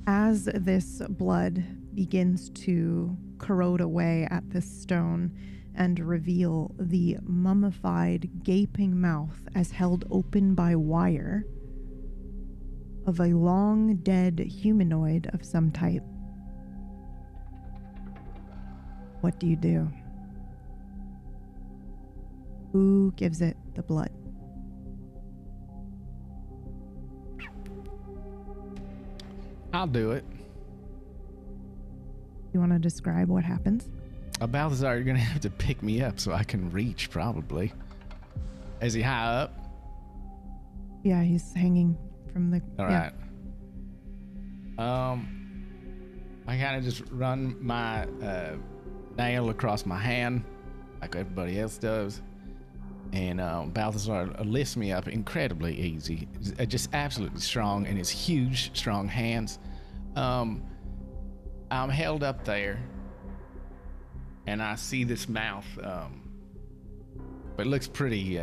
As this blood begins to corrode away at this stone and reveal the mummified, gaping mouth as held open by wire of a long dead humanoid of some type, what do you do? Who gives it the blood? I'll do it. You want to describe what happens? Balthazar, you're gonna have to pick me up so I can reach, probably. Is he high up? Yeah, he's hanging from the... All yeah. right. I kind of just run my nail across my hand like everybody else does. And Balthazar lifts me up incredibly easy. Just absolutely strong in his huge, strong hands. I'm held up there, and I see this mouth. But it looks pretty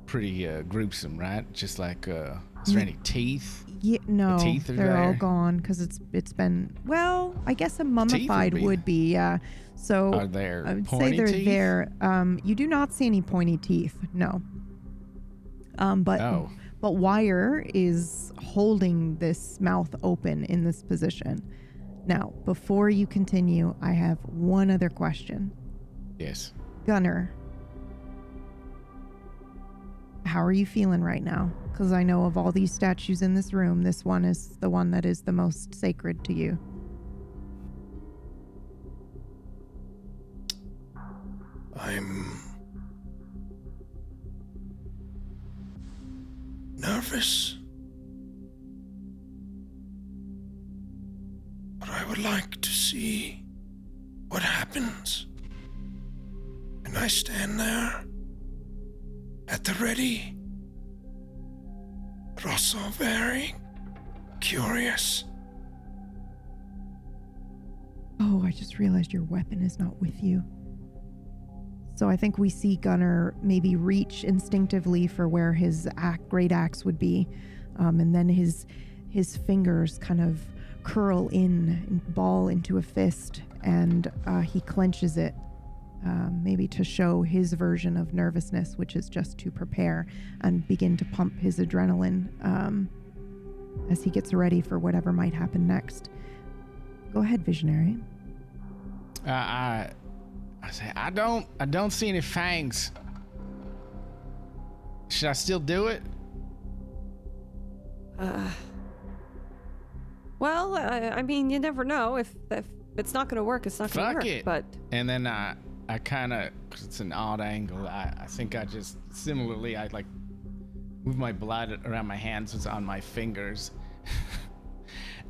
pretty gruesome, right? Just like, is there any teeth? Yeah, no, teeth are they're all there? gone because it's been, well, I guess a mummified would be, yeah. So Are there I would say pointy they're teeth? there. You do not see any pointy teeth, no. But Wire is holding this mouth open in this position. Now, before you continue, I have one other question. Yes. Gunnar, how are you feeling right now? Because I know of all these statues in this room, this one is the one that is the most sacred to you. I'm nervous. But I would like to see what happens. And I stand there at the ready, but also very curious. Oh, I just realized your weapon is not with you. So I think we see Gunnar maybe reach instinctively for where his great axe would be, and then his fingers kind of curl in and ball into a fist, and he clenches it, maybe to show his version of nervousness, which is just to prepare and begin to pump his adrenaline as he gets ready for whatever might happen next. Go ahead, Visionary. I say, I don't see any fangs. Should I still do it? Well, I mean, you never know. If it's not going to work, it's not going to work. Fuck it. But And then I kind of, because it's an odd angle, I think I just, similarly, I like move my blood around my hands, it's on my fingers.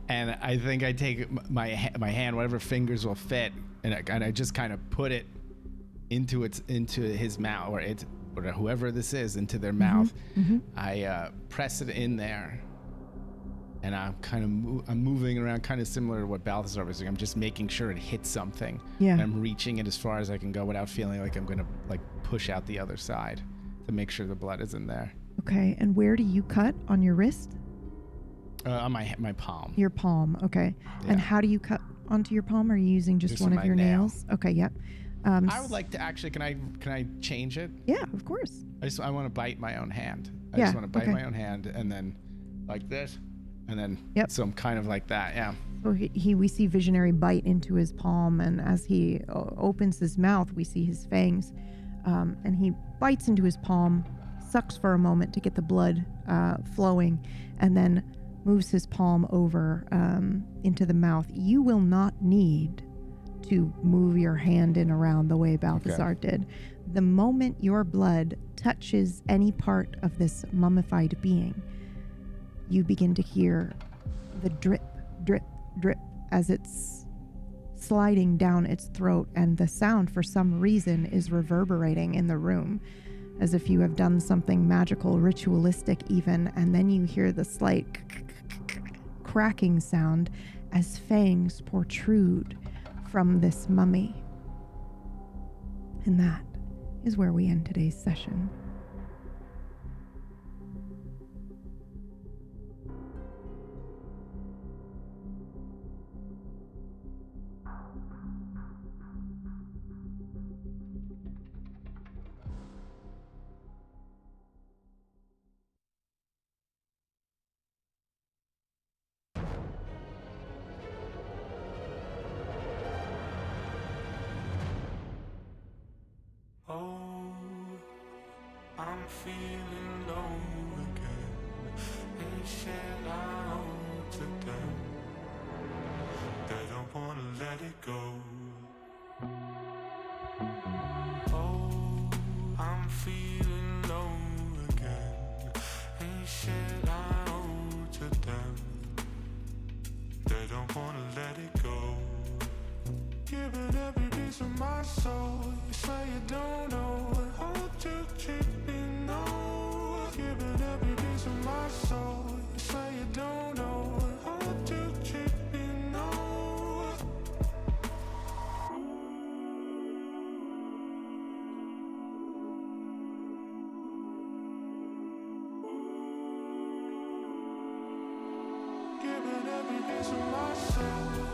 And I think I take my hand, whatever fingers will fit, and I just kind of put it into his mouth, or whoever this is, into their mouth. Mm-hmm. I press it in there, and I'm kind of I'm moving around, kind of similar to what Balthazar was doing. I'm just making sure it hits something. Yeah. And I'm reaching it as far as I can go without feeling like I'm gonna like push out the other side to make sure the blood is in there. Okay, and where do you cut? On your wrist? On my palm. Your palm, okay. Yeah. And how do you cut onto your palm? Are you using just one of my your nail. nails? Okay, yep. I would like to actually. Can I change it? Yeah, of course. I want to bite my own hand. I Yeah, just want to bite okay. my own hand, and then like this, and then Yep. So I'm kind of like that. Yeah. So we see Visionary bite into his palm, and as he opens his mouth, we see his fangs, and he bites into his palm, sucks for a moment to get the blood flowing, and then moves his palm over into the mouth. You will not need to move your hand in around the way Balthazar did. The moment your blood touches any part of this mummified being, you begin to hear the drip, drip, drip as it's sliding down its throat, and the sound, for some reason, is reverberating in the room, as if you have done something magical, ritualistic even, and then you hear the slight cracking sound as fangs protrude from this mummy. And that is where we end today's session. Oh, I'm feeling low again. They said I owe to them. They don't wanna let it go. Oh, I'm feeling low again. They said I owe to them. They don't wanna let it go. Giving every piece of my soul. You say you don't know what hold you keep me know. Giving every piece of my soul. You say you don't know what hold you keep me know. chasing myself.